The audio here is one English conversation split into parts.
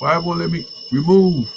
Why won't let me remove?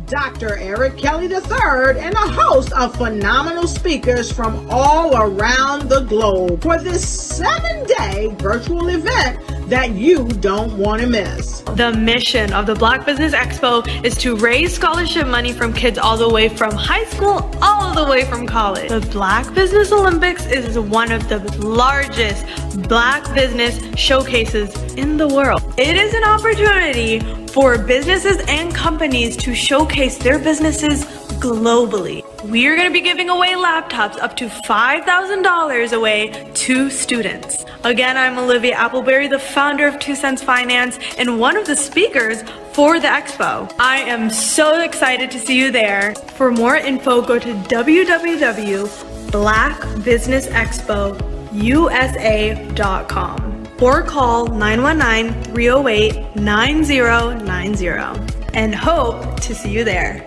Dr. Eric Kelly III and a host of phenomenal speakers from all around the globe for this 7-day virtual event that you don't want to miss. The mission of the Black Business Expo is to raise scholarship money from kids all the way from high school all the way from college. The Black Business Olympics is one of the largest Black business showcases in the world. It is an opportunity for businesses and companies to showcase their businesses globally. We are going to be giving away laptops up to $5,000 away to students. Again, I'm Olivia Appleberry, the founder of 2 Cents Finance and one of the speakers for the expo. I am so excited to see you there. For more info, go to www.blackbusinessexpousa.com or call 919-308-9090 and hope to see you there.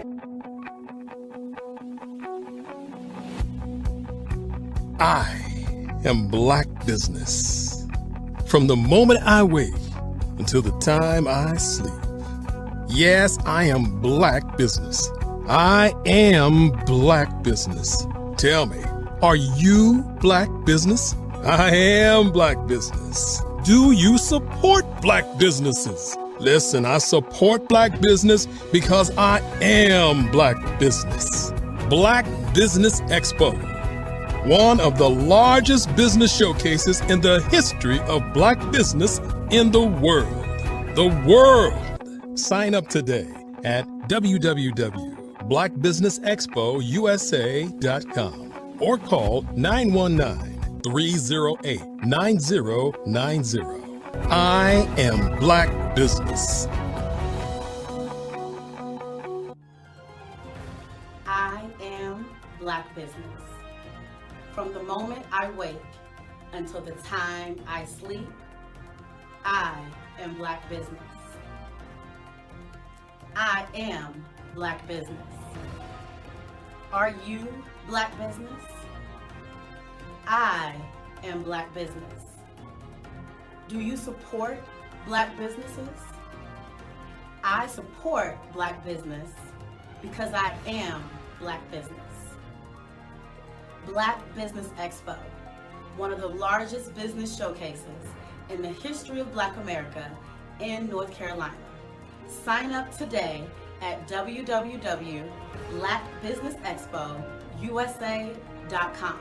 I am Black Business. From the moment I wake until the time I sleep. Yes, I am Black Business. I am Black Business. Tell me, are you Black Business? I am Black Business. Do you support Black businesses? Listen, I support Black business because I am Black Business. Black Business Expo, one of the largest business showcases in the history of Black business in the world. The world! Sign up today at www.blackbusinessexpousa.com or call 919-308-9090. I am Black Business. I am Black Business. From the moment I wake until the time I sleep, I am Black Business. I am Black Business. Are you Black Business? I am Black Business. Do you support Black businesses? I support Black business because I am Black business. Black Business Expo, one of the largest business showcases in the history of Black America in North Carolina. Sign up today at www.blackbusinessexpousa.com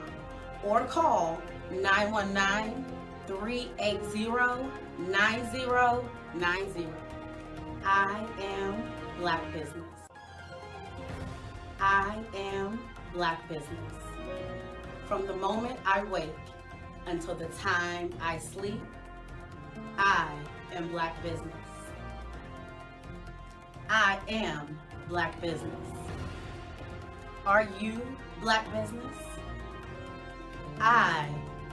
or call 919-380-9090. I am Black Business. I am Black Business. From the moment I wake until the time I sleep, I am Black Business. I am Black Business. Are you Black Business? I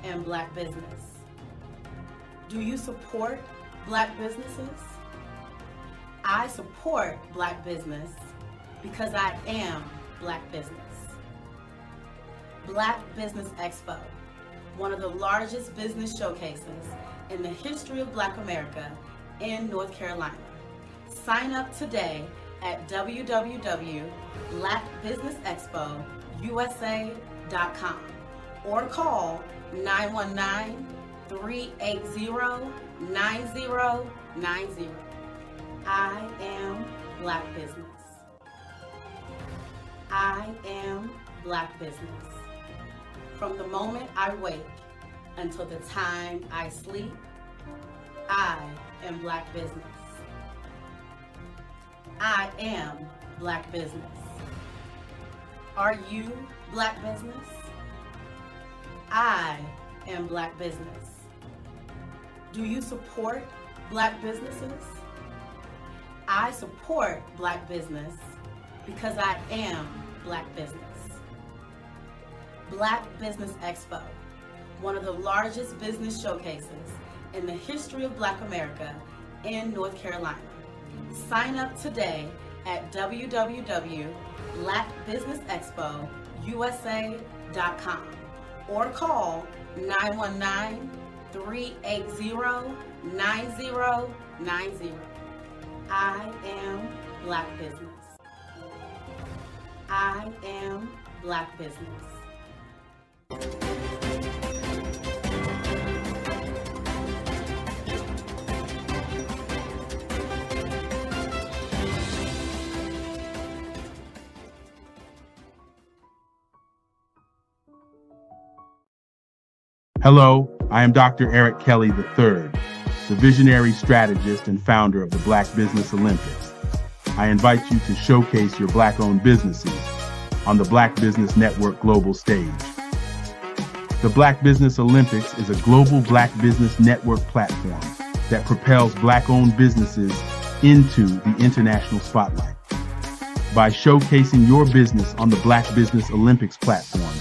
am Black Business. Do you support Black businesses? I support Black business because I am Black business. Black Business Expo, one of the largest business showcases in the history of Black America in North Carolina. Sign up today at www.blackbusinessexpousa.com or call 919-380-9090. I am Black Business. I am Black Business. From the moment I wake until the time I sleep, I am Black Business. I am Black Business. Are you Black Business? I am Black Business. Do you support Black businesses? I support Black business because I am Black Business. Black Business Expo, one of the largest business showcases in the history of Black America in North Carolina. Sign up today at www.blackbusinessexpousa.com or call 919-380-9090. I am Black Business. I am Black Business. Hello, I am Dr. Eric Kelly III, the visionary strategist and founder of the Black Business Olympics. I invite you to showcase your Black-owned businesses on the Black Business Network global stage. The Black Business Olympics is a global Black Business Network platform that propels Black-owned businesses into the international spotlight. By showcasing your business on the Black Business Olympics platform,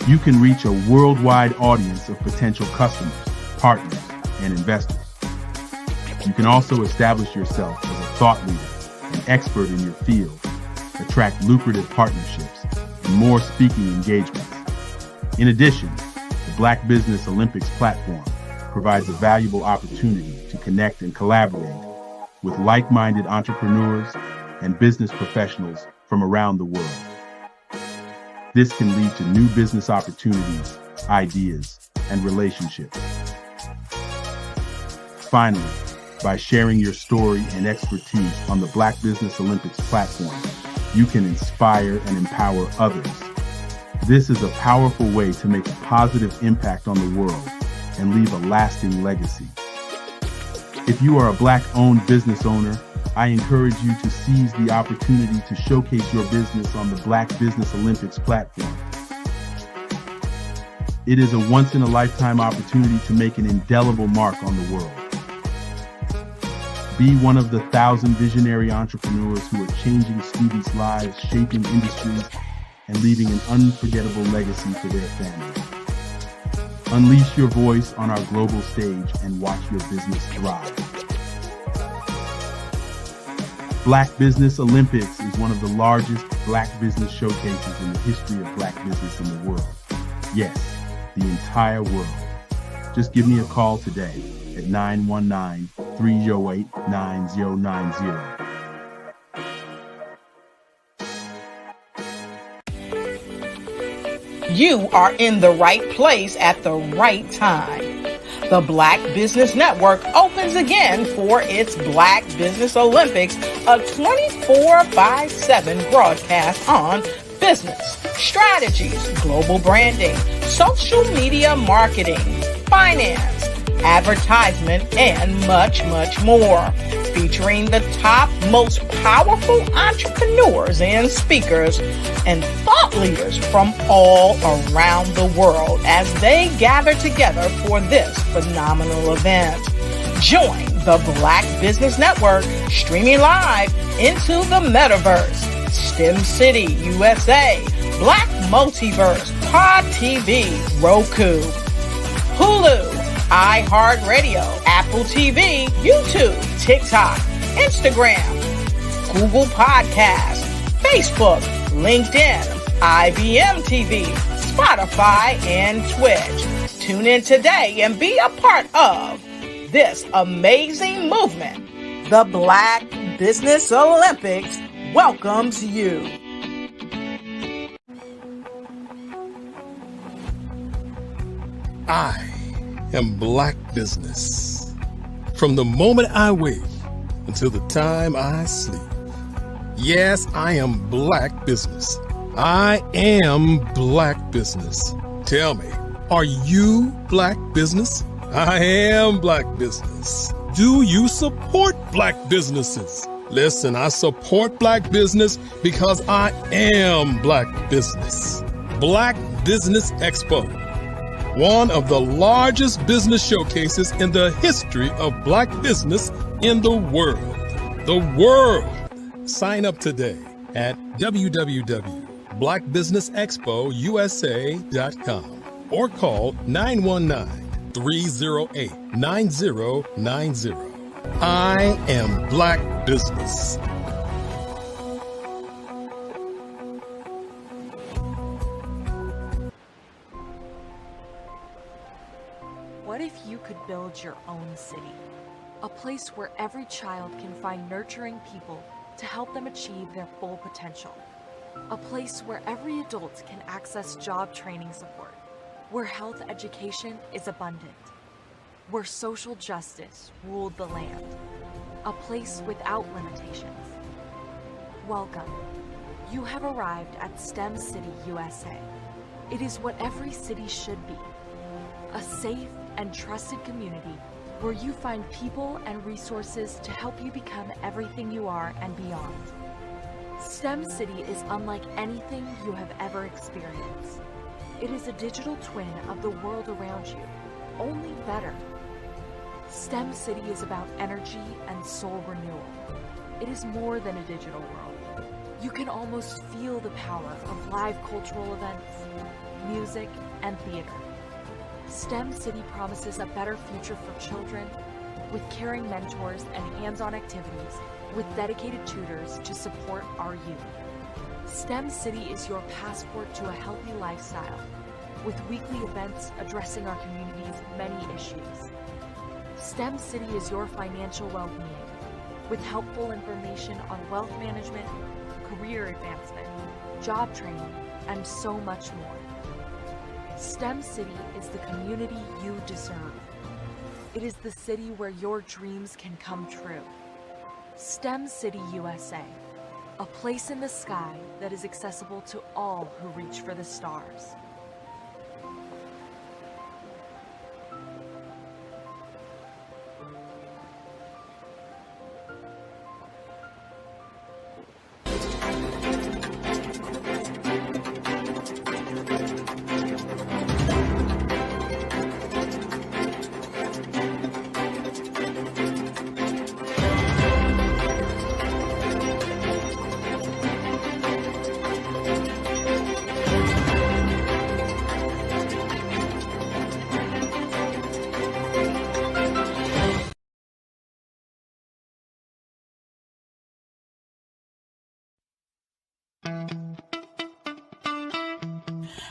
you can reach a worldwide audience of potential customers, partners, and investors. You can also establish yourself as a thought leader, an expert in your field, attract lucrative partnerships, and more speaking engagements. In addition, the Black Business Olympics platform provides a valuable opportunity to connect and collaborate with like-minded entrepreneurs and business professionals from around the world. This can lead to new business opportunities, ideas, and relationships. Finally, by sharing your story and expertise on the Black Business Olympics platform, you can inspire and empower others. This is a powerful way to make a positive impact on the world and leave a lasting legacy. If you are a Black-owned business owner, I encourage you to seize the opportunity to showcase your business on the Black Business Olympics platform. It is a once-in-a-lifetime opportunity to make an indelible mark on the world. Be one of the 1,000 visionary entrepreneurs who are changing students' lives, shaping industries, and leaving an unforgettable legacy for their families. Unleash your voice on our global stage and watch your business thrive. Black Business Olympics is one of the largest Black business showcases in the history of Black business in the world. Yes, the entire world. Just give me a call today at 919-308-9090. You are in the right place at the right time. The Black Business Network opens again for its Black Business Olympics, a 24/7 broadcast on business, strategies, global branding, social media marketing, finance, advertisement, and much, much more. Featuring the top, most powerful entrepreneurs and speakers and thought leaders from all around the world as they gather together for this phenomenal event. Join the Black Business Network streaming live into the metaverse, STEM City, USA, Black Multiverse, Pod TV, Roku, Hulu, iHeartRadio, Apple TV, YouTube, TikTok, Instagram, Google Podcasts, Facebook, LinkedIn, IBM TV, Spotify, and Twitch. Tune in today and be a part of this amazing movement. The Black Business Olympics welcomes you. I am Black Business. From the moment I wake until the time I sleep. Yes, I am Black Business. I am Black Business. Tell me, are you Black Business? I am Black Business. Do you support Black businesses? Listen, I support Black business because I am Black Business. Black Business Expo, one of the largest business showcases in the history of Black business in the world. The world. Sign up today at www.blackbusinessexpousa.com or call 919-308-9090. I am Black Business. What if you could build your own city? A place where every child can find nurturing people to help them achieve their full potential. A place where every adult can access job training support, where health education is abundant, where social justice ruled the land. A place without limitations. Welcome. You have arrived at STEM City USA. It is what every city should be. A safe and trusted community where you find people and resources to help you become everything you are and beyond. STEM City is unlike anything you have ever experienced. It is a digital twin of the world around you, only better. STEM City is about energy and soul renewal. It is more than a digital world. You can almost feel the power of live cultural events, music, and theater. STEM City promises a better future for children with caring mentors and hands-on activities with dedicated tutors to support our youth. STEM City is your passport to a healthy lifestyle with weekly events addressing our community's many issues. STEM City is your financial well-being with helpful information on wealth management, career advancement, job training, and so much more. STEM City is the community you deserve. It is the city where your dreams can come true. STEM City USA, a place in the sky that is accessible to all who reach for the stars.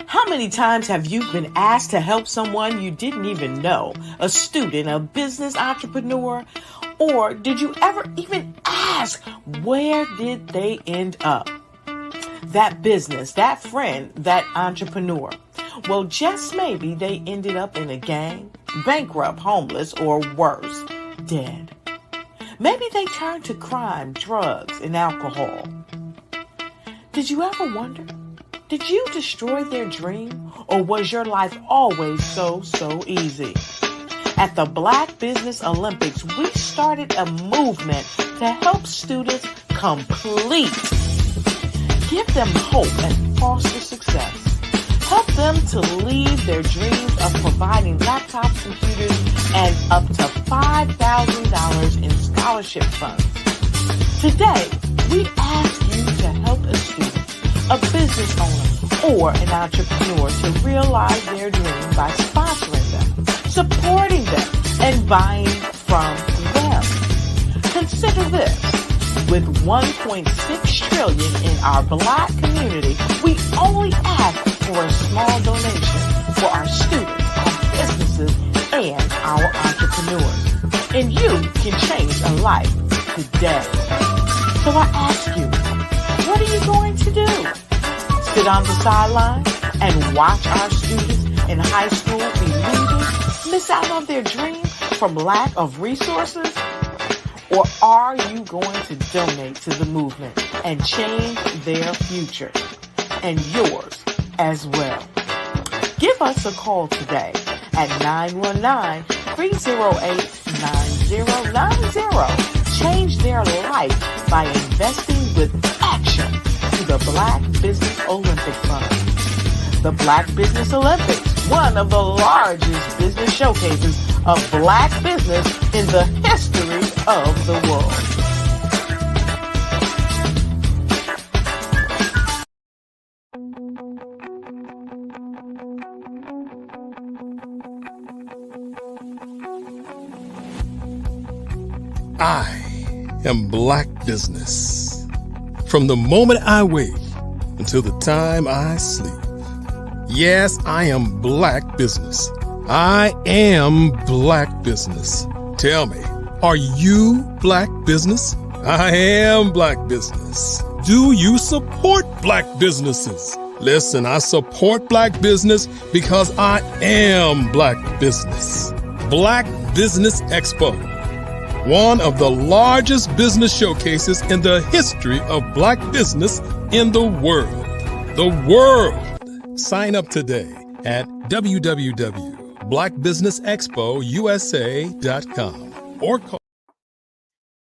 How many times have you been asked to help someone you didn't even know, a student, a business entrepreneur? Or did you ever even ask, where did they end up? That business, that friend, that entrepreneur. Well, just maybe they ended up in a gang, bankrupt, homeless, or worse, dead. Maybe they turned to crime, drugs, and alcohol. Did you ever wonder? Did you destroy their dream, or was your life always so easy? At the Black Business Olympics, we started a movement to help students complete. Give them hope and foster success. Help them to leave their dreams of providing laptops, computers, and up to $5,000 in scholarship funds. Today, we ask you to help a student, a business owner, or an entrepreneur to realize their dream by sponsoring them, supporting them, and buying from them. Consider this. With $1.6 trillion in our Black community, we only ask for a small donation for our students, our businesses and our entrepreneurs. And you can change a life today. So I ask you, what are you going to do? Sit on the sideline and watch our students in high school be leaders, miss out on their dream from lack of resources? Or are you going to donate to the movement and change their future and yours as well? Give us a call today at 919-308-9090. Change their life by investing with action to the Black Business Olympic Fund. The Black Business Olympics, one of the largest business showcases of Black business in the history of the world. I am Black Business. From the moment I wake until the time I sleep. Yes, I am Black Business. I am Black Business. Tell me, are you Black Business? I am Black Business. Do you support Black businesses? Listen, I support Black business because I am Black Business. Black Business Expo, one of the largest business showcases in the history of Black business in the world. The world. Sign up today at www.blackbusinessexpousa.com or call.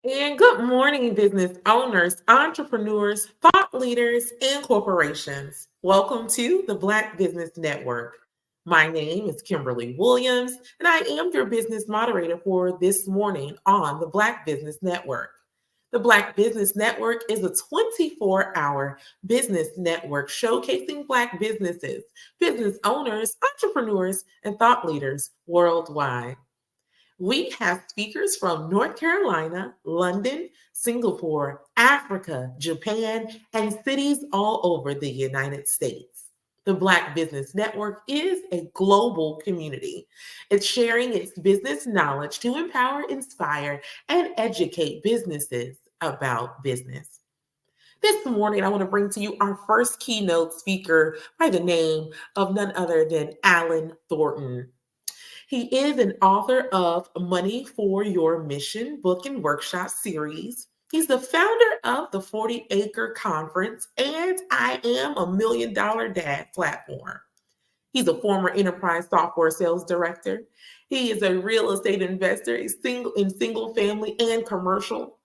And good morning, business owners, entrepreneurs, thought leaders, and corporations. Welcome to the Black Business Network. My name is Kimberly Williams, and I am your business moderator for this morning on the Black Business Network. The Black Business Network is a 24-hour business network showcasing Black businesses, business owners, entrepreneurs, and thought leaders worldwide. We have speakers from North Carolina, London, Singapore, Africa, Japan, and cities all over the United States. The Black Business Network is a global community. It's sharing its business knowledge to empower, inspire, and educate businesses about business. This morning, I want to bring to you our first keynote speaker by the name of none other than Alan Thornton. He is an author of Money for Your Mission book and workshop series. He's the founder of the 40-Acre Conference and I Am a $1 Million Dad platform. He's a former enterprise software sales director. He is a real estate investor in single family and commercial.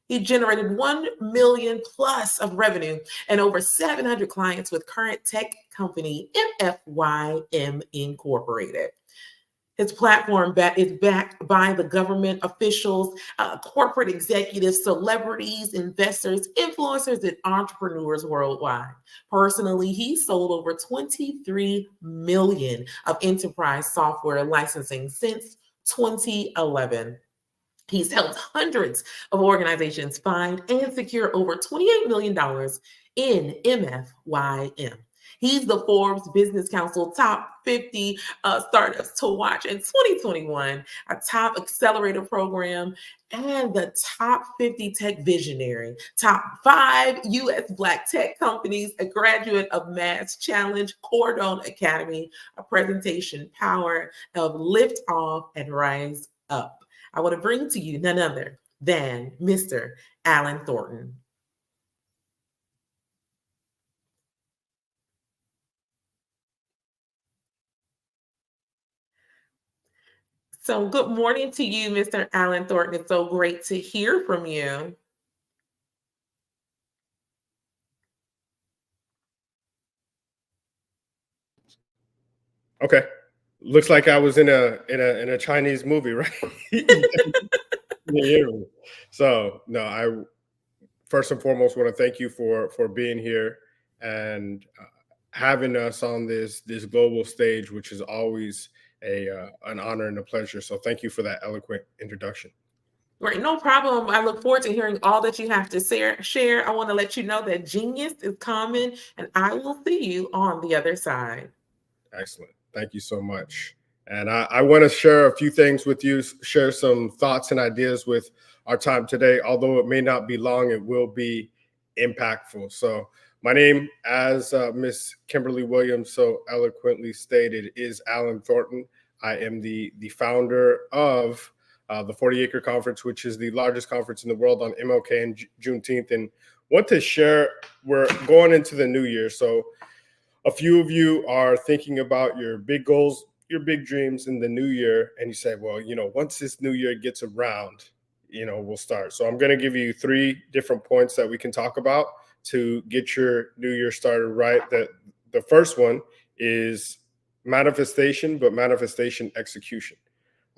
He generated 1 million plus of revenue and over 700 clients with current tech company MFYM Incorporated. His platform is backed by the government officials, corporate executives, celebrities, investors, influencers, and entrepreneurs worldwide. Personally, he sold over 23 million of enterprise software licensing since 2011. He's helped hundreds of organizations find and secure over $28 million in MFYM. He's the Forbes Business Council Top 50 Startups to Watch in 2021, a top accelerator program, and the Top 50 Tech Visionary, Top 5 U.S. Black Tech Companies, a graduate of Mass Challenge, Cordon Academy, a presentation power of Lift Off and Rise Up. I want to bring to you none other than Mr. Alan Thornton. So good morning to you, Mr. Alan Thornton. It's so great to hear from you. Okay. Looks like I was in a Chinese movie, right? So no, I first and foremost want to thank you for being here and having us on this global stage, which is always an honor and a pleasure. So thank you for that eloquent introduction. Great, no problem. I look forward to hearing all that you have to share. I want to let you know that genius is coming, and I will see you on the other side. Excellent. Thank you so much. And I want to share a few things with you, share some thoughts and ideas with our time today. Although it may not be long, it will be impactful. So my name, as Miss Kimberly Williams so eloquently stated, is Alan Thornton. I am the founder of the 40 Acre Conference, which is the largest conference in the world on MLK and Juneteenth. And want to share, we're going into the new year. So a few of you are thinking about your big goals, your big dreams in the new year. And you say, well, once this new year gets around, we'll start. So I'm going to give you 3 different points that we can talk about to get your new year started right. The first one is manifestation, but manifestation execution.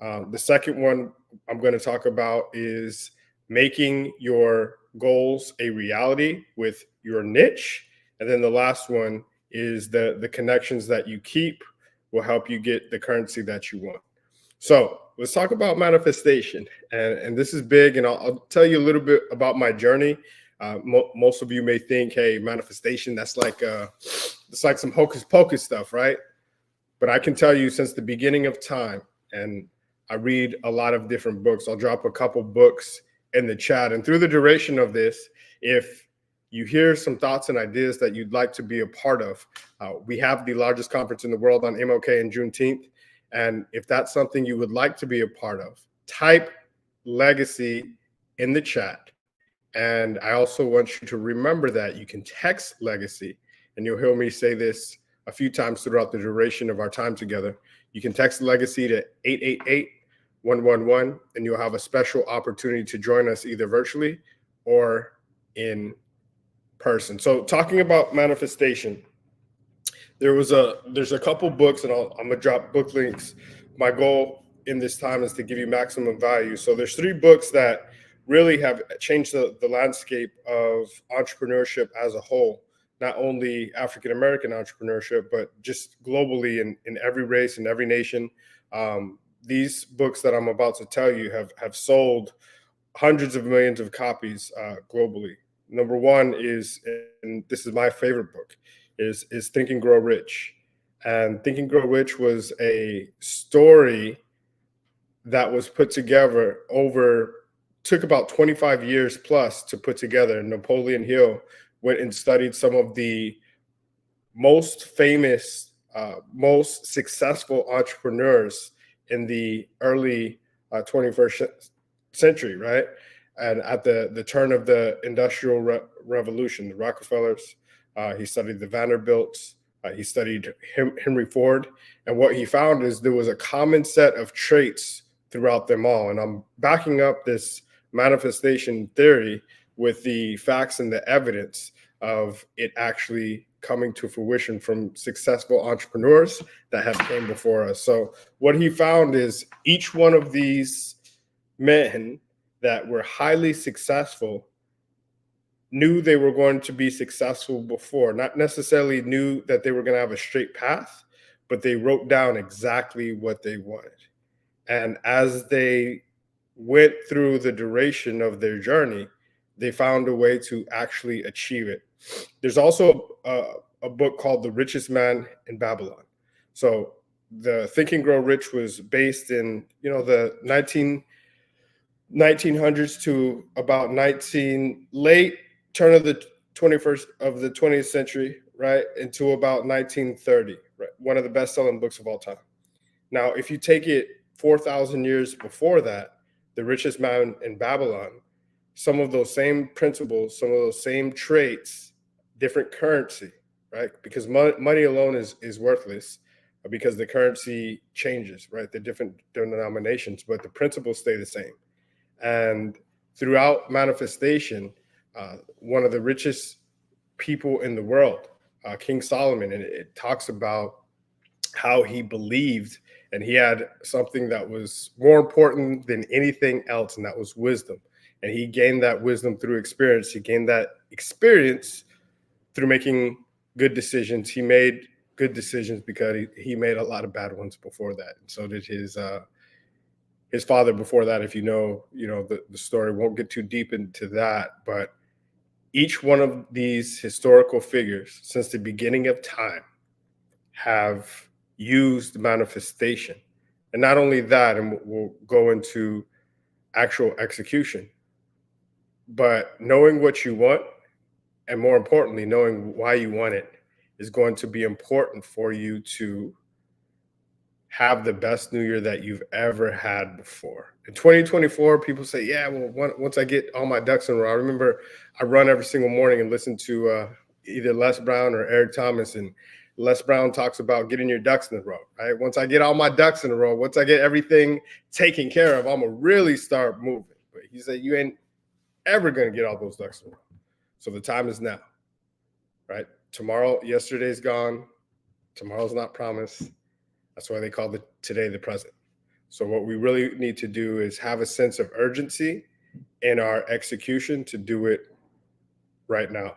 The second one I'm going to talk about is making your goals a reality with your niche. And then the last one is the connections that you keep will help you get the currency that you want. So let's talk about manifestation. And this is big, and I'll tell you a little bit about my journey. Most of you may think, hey, manifestation, it's like some hocus pocus stuff, right? But I can tell you since the beginning of time, and I read a lot of different books. I'll drop a couple books in the chat. And through the duration of this, if you hear some thoughts and ideas that you'd like to be a part of, we have the largest conference in the world on MLK and Juneteenth. And if that's something you would like to be a part of, type legacy in the chat. And I also want you to remember that you can text legacy, and you'll hear me say this a few times throughout the duration of our time together. You can text legacy to 888-111, and you'll have a special opportunity to join us either virtually or in person. So talking about manifestation, there's a couple books, and I'm gonna drop book links. My goal in this time is to give you maximum value. So there's 3 books that really have changed the landscape of entrepreneurship as a whole, not only African-American entrepreneurship, but just globally in every race, in every nation. These books that I'm about to tell you have sold hundreds of millions of copies globally. Number one is, and this is my favorite book, is Think and Grow Rich. And Think and Grow Rich was a story that was put together took about 25 years plus to put together. Napoleon Hill went and studied some of the most famous, most successful entrepreneurs in the early 21st century, right? And at the turn of the Industrial Revolution, the Rockefellers, he studied the Vanderbilts, he studied Henry Ford. And what he found is there was a common set of traits throughout them all. And I'm backing up this manifestation theory with the facts and the evidence of it actually coming to fruition from successful entrepreneurs that have came before us. So what he found is each one of these men that were highly successful knew they were going to be successful before, not necessarily knew that they were going to have a straight path, but they wrote down exactly what they wanted. And as they went through the duration of their journey, they found a way to actually achieve it. There's also a book called The Richest Man in Babylon. So the Think and Grow Rich was based in, the 1900s to about late turn of the 20th century, right, into about 1930, right? One of the best-selling books of all time. Now, if you take it 4,000 years before that, The Richest Man in Babylon, some of those same principles, some of those same traits, different currency, right? Because money alone is worthless because the currency changes, right? The different denominations, but the principles stay the same. And throughout manifestation, one of the richest people in the world, King Solomon, and it talks about how he believed, and he had something that was more important than anything else, and that was wisdom. And he gained that wisdom through experience. He gained that experience through making good decisions. He made good decisions because he made a lot of bad ones before that. And so did his father before that. If you know the story, won't get too deep into that, but each one of these historical figures since the beginning of time have used manifestation And not only that, and we'll go into actual execution, but knowing what you want, and more importantly, knowing why you want it, is going to be important for you to have the best new year that you've ever had before. In 2024, people say, yeah, well, once I get all my ducks in a row. I remember I run every single morning and listen to either Les Brown or Eric Thomas, and Les Brown talks about getting your ducks in a row, right? Once I get all my ducks in a row, once I get everything taken care of, I'm going to really start moving. But he said, you ain't ever going to get all those ducks in a row. So the time is now, right? Tomorrow, yesterday's gone. Tomorrow's not promised. That's why they call today the present. So what we really need to do is have a sense of urgency in our execution to do it right now.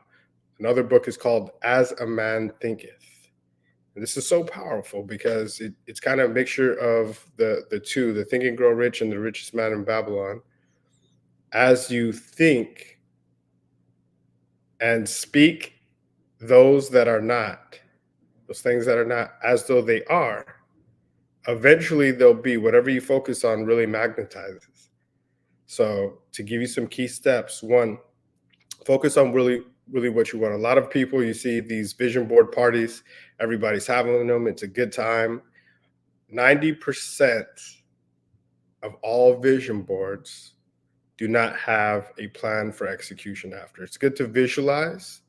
Another book is called As a Man Thinketh. And this is so powerful because it's kind of a mixture of the two, the Think and Grow Rich and the Richest Man in Babylon. As you think and speak those that are not, those things that are not, as though they are, eventually they'll be. Whatever you focus on really magnetizes. So to give you some key steps, one, focus on really what you want. A lot of people, you see these vision board parties, everybody's having them. It's a good time. 90% of all vision boards do not have a plan for execution after. It's good to visualize,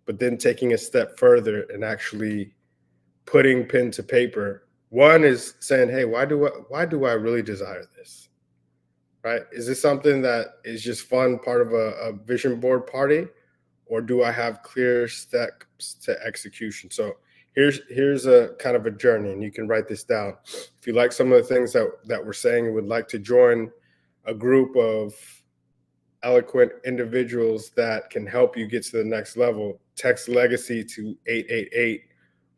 but then taking a step further and actually putting pen to paper. One is saying, hey, why do I really desire this, right? Is this something that is just fun, part of a vision board party, or do I have clear steps to execution? So here's a kind of a journey, and you can write this down. If you like some of the things that we're saying and would like to join a group of eloquent individuals that can help you get to the next level, text legacy to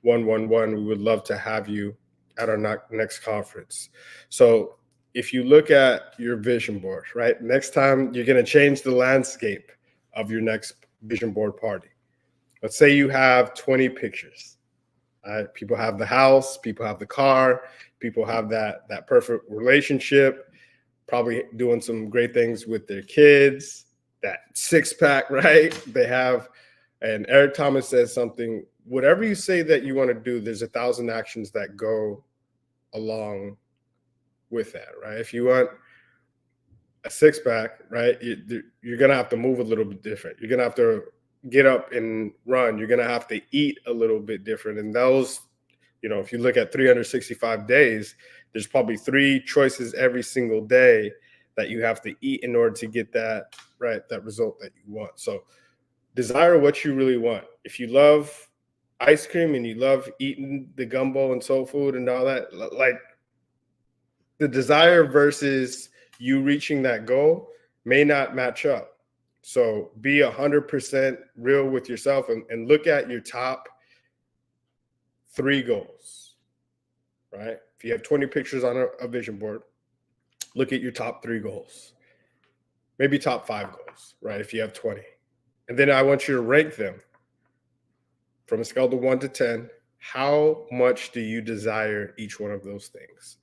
888-111. We would love to have you at our next conference. So if you look at your vision board, right, next time you're going to change the landscape of your next vision board party. Let's say you have 20 pictures. People have the house, people have the car, people have that perfect relationship, probably doing some great things with their kids, that six-pack, right? They have, and Eric Thomas says something, whatever you say that you want to do, there's 1,000 actions that go along with that, right? If you want a six-pack, right, you're going to have to move a little bit different. You're going to have to get up and run. You're going to have to eat a little bit different. And those, if you look at 365 days, there's probably 3 choices every single day that you have to eat in order to get that, right, that result that you want. So desire what you really want. If you love ice cream and you love eating the gumbo and soul food and all that, like the desire versus you reaching that goal may not match up. So be 100% real with yourself and look at your top 3 goals, right? If you have 20 pictures on a vision board, look at your top 3 goals, maybe top 5 goals, right? If you have 20. And then I want you to rank them from a scale of 1 to 10. How much do you desire each one of those things?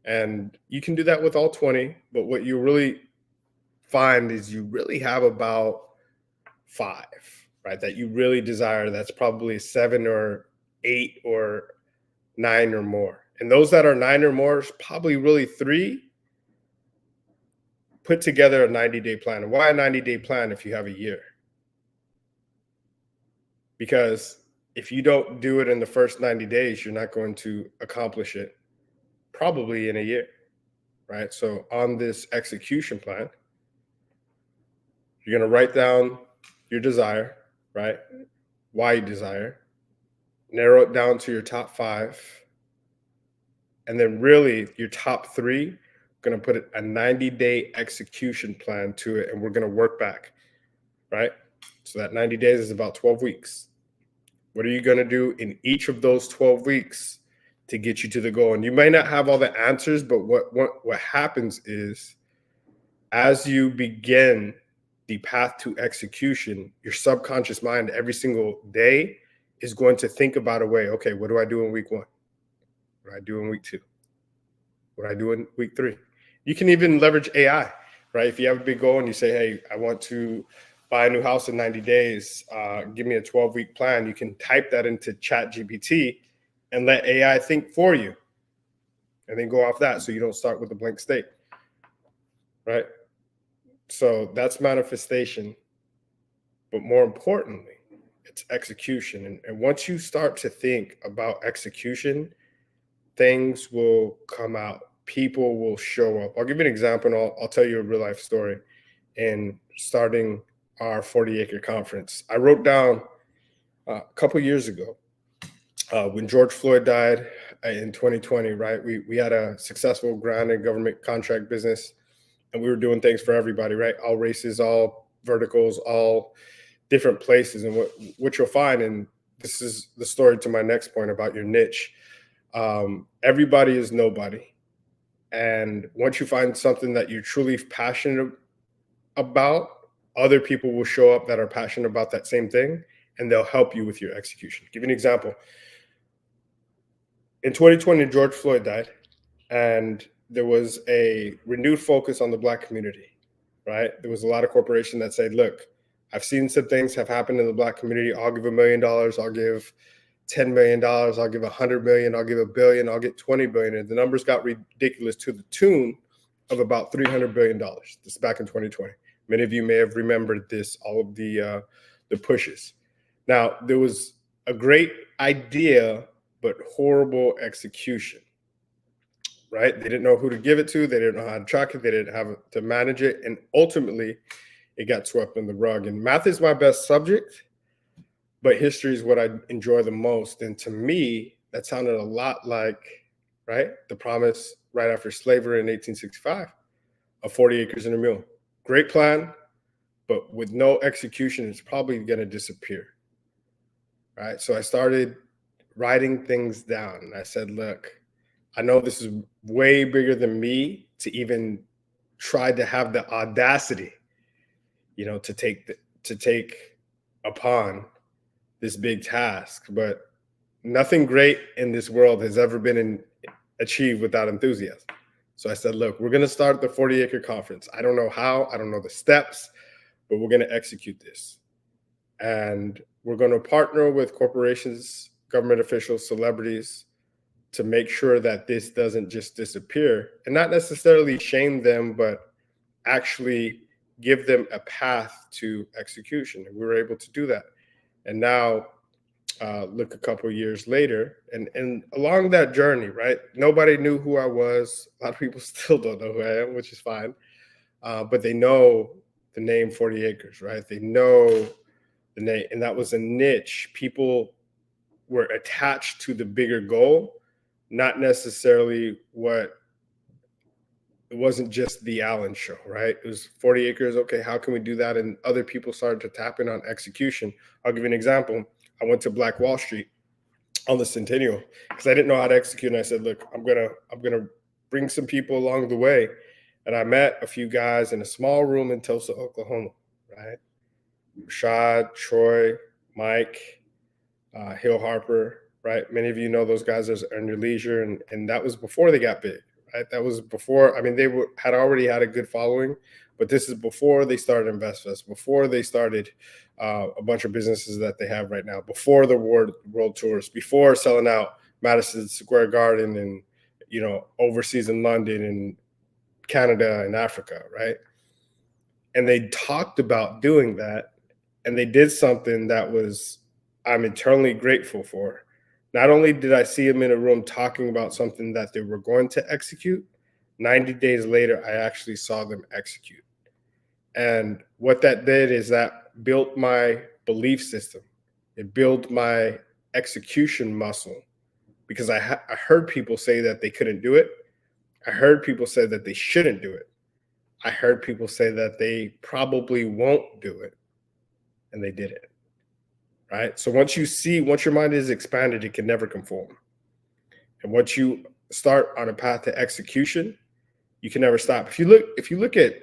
And you can do that with all 20, but what you really find is you really have about 5, right, that you really desire. That's probably 7 or 8 or 9 or more. And those that are 9 or more is probably really 3. Put together a 90-day plan. And why a 90-day plan if you have a year? Because if you don't do it in the first 90 days, you're not going to accomplish it probably in a year, right? So on this execution plan, you're going to write down your desire, right? Why you desire, narrow it down to your top 5, and then really your top 3, going to put a 90-day execution plan to it, and we're going to work back, right? So that 90 days is about 12 weeks. What are you going to do in each of those 12 weeks to get you to the goal? And you may not have all the answers, but what happens is as you begin the path to execution, your subconscious mind every single day is going to think about a way, okay, what do I do in week 1? What do I do in week 2? What I do in week 3. You can even leverage AI, right? If you have a big goal and you say, hey, I want to buy a new house in 90 days, give me a 12-week plan. You can type that into ChatGPT and let AI think for you, and then go off that so you don't start with a blank slate, right? So that's manifestation. But more importantly, it's execution. And once you start to think about execution, things will come out. People will show up. I'll give you an example, and I'll tell you a real life story. In starting our 40-acre conference, I wrote down a couple years ago when George Floyd died in 2020, right? We had a successful ground and government contract business, and we were doing things for everybody, right? All races, all verticals, all different places. And what you'll find, and this is the story to my next point about your niche, everybody is nobody. And once you find something that you're truly passionate about, other people will show up that are passionate about that same thing, and they'll help you with your execution. Give you an example. In 2020, George Floyd died, and there was a renewed focus on the Black community, right? There was a lot of corporations that said, look, I've seen some things have happened in the Black community. I'll give $1 million. I'll give $10 million. I'll give $100 million. I'll give $1 billion. I'll get $20 billion. And the numbers got ridiculous to the tune of about $300 billion. This is back in 2020. Many of you may have remembered this, all of the pushes. Now, there was a great idea, but horrible execution, right? They didn't know who to give it to. They didn't know how to track it. They didn't have to manage it. And ultimately, it got swept in the rug. And math is my best subject, but history is what I enjoy the most. And to me, that sounded a lot like, right, the promise right after slavery in 1865 of 40 acres and a mule. Great plan, but with no execution, it's probably going to disappear, right? So I started writing things down. And I said, look, I know this is way bigger than me to even try to have the audacity, to take upon this big task. But nothing great in this world has ever been achieved without enthusiasm. So I said, look, we're going to start the 40-acre conference. I don't know how, I don't know the steps, but we're going to execute this. And we're going to partner with corporations, government officials, celebrities to make sure that this doesn't just disappear, and not necessarily shame them, but actually give them a path to execution. And we were able to do that. And now look a couple of years later, and along that journey, right? Nobody knew who I was. A lot of people still don't know who I am, which is fine. But they know the name 40 Acres, right? They know the name, and that was a niche. People were attached to the bigger goal, not necessarily it wasn't just the Allen show, right? It was 40 acres. Okay, how can we do that? And other people started to tap in on execution. I'll give you an example. I went to Black Wall Street on the Centennial because I didn't know how to execute. And I said, look, I'm gonna bring some people along the way. And I met a few guys in a small room in Tulsa, Oklahoma, right? Rashad, Troy, Mike, Hill Harper, right? Many of you know those guys as Earn Your Leisure, and that was before they got big, right? That was before, they had already had a good following, but this is before they started InvestFest, before they started a bunch of businesses that they have right now, before the world tours, before selling out Madison Square Garden and, overseas in London and Canada and Africa, right? And they talked about doing that, and they did something that I'm eternally grateful for. Not only did I see them in a room talking about something that they were going to execute, 90 days later, I actually saw them execute. And what that did is that built my belief system. It built my execution muscle, because I heard people say that they couldn't do it. I heard people say that they shouldn't do it. I heard people say that they probably won't do it, and they did it, right? So once your mind is expanded, it can never conform. And once you start on a path to execution, you can never stop. If you look at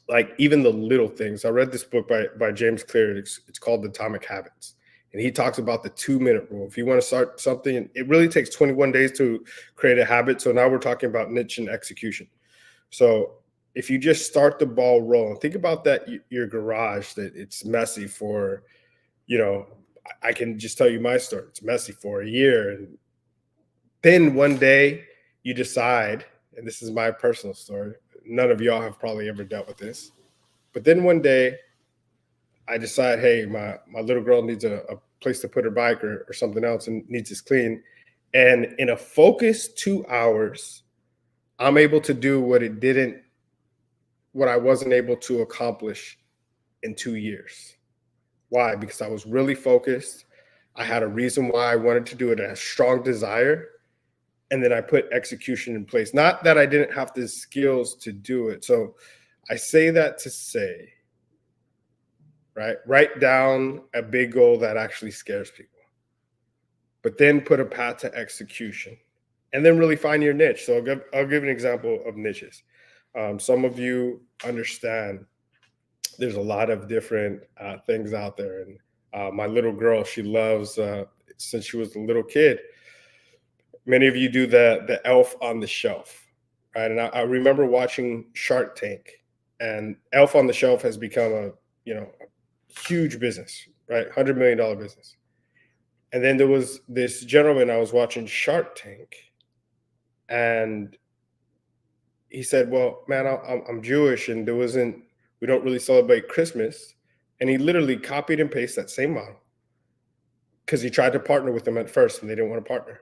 like even the little things, I read this book by James Clear. It's called Atomic Habits. And he talks about the 2-minute rule. If you want to start something, it really takes 21 days to create a habit. So now we're talking about niche and execution. So if you just start the ball rolling, think about that, your garage, that it's messy for, I can just tell you my story. It's messy for a year. And then one day you decide, and this is my personal story, none of y'all have probably ever dealt with this, but then one day I decide, hey, my little girl needs a place to put her bike or something else and needs this clean. And in a focused 2 hours, I'm able to do what I wasn't able to accomplish in 2 years. Why? Because I was really focused. I had a reason why I wanted to do it, a strong desire. And then I put execution in place. Not that I didn't have the skills to do it. So I say that to say, right? Write down a big goal that actually scares people, but then put a path to execution, and then really find your niche. So I'll give an example of niches. Some of you understand there's a lot of different things out there. And my little girl, she loves, since she was a little kid, many of you do the elf on the shelf, right? And I remember watching Shark Tank, and elf on the shelf has become a huge business, right? $100 million business. And then there was this gentleman, I was watching Shark Tank, and he said, well, man, I'm Jewish, and we don't really celebrate Christmas. And he literally copied and pasted that same model because he tried to partner with them at first and they didn't want to partner.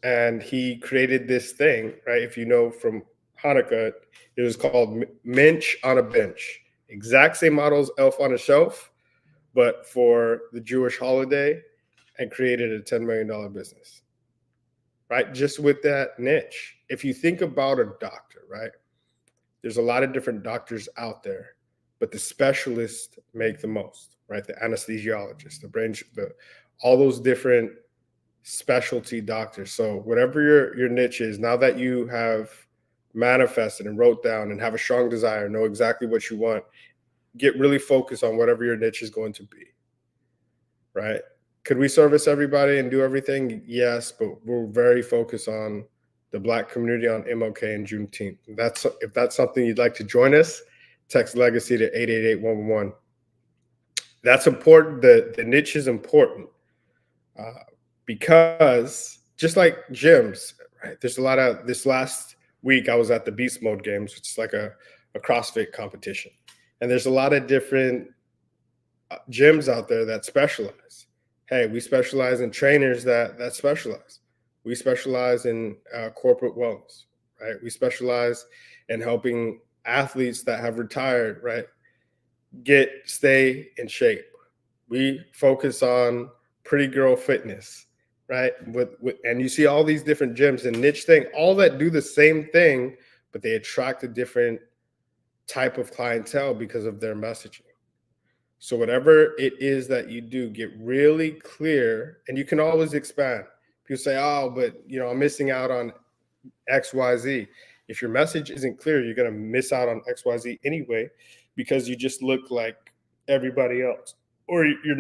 And he created this thing, right? If you know from Hanukkah, it was called Minch on a Bench. Exact same model as Elf on a Shelf, but for the Jewish holiday, and created a $10 million business, right? Just with that niche. If you think about a doctor, right? There's a lot of different doctors out there, but the specialists make the most, right? The anesthesiologist, the brain, all those different specialty doctors. So whatever your niche is, now that you have manifested and wrote down and have a strong desire, know exactly what you want, get really focused on whatever your niche is going to be, right? Could we service everybody and do everything? Yes, but we're very focused on the Black community on MLK and Juneteenth. If that's something you'd like to join us, text Legacy to 888-111. That's important. The niche is important because just like gyms, right? There's a lot of, this last week I was at the Beast Mode Games, which is like a CrossFit competition. And there's a lot of different gyms out there that specialize. Hey, we specialize in trainers that specialize. We specialize in corporate wellness, right? We specialize in helping athletes that have retired, right, stay in shape. We focus on pretty girl fitness, right? And you see all these different gyms and niche thing, all that do the same thing, but they attract a different type of clientele because of their messaging. So whatever it is that you do, get really clear, and you can always expand. People say, oh, but I'm missing out on XYZ. If your message isn't clear, you're going to miss out on XYZ anyway, because you just look like everybody else, or you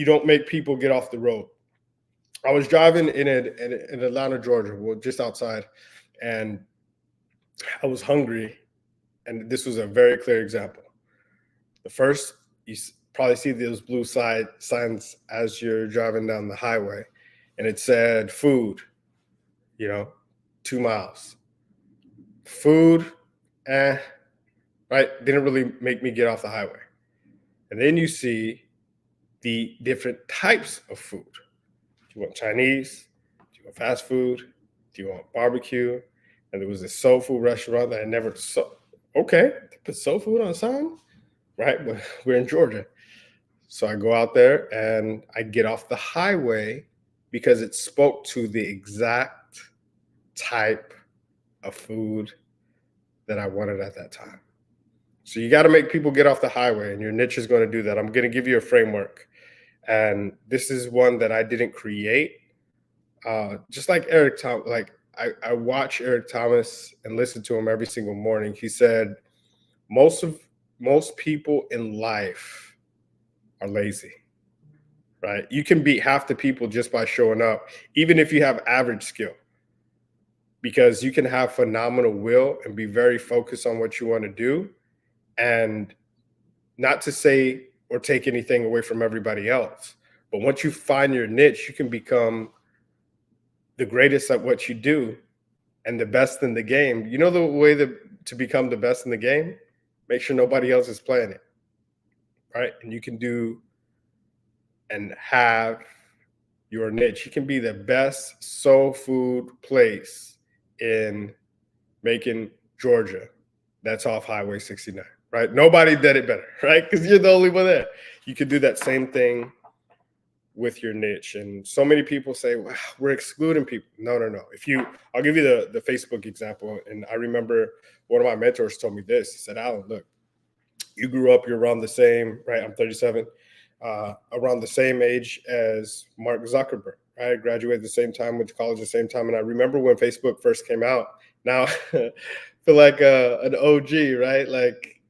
don't make people get off the road. I was driving in Atlanta, Georgia, just outside, and I was hungry. And this was a very clear example. The first, you probably see those blue signs as you're driving down the highway, and it said food, 2 miles. Food, right? Didn't really make me get off the highway. And then you see the different types of food. Do you want Chinese? Do you want fast food? Do you want barbecue? And there was this soul food restaurant that I never saw. Okay, they put soul food on the sign, right? But we're in Georgia. So I go out there and I get off the highway because it spoke to the exact type of food that I wanted at that time. So you got to make people get off the highway, and your niche is going to do that. I'm going to give you a framework. And this is one that I didn't create. Just like Eric Thomas, I watch Eric Thomas and listen to him every single morning. He said, most people in life are lazy, right? You can beat half the people just by showing up, even if you have average skill, because you can have phenomenal will and be very focused on what you want to do. And not to say or take anything away from everybody else, but once you find your niche, you can become the greatest at what you do and the best in the game. You know the way to become the best in the game? Make sure nobody else is playing it, right? And you can do and have your niche. You can be the best soul food place in Macon, Georgia. That's off Highway 69, right? Nobody did it better, right? Because you're the only one there. You could do that same thing with your niche. And so many people say, wow, we're excluding people. No. I'll give you the Facebook example. And I remember one of my mentors told me this. He said, Alan, look, you grew up, you're around the same, right? I'm 37, around the same age as Mark Zuckerberg, right? I graduated at the same time, went to college at the same time. And I remember when Facebook first came out. Now, I feel like an OG, right? Like,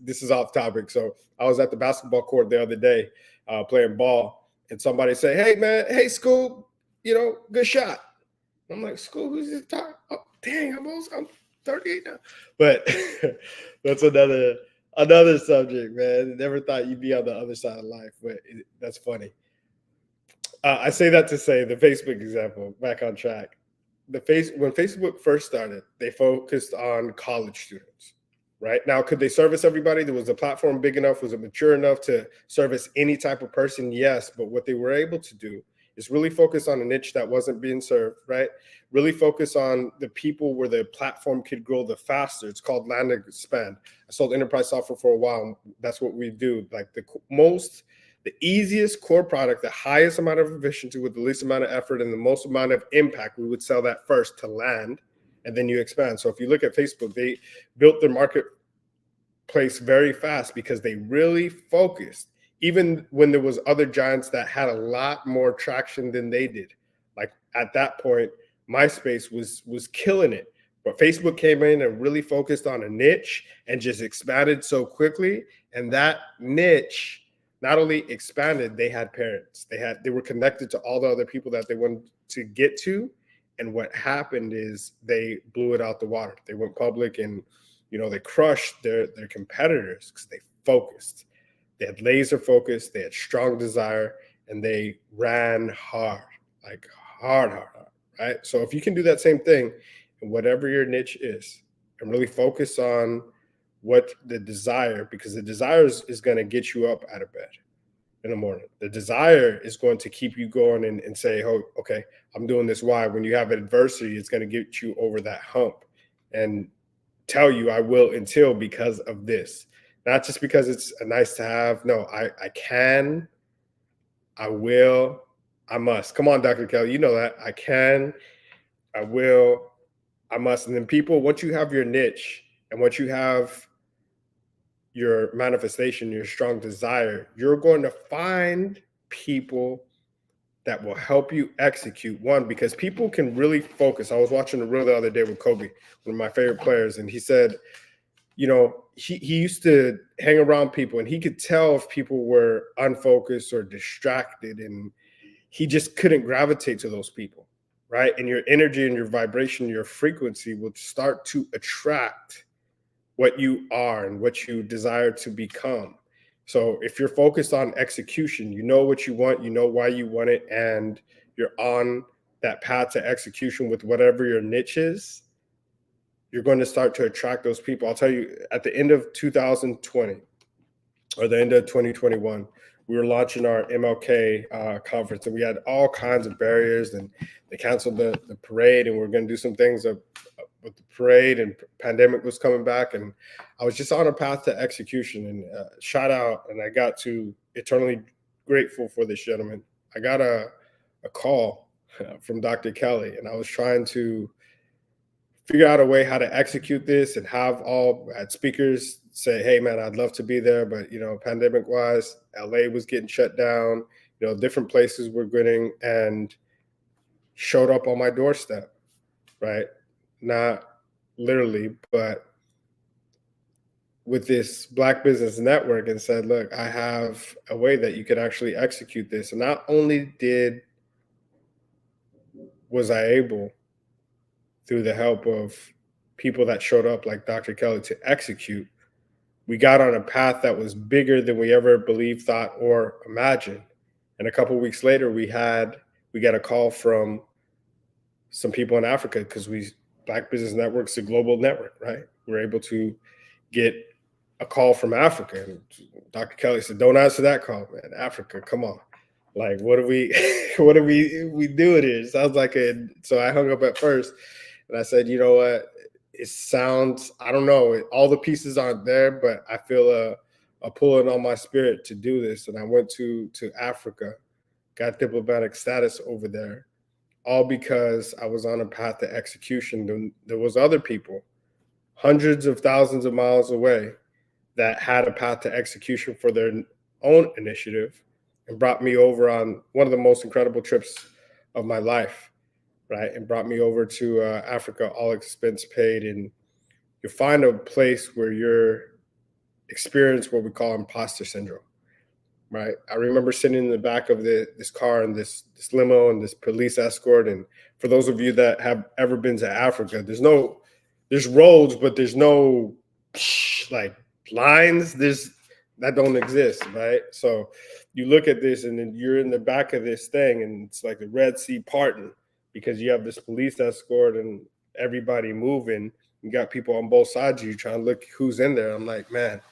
this is off topic. So I was at the basketball court the other day playing ball, and somebody say, hey, man, hey, Scoob, good shot. I'm like, Scoob, who's this talking? Oh, dang, I'm 38 now. But that's another subject, man. Never thought you'd be on the other side of life, but that's funny. I say that to say the Facebook example, back on track. When Facebook first started, they focused on college students. Right now, could they service everybody? Was the platform big enough? Was it mature enough to service any type of person? Yes. But what they were able to do is really focus on a niche that wasn't being served, right? Really focus on the people where the platform could grow the faster. It's called land and expand. I sold enterprise software for a while. That's what we do. Like the easiest core product, the highest amount of efficiency with the least amount of effort and the most amount of impact, we would sell that first to land. And then you expand. So if you look at Facebook, they built their marketplace very fast because they really focused, even when there was other giants that had a lot more traction than they did. Like at that point, MySpace was killing it. But Facebook came in and really focused on a niche and just expanded so quickly. And that niche not only expanded, they had parents. They were connected to all the other people that they wanted to get to. And what happened is they blew it out the water. They went public and, they crushed their competitors because they focused. They had laser focus, they had strong desire, and they ran hard, like hard, right? So if you can do that same thing in whatever your niche is and really focus on what the desire, because the desire is going to get you up out of bed in the morning. The desire is going to keep you going and say, oh, okay, I'm doing this. Why? When you have adversity, it's going to get you over that hump and tell you I will until because of this. Not just because it's a nice to have. No, I can, I will, I must. Come on, Dr. Kelly, you know that. I can, I will, I must. And then people, once you have your niche and once you have your manifestation, your strong desire, you're going to find people that will help you execute. One, because people can really focus. I was watching the reel the other day with Kobe, one of my favorite players, and he said, he used to hang around people and he could tell if people were unfocused or distracted, and he just couldn't gravitate to those people, right? And your energy and your vibration, your frequency will start to attract what you are and what you desire to become. So if you're focused on execution, you know what you want, you know why you want it, and you're on that path to execution with whatever your niche is, you're going to start to attract those people. I'll tell you, at the end of 2020 or the end of 2021, we were launching our MLK conference, and we had all kinds of barriers, and they canceled the parade, and we're going to do some things with the parade, and pandemic was coming back, and I was just on a path to execution. And shout out, and I got to eternally grateful for this gentleman. I got a call from Dr. Kelly, and I was trying to figure out a way how to execute this and have all speakers say, hey man, I'd love to be there, but pandemic wise, LA was getting shut down, different places were getting, and showed up on my doorstep, right? Not literally, but with this Black Business Network and said, look, I have a way that you could actually execute this. And not only was I able, through the help of people that showed up like Dr. Kelly, to execute, we got on a path that was bigger than we ever believed, thought, or imagined. And a couple of weeks later, we got a call from some people in Africa, because Black Business Network's a global network, right? We're able to get a call from Africa. And Dr. Kelly said, don't answer that call, man. Africa, come on. Like, what do we doing here? It sounds like so I hung up at first and I said, you know what? It sounds, I don't know, all the pieces aren't there, but I feel a pulling on my spirit to do this. And I went to Africa, got diplomatic status over there, all because I was on a path to execution. There was other people, hundreds of thousands of miles away, that had a path to execution for their own initiative, and brought me over on one of the most incredible trips of my life, right? And brought me over to Africa, all expense paid. And you find a place where you're experience what we call imposter syndrome, right? I remember sitting in the back of this car and this limo and this police escort. And for those of you that have ever been to Africa, there's roads, but there's no like lines. That don't exist, right? So you look at this and then you're in the back of this thing and it's like the Red Sea parting, because you have this police escort and everybody moving. You got people on both sides of you trying to look who's in there. I'm like, man,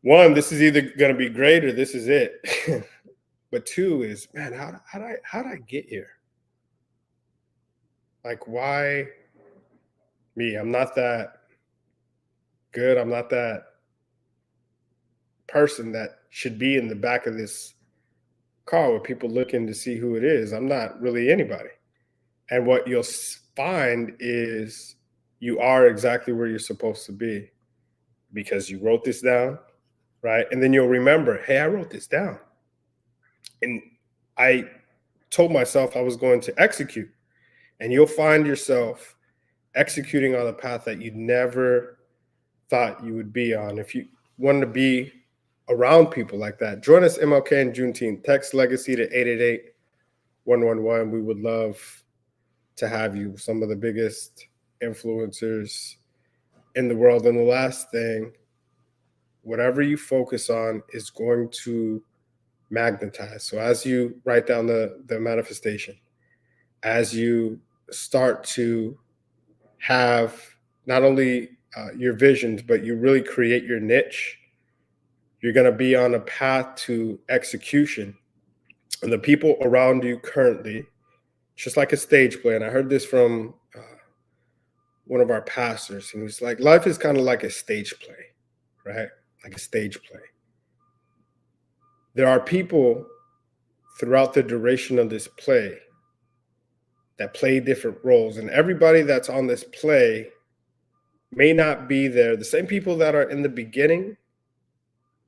one, this is either going to be great or this is it. But two is, man, how did I get here? Like, why me? I'm not that good. I'm not that person that should be in the back of this car with people looking to see who it is. I'm not really anybody. And what you'll find is you are exactly where you're supposed to be, because you wrote this down, right? And then you'll remember, hey, I wrote this down. And I told myself I was going to execute. And you'll find yourself executing on a path that you never thought you would be on. If you want to be around people like that, join us MLK and Juneteenth. Text Legacy to 888-111. We would love to have you. Some of the biggest influencers in the world. And the last thing, whatever you focus on is going to magnetize. So as you write down the manifestation, as you start to have not only your visions, but you really create your niche, you're going to be on a path to execution. And the people around you currently, just like a stage play. And I heard this from one of our pastors, and he's like, life is kind of like a stage play, right? Like a stage play. There are people throughout the duration of this play that play different roles, and everybody that's on this play may not be there. The same people that are in the beginning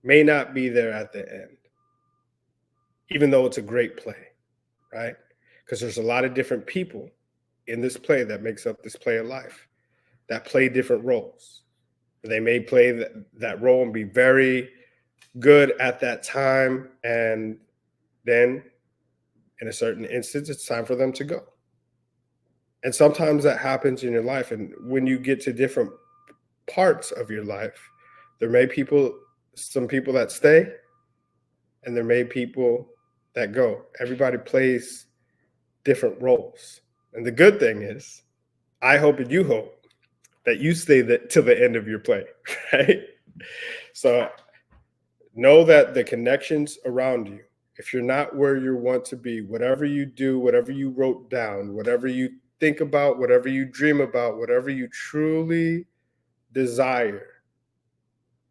may not be there at the end, even though it's a great play, right? Because there's a lot of different people in this play that makes up this play of life that play different roles. They may play that role and be very good at that time, and then in a certain instance, it's time for them to go. And sometimes that happens in your life. And when you get to different parts of your life, there may some people that stay, and there may people that go. Everybody plays different roles. And the good thing is, I hope and you hope that you stay till the end of your play, right? So know that the connections around you, if you're not where you want to be, whatever you do, whatever you wrote down, whatever you think about, whatever you dream about, whatever you truly desire,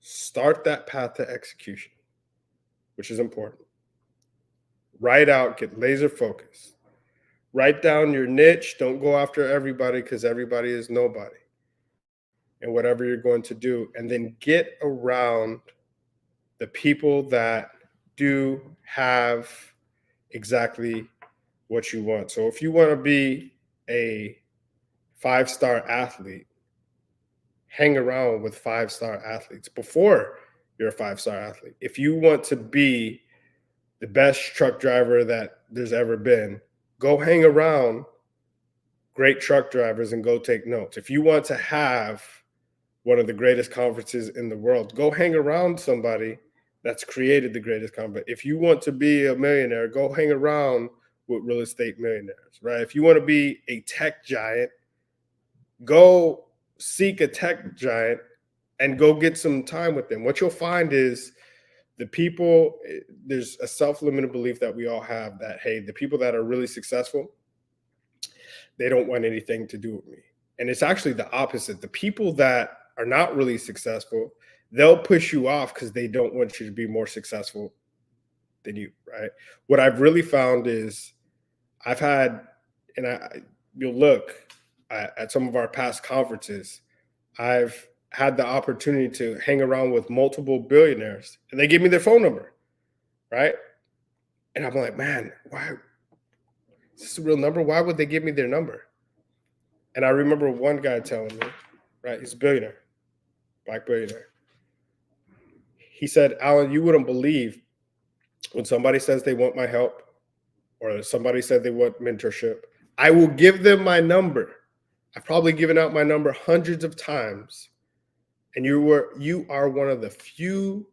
start that path to execution, which is important. Write out, get laser focused. Write down your niche. Don't go after everybody, because everybody is nobody. And whatever you're going to do, and then get around the people that do have exactly what you want. So if you want to be a 5-star athlete, hang around with 5-star athletes before you're a 5-star athlete. If you want to be the best truck driver that there's ever been, go hang around great truck drivers and go take notes. If you want to have one of the greatest conferences in the world, go hang around somebody that's created the greatest conference. If you want to be a millionaire, go hang around with real estate millionaires, right? If you want to be a tech giant, go seek a tech giant and go get some time with them. What you'll find is the people, there's a self-limited belief that we all have that, hey, the people that are really successful, they don't want anything to do with me. And it's actually the opposite. The people that are not really successful, they'll push you off because they don't want you to be more successful than you, right? What I've really found is I've had, and you'll look at some of our past conferences, I've had the opportunity to hang around with multiple billionaires and they give me their phone number, right? And I'm like, man, why? Is this a real number? Why would they give me their number? And I remember one guy telling me, right, he's a billionaire, Black billionaire. He said, Alan, you wouldn't believe when somebody says they want my help or somebody said they want mentorship, I will give them my number. I've probably given out my number hundreds of times. And you are one of the few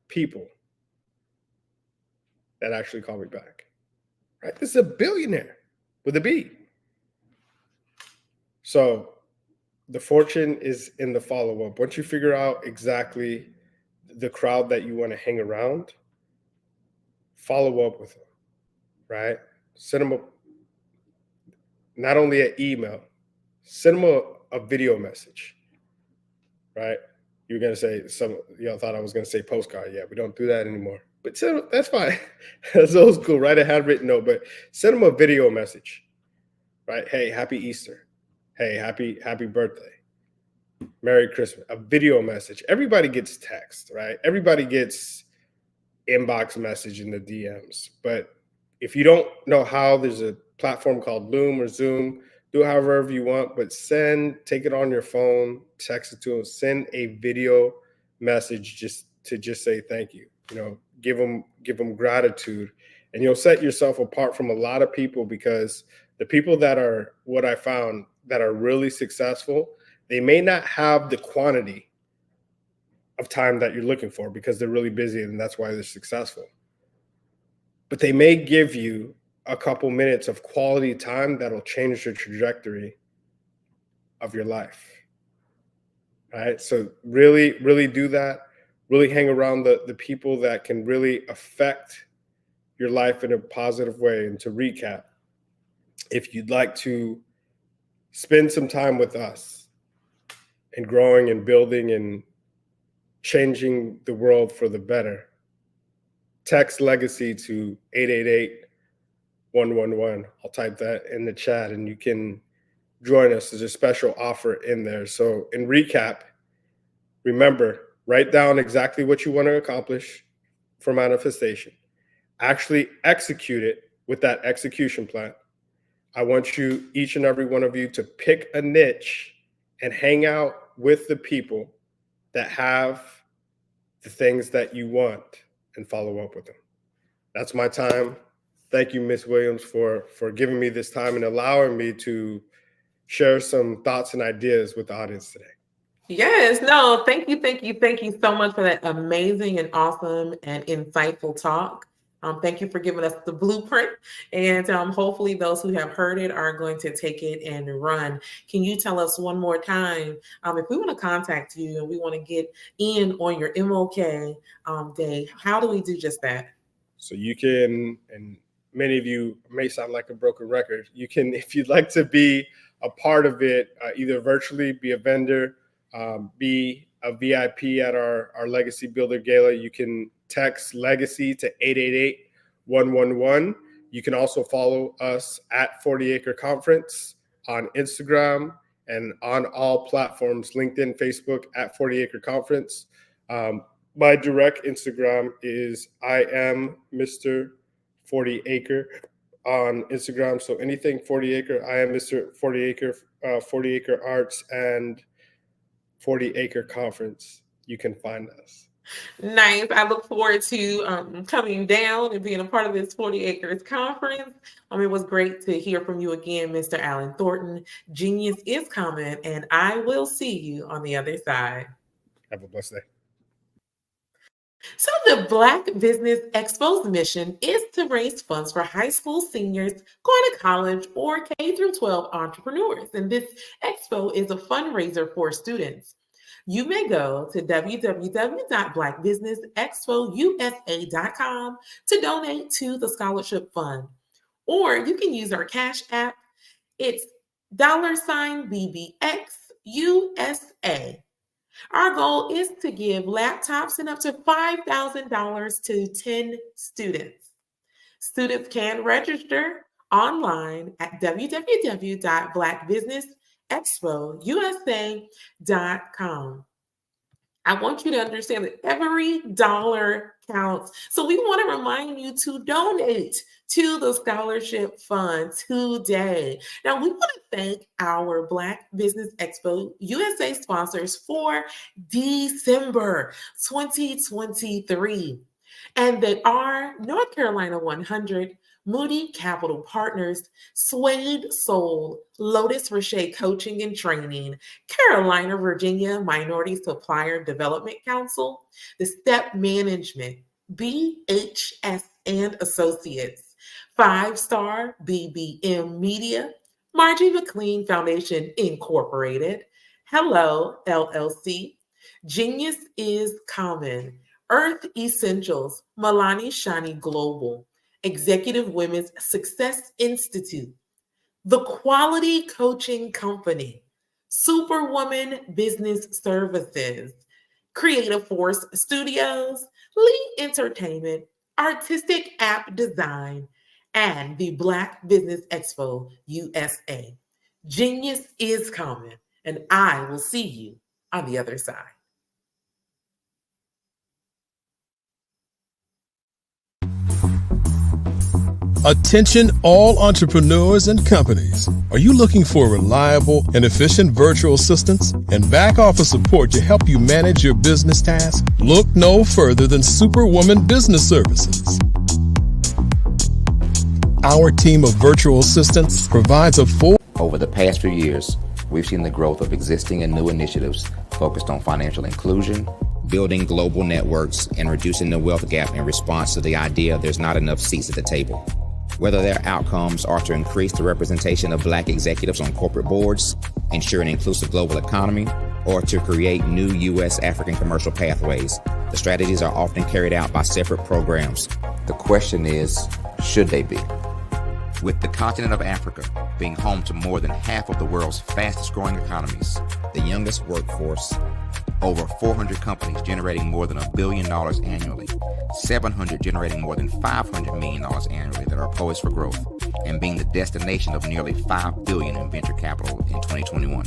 people that actually call me back, right? This is a billionaire with a B. So the fortune is in the follow-up. Once you figure out exactly the crowd that you want to hang around, follow up with them, right? Send them not only an email, send them a video message, right? You're going to say, y'all thought I was going to say postcard. Yeah, we don't do that anymore. But that's fine. That's old school, right? A handwritten note, but send them a video message, right? Hey, happy Easter. Hey, happy birthday. Merry Christmas. A video message. Everybody gets text, right? Everybody gets inbox message in the DMs. But if you don't know how, there's a platform called Loom or Zoom. Do it however you want, but take it on your phone, text it to them, send a video message just to say thank you. You know, give them gratitude, and you'll set yourself apart from a lot of people, because the people that are, what I found, that are really successful, they may not have the quantity of time that you're looking for because they're really busy and that's why they're successful. But they may give you a couple minutes of quality time that'll change the trajectory of your life. Right? So really, really do that. Really hang around the people that can really affect your life in a positive way. And to recap, if you'd like to spend some time with us and growing and building and changing the world for the better, text legacy to 888-111. I'll type that in the chat and you can join us. There's a special offer in there. So in recap, remember, write down exactly what you want to accomplish for manifestation. Actually execute it with that execution plan. I want you, each and every one of you, to pick a niche and hang out with the people that have the things that you want and follow up with them. That's my time. Thank you, Ms. Williams, for giving me this time and allowing me to share some thoughts and ideas with the audience today. Yes, no, thank you so much for that amazing and awesome and insightful talk. Thank you for giving us the blueprint, and hopefully those who have heard it are going to take it and run. Can you tell us one more time, if we want to contact you and we want to get in on your MLK Day, how do we do just that? So you can, and many of you may sound like a broken record, you can, if you'd like to be a part of it, either virtually, be a vendor, be a VIP at our Legacy Builder Gala, you can text Legacy to 888-111. You can also follow us at 40 Acre Conference on Instagram and on all platforms, LinkedIn, Facebook, at 40 Acre Conference. My direct Instagram is I am Mr. 40 Acre on Instagram. So anything 40 Acre, I am Mr. 40 Acre, 40 Acre Arts, and 40-acre conference, you can find us. Nice. I look forward to coming down and being a part of this 40 Acres conference. It was great to hear from you again, Mr. Alan Thornton. Genius is coming, and I will see you on the other side. Have a blessed day. So the Black Business Expo's mission is to raise funds for high school seniors going to college or K-12 entrepreneurs. And this expo is a fundraiser for students. You may go to www.blackbusinessexpousa.com to donate to the scholarship fund. Or you can use our Cash App. It's $BBXUSA. Our goal is to give laptops and up to $5,000 to 10 students. Students can register online at www.blackbusinessexpousa.com. I want you to understand that every dollar counts. So we want to remind you to donate to the scholarship fund today. Now, we want to thank our Black Business Expo USA sponsors for December 2023. And they are North Carolina 100, Moody Capital Partners, Suede Soul, Lotus Roche Coaching and Training, Carolina, Virginia Minority Supplier Development Council, the Step Management, BHS and Associates, 5-Star BBM Media, Margie McLean Foundation Incorporated, Hello LLC, Genius is Common, Earth Essentials, Milani Shani Global, Executive Women's Success Institute, The Quality Coaching Company, Superwoman Business Services, Creative Force Studios, Lee Entertainment, Artistic App Design, and the Black Business Expo USA. Genius is coming, and I will see you on the other side. Attention all entrepreneurs and companies. Are you looking for reliable and efficient virtual assistants and back office support to help you manage your business tasks? Look no further than Superwoman Business Services. Our team of virtual assistants provides a full... Over the past few years, we've seen the growth of existing and new initiatives focused on financial inclusion, building global networks, and reducing the wealth gap in response to the idea there's not enough seats at the table. Whether their outcomes are to increase the representation of Black executives on corporate boards, ensure an inclusive global economy, or to create new U.S. African commercial pathways, the strategies are often carried out by separate programs. The question is, should they be? With the continent of Africa being home to more than half of the world's fastest growing economies, the youngest workforce, over 400 companies generating more than $1 billion annually, 700 generating more than $500 million annually that are poised for growth, and being the destination of nearly $5 billion in venture capital in 2021.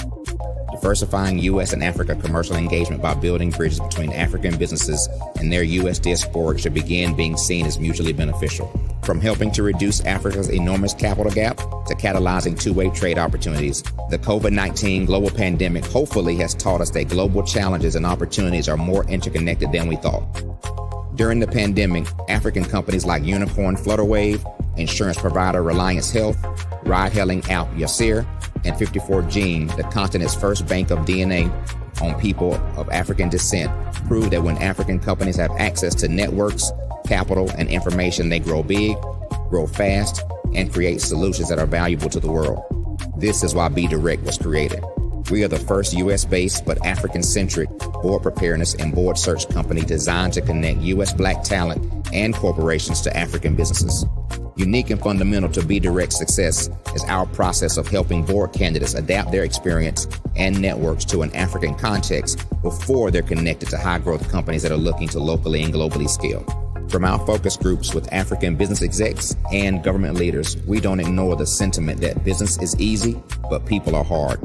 Diversifying U.S. and Africa commercial engagement by building bridges between African businesses and their U.S. diaspora should begin being seen as mutually beneficial. From helping to reduce Africa's enormous capital gap to catalyzing two-way trade opportunities, the COVID-19 global pandemic hopefully has taught us that global challenges and opportunities are more interconnected than we thought. During the pandemic, African companies like Unicorn Flutterwave, insurance provider Reliance Health, ride-hailing app Yasir, and 54Gene, the continent's first bank of DNA on people of African descent, prove that when African companies have access to networks, capital, and information, they grow big, grow fast, and create solutions that are valuable to the world. This is why Be Direct was created. We are the first U.S.-based but African-centric board preparedness and board search company designed to connect U.S. Black talent and corporations to African businesses. Unique and fundamental to Be Direct's success is our process of helping board candidates adapt their experience and networks to an African context before they're connected to high-growth companies that are looking to locally and globally scale. From our focus groups with African business execs and government leaders, we don't ignore the sentiment that business is easy, but people are hard.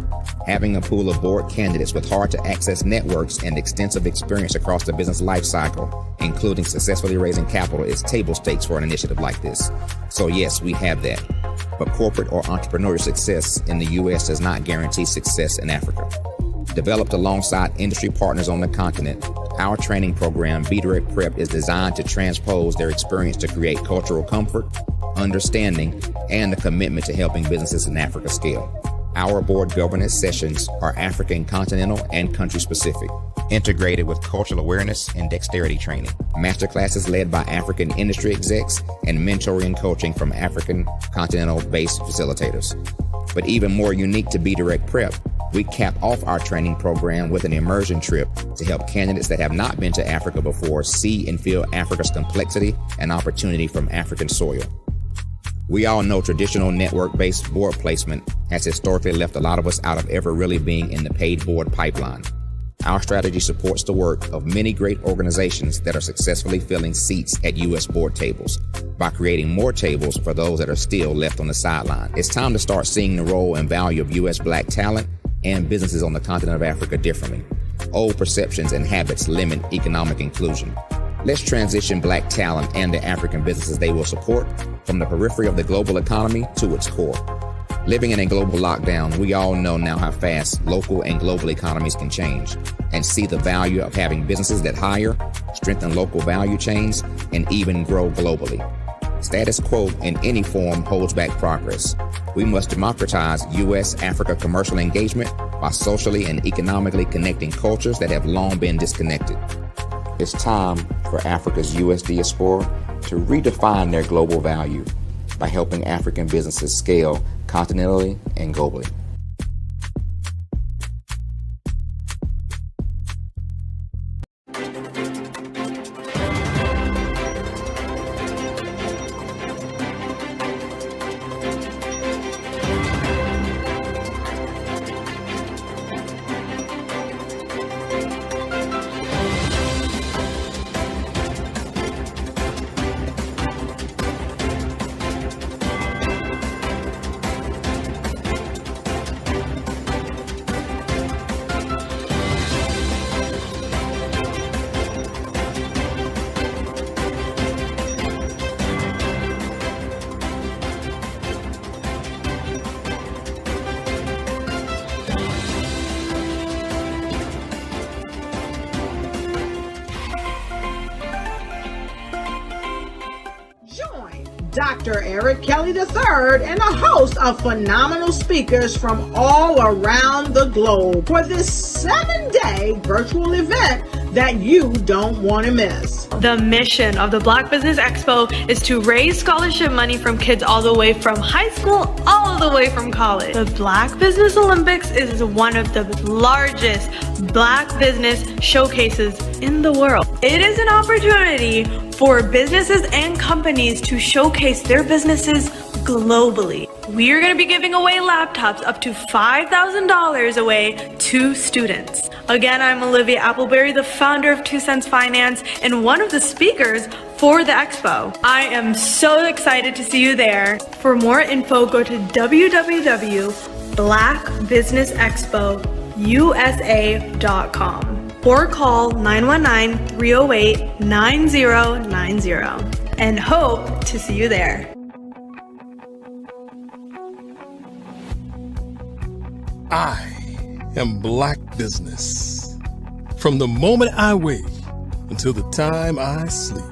Having a pool of board candidates with hard-to-access networks and extensive experience across the business life cycle, including successfully raising capital, is table stakes for an initiative like this. So yes, we have that. But corporate or entrepreneurial success in the U.S. does not guarantee success in Africa. Developed alongside industry partners on the continent, our training program, Be Direct Prep, is designed to transpose their experience to create cultural comfort, understanding, and a commitment to helping businesses in Africa scale. Our board governance sessions are African continental and country specific, integrated with cultural awareness and dexterity training. Masterclasses led by African industry execs and mentoring and coaching from African continental-based facilitators. But even more unique to Be Direct Prep, we cap off our training program with an immersion trip to help candidates that have not been to Africa before see and feel Africa's complexity and opportunity from African soil. We all know traditional network-based board placement has historically left a lot of us out of ever really being in the paid board pipeline. Our strategy supports the work of many great organizations that are successfully filling seats at U.S. board tables by creating more tables for those that are still left on the sideline. It's time to start seeing the role and value of U.S. Black talent and businesses on the continent of Africa differently. Old perceptions and habits limit economic inclusion. Let's transition Black talent and the African businesses they will support from the periphery of the global economy to its core. Living in a global lockdown, we all know now how fast local and global economies can change and see the value of having businesses that hire, strengthen local value chains, and even grow globally. Status quo in any form holds back progress. We must democratize U.S.-Africa commercial engagement by socially and economically connecting cultures that have long been disconnected. It's time for Africa's U.S. diaspora to redefine their global value by helping African businesses scale continentally and globally. Dr. Eric Kelly III and a host of phenomenal speakers from all around the globe for this 7-day virtual event that you don't want to miss. The mission of the Black Business Expo is to raise scholarship money from kids all the way from high school, all the way from college. The Black Business Olympics is one of the largest Black business showcases in the world. It is an opportunity for businesses and companies to showcase their businesses globally. We are going to be giving away laptops up to $5,000 away to students. Again, I'm Olivia Appleberry, the founder of 2 Cents Finance and one of the speakers for the expo. I am so excited to see you there. For more info, go to www.blackbusinessexpousa.com or call 919-308-9090 and hope to see you there. I am Black Business. From the moment I wake until the time I sleep.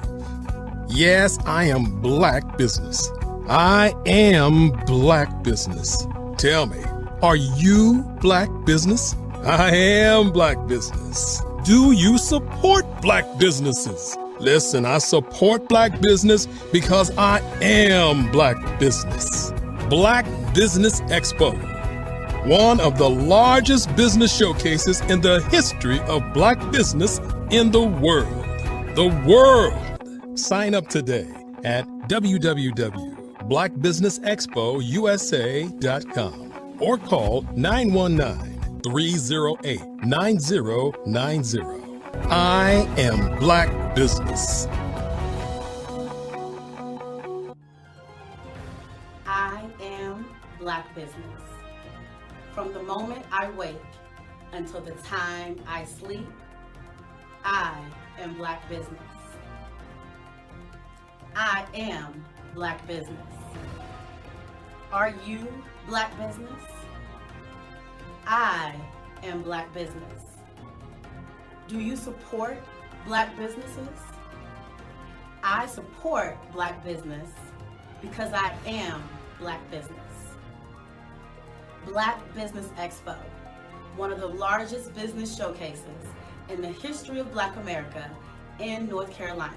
Yes, I am Black Business. I am Black Business. Tell me, are you Black Business? I am Black Business. Do you support Black businesses? Listen, I support Black business because I am Black Business. Black Business Expo, one of the largest business showcases in the history of Black business in the world. The world! Sign up today at www.blackbusinessexpousa.com or call 919-308-9090. I am Black Business. I am Black Business. From the moment I wake until the time I sleep, I am Black Business. I am Black Business. Are you Black Business? I am Black business. Do you support Black businesses? I support Black business because I am Black business. Black Business Expo, one of the largest business showcases in the history of Black America in North Carolina.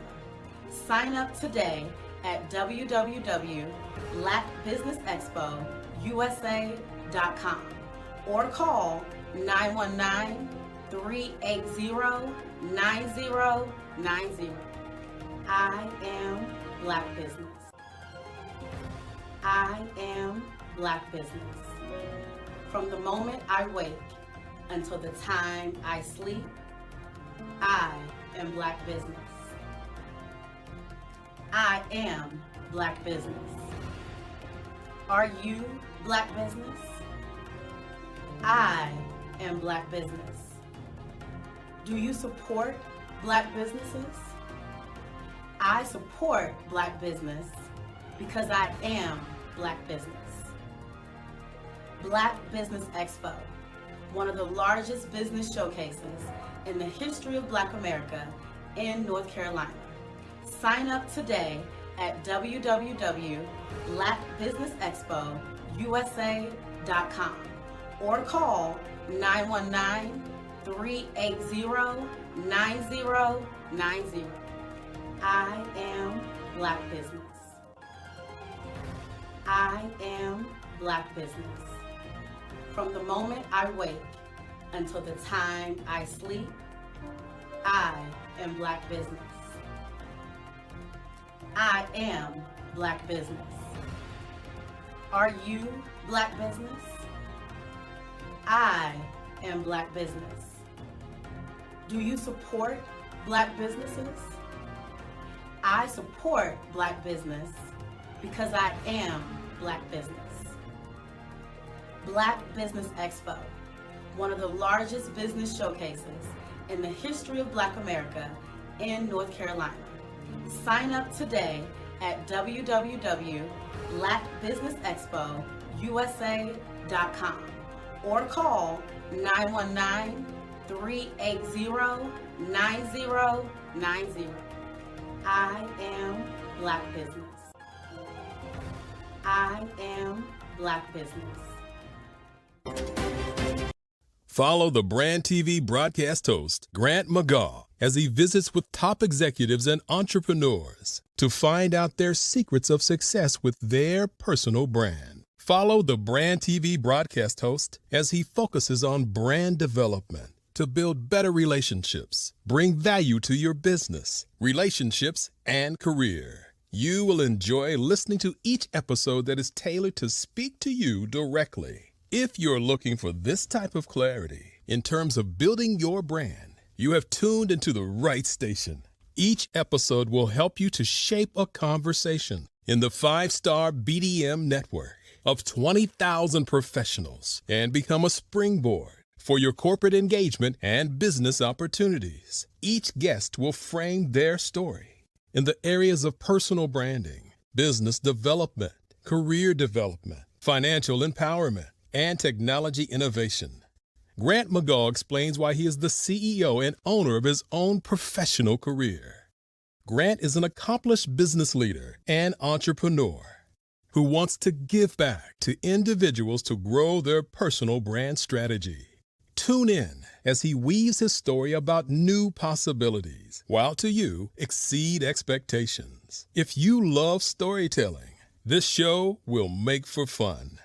Sign up today at www.blackbusinessexpousa.com or call 919-380-9090. I am Black business. I am Black business. From the moment I wake until the time I sleep, I am Black business. I am Black business. Are you Black business? I am Black business. Do you support Black businesses? I support Black business because I am Black business. Black Business Expo, one of the largest business showcases in the history of Black America in North Carolina. Sign up today at www.blackbusinessexpousa.com or call 919-380-9090. I am Black business. I am Black business. From the moment I wake until the time I sleep, I am Black business. I am Black business. Are you Black business? I am Black business. Do you support Black businesses? I support Black business because I am Black business. Black Business Expo, one of the largest business showcases in the history of Black America in North Carolina. Sign up today at www.blackbusinessexpousa.com or call 919-380-9090. I am Black business. I am Black business. Follow the Brand TV broadcast host, Grant McGaw, as he visits with top executives and entrepreneurs to find out their secrets of success with their personal brand. Follow the Brand TV broadcast host as he focuses on brand development to build better relationships, bring value to your business, relationships, and career. You will enjoy listening to each episode that is tailored to speak to you directly. If you're looking for this type of clarity in terms of building your brand, you have tuned into the right station. Each episode will help you to shape a conversation in the 5-star BDM network of 20,000 professionals and become a springboard for your corporate engagement and business opportunities. Each guest will frame their story in the areas of personal branding, business development, career development, financial empowerment, and technology innovation. Grant McGaw explains why he is the CEO and owner of his own professional career. Grant is an accomplished business leader and entrepreneur who wants to give back to individuals to grow their personal brand strategy. Tune in as he weaves his story about new possibilities, while to you exceed expectations. If you love storytelling, this show will make for fun.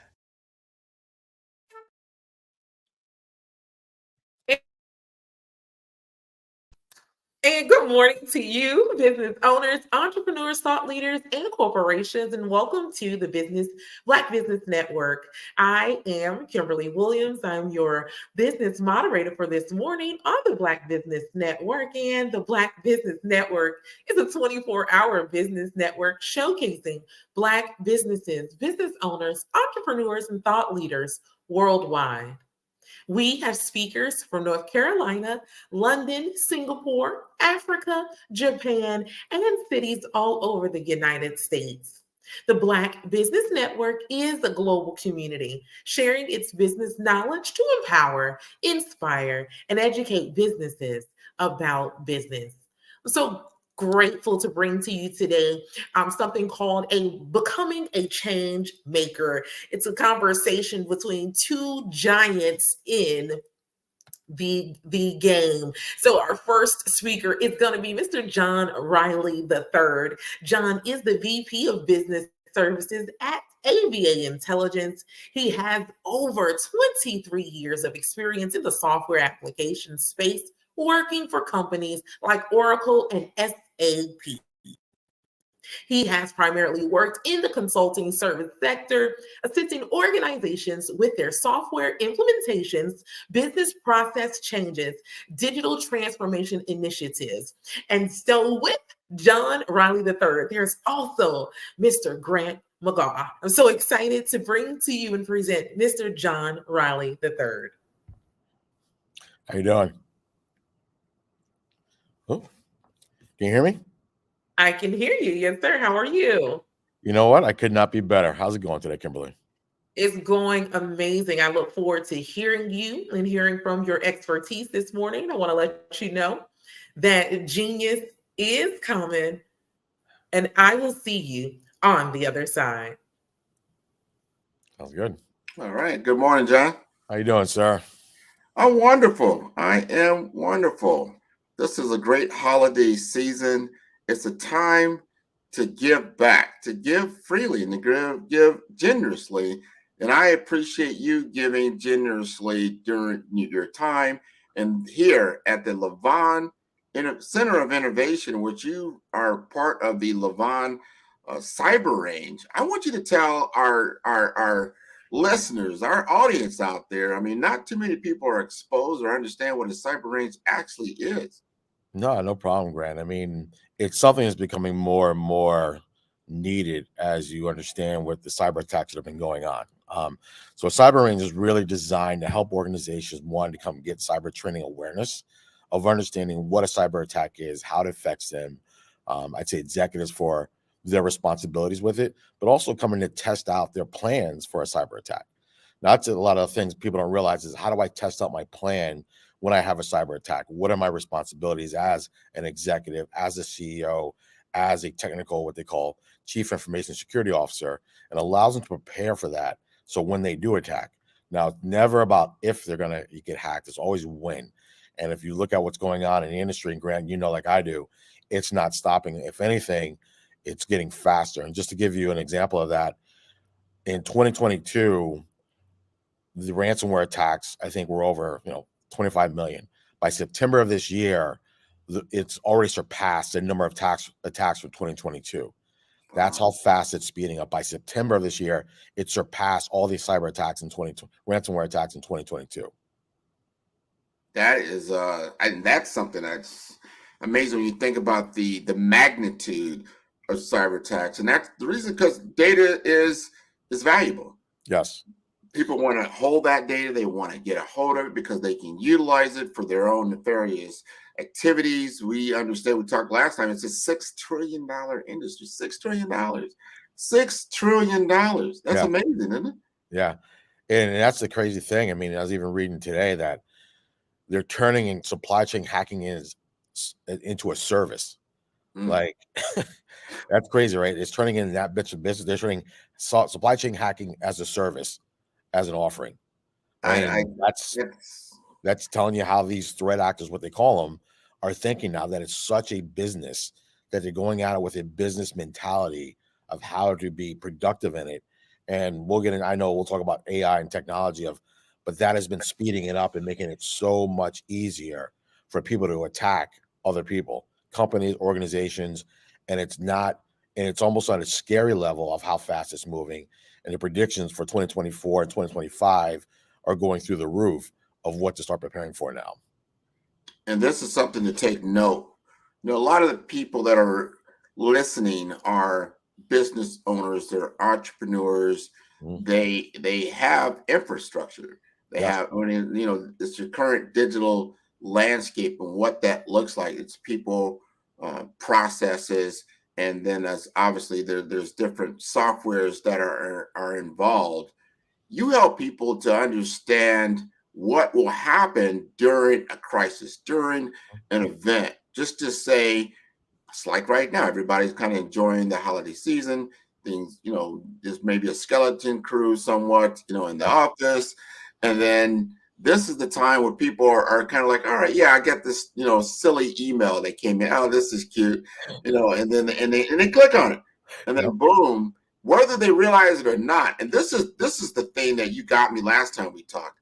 And good morning to you, business owners, entrepreneurs, thought leaders, and corporations, and welcome to the Black Business Network. I am Kimberly Williams. I'm your business moderator for this morning on the Black Business Network. And the Black Business Network is a 24-hour business network showcasing Black businesses, business owners, entrepreneurs, and thought leaders worldwide. We have speakers from North Carolina, London, Singapore, Africa, Japan, and cities all over the United States. The Black Business Network is a global community sharing its business knowledge to empower, inspire, and educate businesses about business. So grateful to bring to you today something called a Becoming a Change Maker. It's a conversation between two giants in the game. So our first speaker is going to be Mr. John Riley III. John is the VP of Business Services at ABA Intelligence. He has over 23 years of experience in the software application space, working for companies like Oracle and SAP. He has primarily worked in the consulting service sector, assisting organizations with their software implementations, business process changes, digital transformation initiatives. And so with John Riley III, there's also Mr. Grant McGaw. I'm so excited to bring to you and present Mr. John Riley III. How you doing? Oh, can you hear me? I can hear you. Yes, sir. How are you? You know what? I could not be better. How's it going today, Kimberly? It's going amazing. I look forward to hearing you and hearing from your expertise this morning. I want to let you know that genius is coming, and I will see you on the other side. Sounds good. All right. Good morning, John. How you doing, sir? I'm wonderful. I am wonderful. This is a great holiday season. It's a time to give back, to give freely, and to give generously. And I appreciate you giving generously during your time. And here at the Levon Center of Innovation, which you are part of the Levon Cyber Range, I want you to tell our listeners, our audience out there, I mean, not too many people are exposed or understand what a cyber range actually is. No problem, Grant. I mean, it's something that's becoming more and more needed as you understand what the cyber attacks that have been going on. So Cyber Range is really designed to help organizations, one, to come get cyber training awareness of understanding what a cyber attack is, how it affects them. I'd say executives for their responsibilities with it, but also coming to test out their plans for a cyber attack. Now, that's a lot of things people don't realize is how do I test out my plan when I have a cyber attack? What are my responsibilities as an executive, as a CEO, as a technical, what they call chief information security officer, and allows them to prepare for that. So when they do attack, now it's never about if they're going to get hacked, it's always when. And if you look at what's going on in the industry, and Grant, you know, like I do, it's not stopping. If anything, it's getting faster. And just to give you an example of that, in 2022, the ransomware attacks, I think, were over, 25 million. By September of this year, it's already surpassed the number of attacks from 2022. That's how fast it's speeding up. By September of this year, it surpassed all these cyber attacks in ransomware attacks in 2022. That is, and that's something that's amazing when you think about the magnitude of cyber attacks, and that's the reason because data is valuable. Yes. People want to hold that data. They want to get a hold of it because they can utilize it for their own nefarious activities. We understand, we talked last time, it's a $6 trillion industry. $6 trillion. $6 trillion. That's amazing, isn't it? Yeah. And that's the crazy thing. I mean, I was even reading today that they're turning in supply chain hacking into a service. Like, that's crazy, right? It's turning into that bit of business. They're turning supply chain hacking as a service, as an offering. And that's telling you how these threat actors, what they call them, are thinking now that it's such a business that they're going at it with a business mentality of how to be productive in it. And we'll get in, I know we'll talk about AI and technology but that has been speeding it up and making it so much easier for people to attack other people, companies, organizations. And it's almost on a scary level of how fast it's moving. And the predictions for 2024 and 2025 are going through the roof of what to start preparing for now. And this is something to take note. A lot of the people that are listening are business owners, they're entrepreneurs. They have infrastructure. They have, it's your current digital landscape and what that looks like. It's people, processes, and then as obviously there's different softwares that are involved. You help people to understand what will happen during a crisis, during an event. Just to say, it's like right now, everybody's kind of enjoying the holiday season. Things, there's maybe a skeleton crew somewhat, in the office. And then this is the time where people are kind of like, all right, yeah, I get this, silly email that came in. Oh, this is cute, and then they click on it. And then boom, whether they realize it or not. And this is the thing that you got me last time we talked.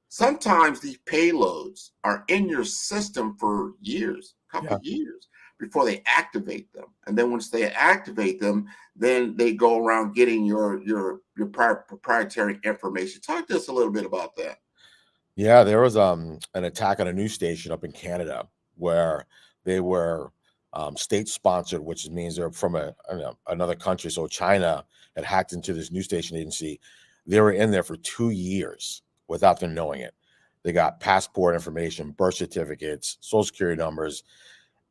Sometimes these payloads are in your system for years, a couple of years before they activate them. And then once they activate them, then they go around getting your proprietary information. Talk to us a little bit about that. Yeah, there was an attack on a news station up in Canada where they were state sponsored, which means they're from another country. So China had hacked into this news station agency. They were in there for 2 years without them knowing it. They got passport information, birth certificates, social security numbers.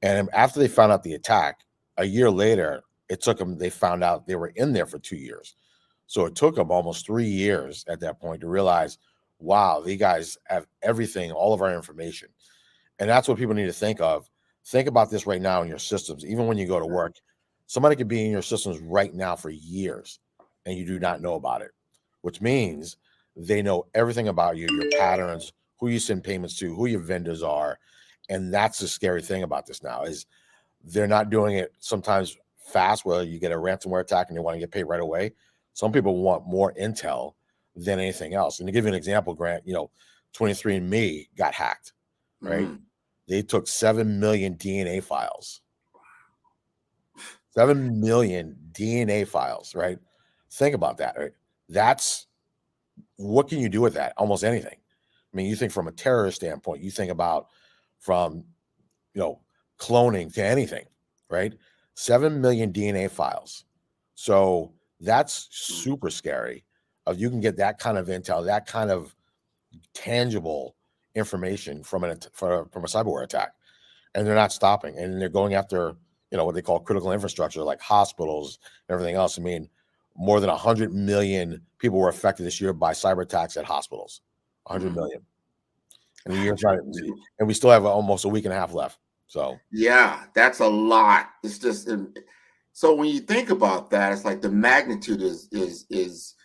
And after they found out the attack, a year later, they found out they were in there for 2 years. So it took them almost 3 years at that point to realize, wow, these guys have everything, all of our information. And that's what people need to think of. Think about this right now in your systems. Even when you go to work, somebody could be in your systems right now for years and you do not know about it, which means they know everything about you, your patterns, who you send payments to, who your vendors are. And that's the scary thing about this now is they're not doing it sometimes fast where you get a ransomware attack and they want to get paid right away. Some people want more intel than anything else. And to give you an example, Grant, 23andMe got hacked, right? They took 7 million DNA files. 7 million DNA files, right? Think about that, right? That's what can you do with that? Almost anything. I mean, you think from a terrorist standpoint, you think about from, cloning to anything, right? 7 million DNA files. So that's super scary. You can get that kind of intel, that kind of tangible information from a cyberware attack, and they're not stopping, and they're going after what they call critical infrastructure like hospitals and everything else. I mean, more than 100 million people were affected this year by cyber attacks at hospitals. 100 million. And the year's right, and we still have almost a week and a half left. So yeah, that's a lot. It's just so when you think about that, it's like the magnitude is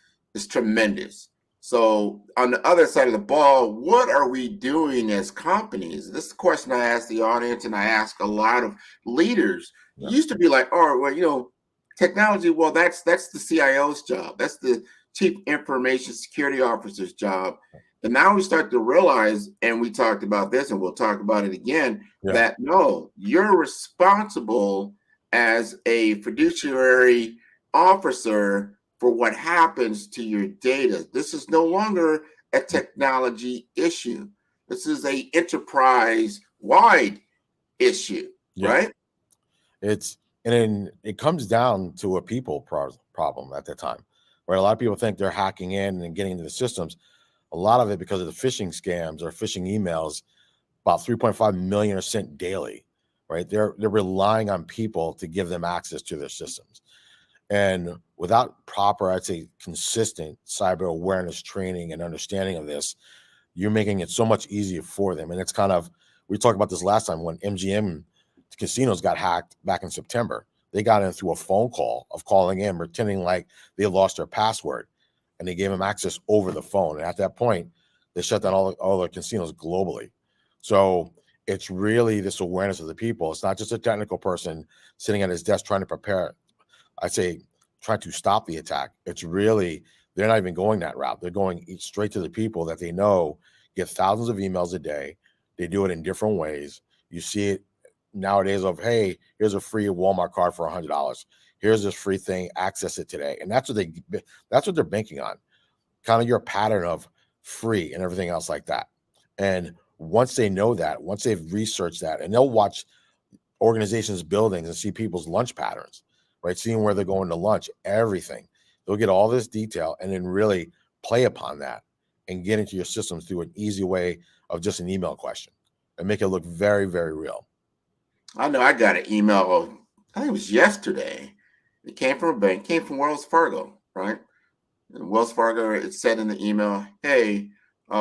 tremendous. So on the other side of the ball, what are we doing as companies? This is the question I ask the audience, and I ask a lot of leaders. Yeah. Used to be like, oh, well, technology. Well, that's the CIO's job. That's the Chief Information Security Officer's job. And now we start to realize, and we talked about this, and we'll talk about it again, that no, you're responsible as a fiduciary officer for what happens to your data. This is no longer a technology issue. This is an enterprise-wide issue, right? It comes down to a people problem at that time, where a lot of people think they're hacking in and getting into the systems. A lot of it because of the phishing scams or phishing emails, about 3.5 million are sent daily, right? They're relying on people to give them access to their systems. And without proper, I'd say, consistent cyber awareness training and understanding of this, you're making it so much easier for them. And it's kind of, we talked about this last time when MGM casinos got hacked back in September. They got in through a phone call of calling in, pretending like they lost their password, and they gave them access over the phone. And at that point, they shut down all the casinos globally. So it's really this awareness of the people. It's not just a technical person sitting at his desk trying to prepare, I'd say, trying to stop the attack. It's really, they're not even going that route. They're going straight to the people that they know get thousands of emails a day. They do it in different ways. You see it nowadays of, hey, here's a free Walmart card for $100. Here's this free thing, access it today. And that's what they're banking on. Kind of your pattern of free and everything else like that. And once they know that, once they've researched that, and they'll watch organizations' buildings and see people's lunch patterns, right? Seeing where they're going to lunch, everything. They'll get all this detail and then really play upon that and get into your systems through an easy way of just an email question and make it look very, very real. I know I got an email I think it was yesterday. It came from a bank, came from Wells Fargo, right? And Wells Fargo, it said in the email, hey,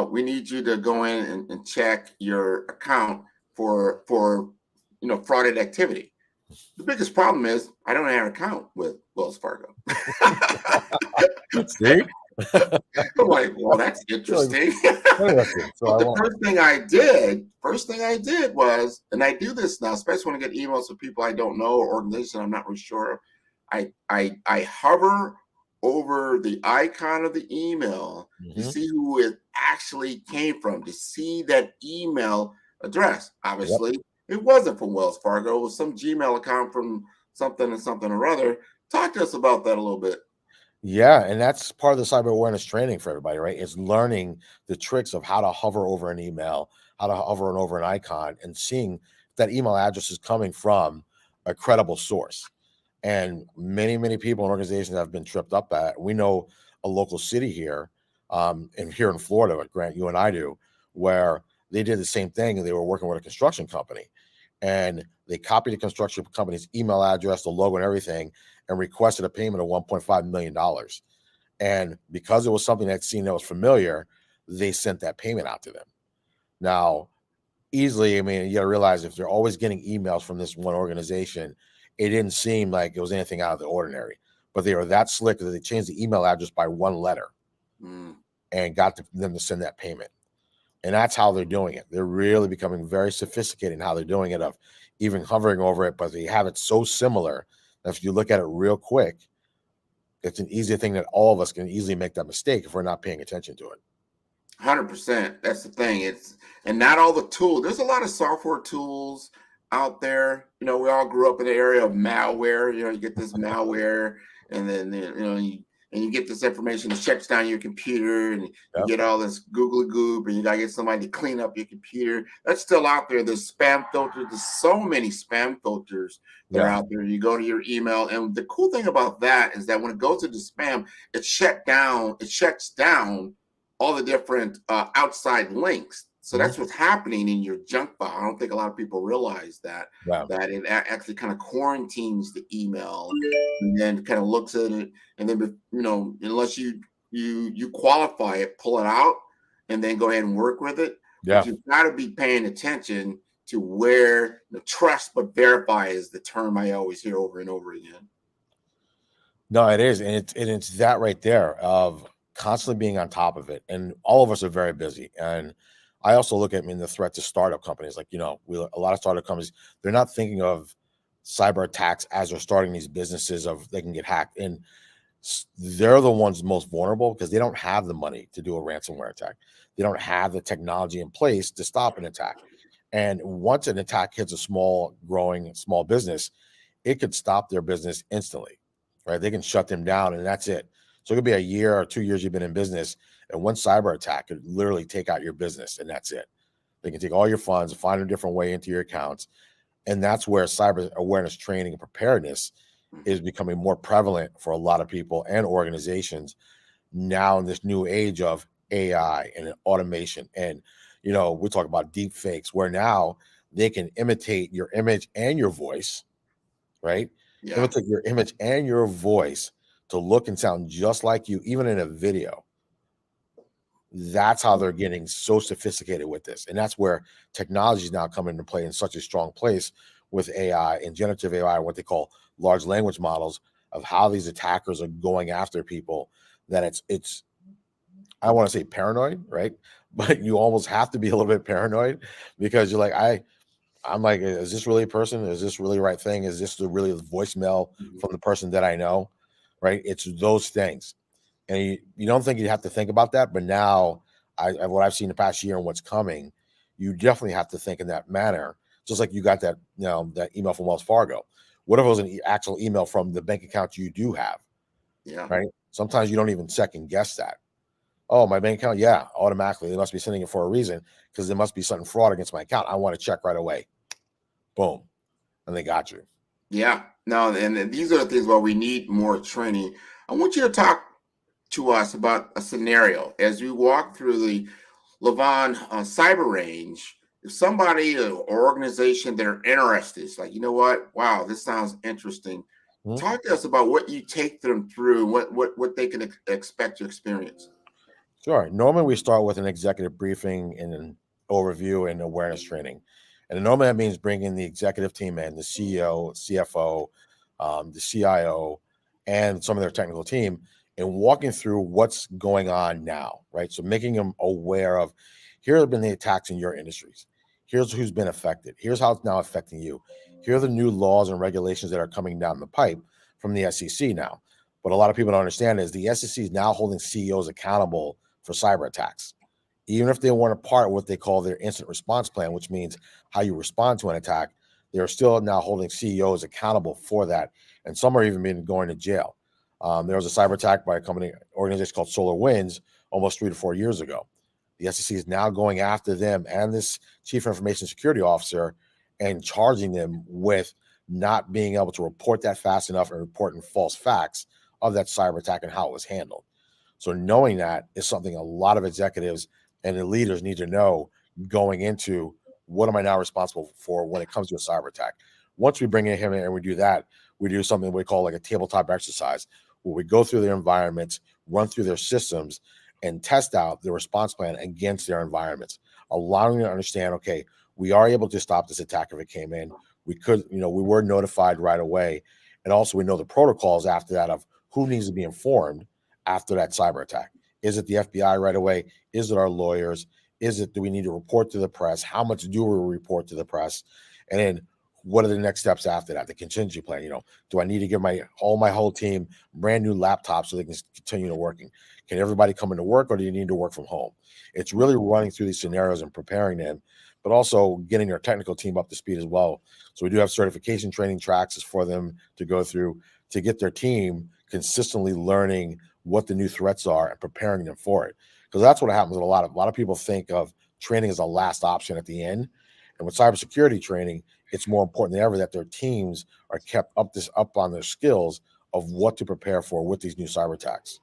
we need you to go in and check your account for frauded activity. The biggest problem is I don't have an account with Wells Fargo. See? I'm like, well, that's interesting. Interesting. But the first thing I did was, and I do this now, especially when I get emails from people I don't know or organizations I'm not really sure of, I hover over the icon of the email to see who it actually came from, to see that email address. Obviously, it wasn't from Wells Fargo. It was some Gmail account from something and something or other. Talk to us about that a little bit. Yeah, and that's part of the cyber awareness training for everybody, right? It's learning the tricks of how to hover over an email, how to hover over an icon, and seeing if that email address is coming from a credible source. And many, many people and organizations have been tripped up at it. We know a local city here, and here in Florida, like Grant, you and I do, where they did the same thing. They were working with a construction company, and they copied the construction company's email address, the logo, and everything, and requested a payment of $1.5 million. And because it was something that seemed that was familiar, they sent that payment out to them. Now, easily, I mean, you got to realize if they're always getting emails from this one organization, it didn't seem like it was anything out of the ordinary. But they were that slick that they changed the email address by one letter and got them to send that payment. And that's how they're doing it. They're really becoming very sophisticated in how they're doing it, of even hovering over it, but they have it so similar that if you look at it real quick, it's an easy thing that all of us can easily make that mistake if we're not paying attention to it. 100%. That's the thing. And not all the tools. There's a lot of software tools out there. You know, we all grew up in the area of malware. You know, you get this malware, and then you get this information that checks down your computer, and you get all this googly goop, and you gotta get somebody to clean up your computer. That's still out there. There's spam filters. There's so many spam filters that are out there. You go to your email, and the cool thing about that is that when it goes into spam, it shuts down all the different outside links. So that's what's happening in your junk file. I don't think a lot of people realize that it actually kind of quarantines the email and then kind of looks at it, and then unless you qualify it, pull it out, and then go ahead and work with it. Yeah, but you've got to be paying attention to where the trust but verify is the term I always hear over and over again. No, it is, and it's that right there of constantly being on top of it. And all of us are very busy. And I also look at the threat to startup companies. Like, a lot of startup companies, they're not thinking of cyber attacks as they're starting these businesses of they can get hacked. And they're the ones most vulnerable because they don't have the money to do a ransomware attack. They don't have the technology in place to stop an attack. And once an attack hits a growing small business, it could stop their business instantly, right? They can shut them down, and that's it. So it could be a year or 2 years you've been in business, and one cyber attack could literally take out your business, and that's it. They can take all your funds, find a different way into your accounts. And that's where cyber awareness training and preparedness is becoming more prevalent for a lot of people and organizations now in this new age of AI and automation. And, we talk about deep fakes, where now they can imitate your image and your voice, right? Yeah. Imitate your image and your voice to look and sound just like you, even in a video. That's how they're getting so sophisticated with this. And that's where technology is now coming into play in such a strong place with AI and generative AI, what they call large language models, of how these attackers are going after people, that it's I want to say paranoid, right? But you almost have to be a little bit paranoid, because you're like, I'm like, is this really a person? Is this really the right thing? Is this really the voicemail from the person that I know? Right? It's those things. And you don't think you'd have to think about that, but now what I've seen the past year and what's coming, you definitely have to think in that manner. Just like you got that, that email from Wells Fargo. What if it was an actual email from the bank account you do have? Yeah. Right. Sometimes you don't even second guess that. Oh, my bank account. Yeah. Automatically. They must be sending it for a reason, because there must be something fraud against my account. I want to check right away. Boom. And they got you. Yeah. No, and these are the things where we need more training. I want you to talk to us about a scenario as we walk through the Levon cyber range. if somebody or organization, they're interested, it's like, you know what? Wow, this sounds interesting. Talk to us about what you take them through, what they can expect to experience. Sure. Normally, we start with an executive briefing and an overview and awareness training. And normally that means bringing the executive team in, the CEO, CFO, the CIO, and some of their technical team, and walking through what's going on now, right? So making them aware of, here have been the attacks in your industries. Here's who's been affected. Here's how it's now affecting you. Here are the new laws and regulations that are coming down the pipe from the SEC now. What a lot of people don't understand is the SEC is now holding CEOs accountable for cyber attacks. Even if they weren't a part of what they call their incident response plan, which means how you respond to an attack, they're still now holding CEOs accountable for that. And some are even been going to jail. There was a cyber attack by a organization called SolarWinds almost 3 to 4 years ago. The SEC is now going after them and this chief information security officer and charging them with not being able to report that fast enough and reporting false facts of that cyber attack and how it was handled. So knowing that is something a lot of executives and the leaders need to know going into, what am I now responsible for when it comes to a cyber attack? Once we bring in him and we do that, we do something we call like a tabletop exercise, where we go through their environments, run through their systems, and test out the response plan against their environments, allowing them to understand, okay, we are able to stop this attack if it came in. We could, we were notified right away. And also we know the protocols after that of who needs to be informed after that cyber attack. Is it the FBI right away? Is it our lawyers? Do we need to report to the press? How much do we report to the press? And then what are the next steps after that? The contingency plan, do I need to give my whole team brand new laptops so they can continue to working? Can everybody come into work, or do you need to work from home? It's really running through these scenarios and preparing them, but also getting our technical team up to speed as well. So we do have certification training tracks for them to go through to get their team consistently learning what the new threats are and preparing them for it. Because that's what happens with a lot of people think of training as a last option at the end. And with cybersecurity training, it's more important than ever that their teams are kept up on their skills of what to prepare for with these new cyber attacks.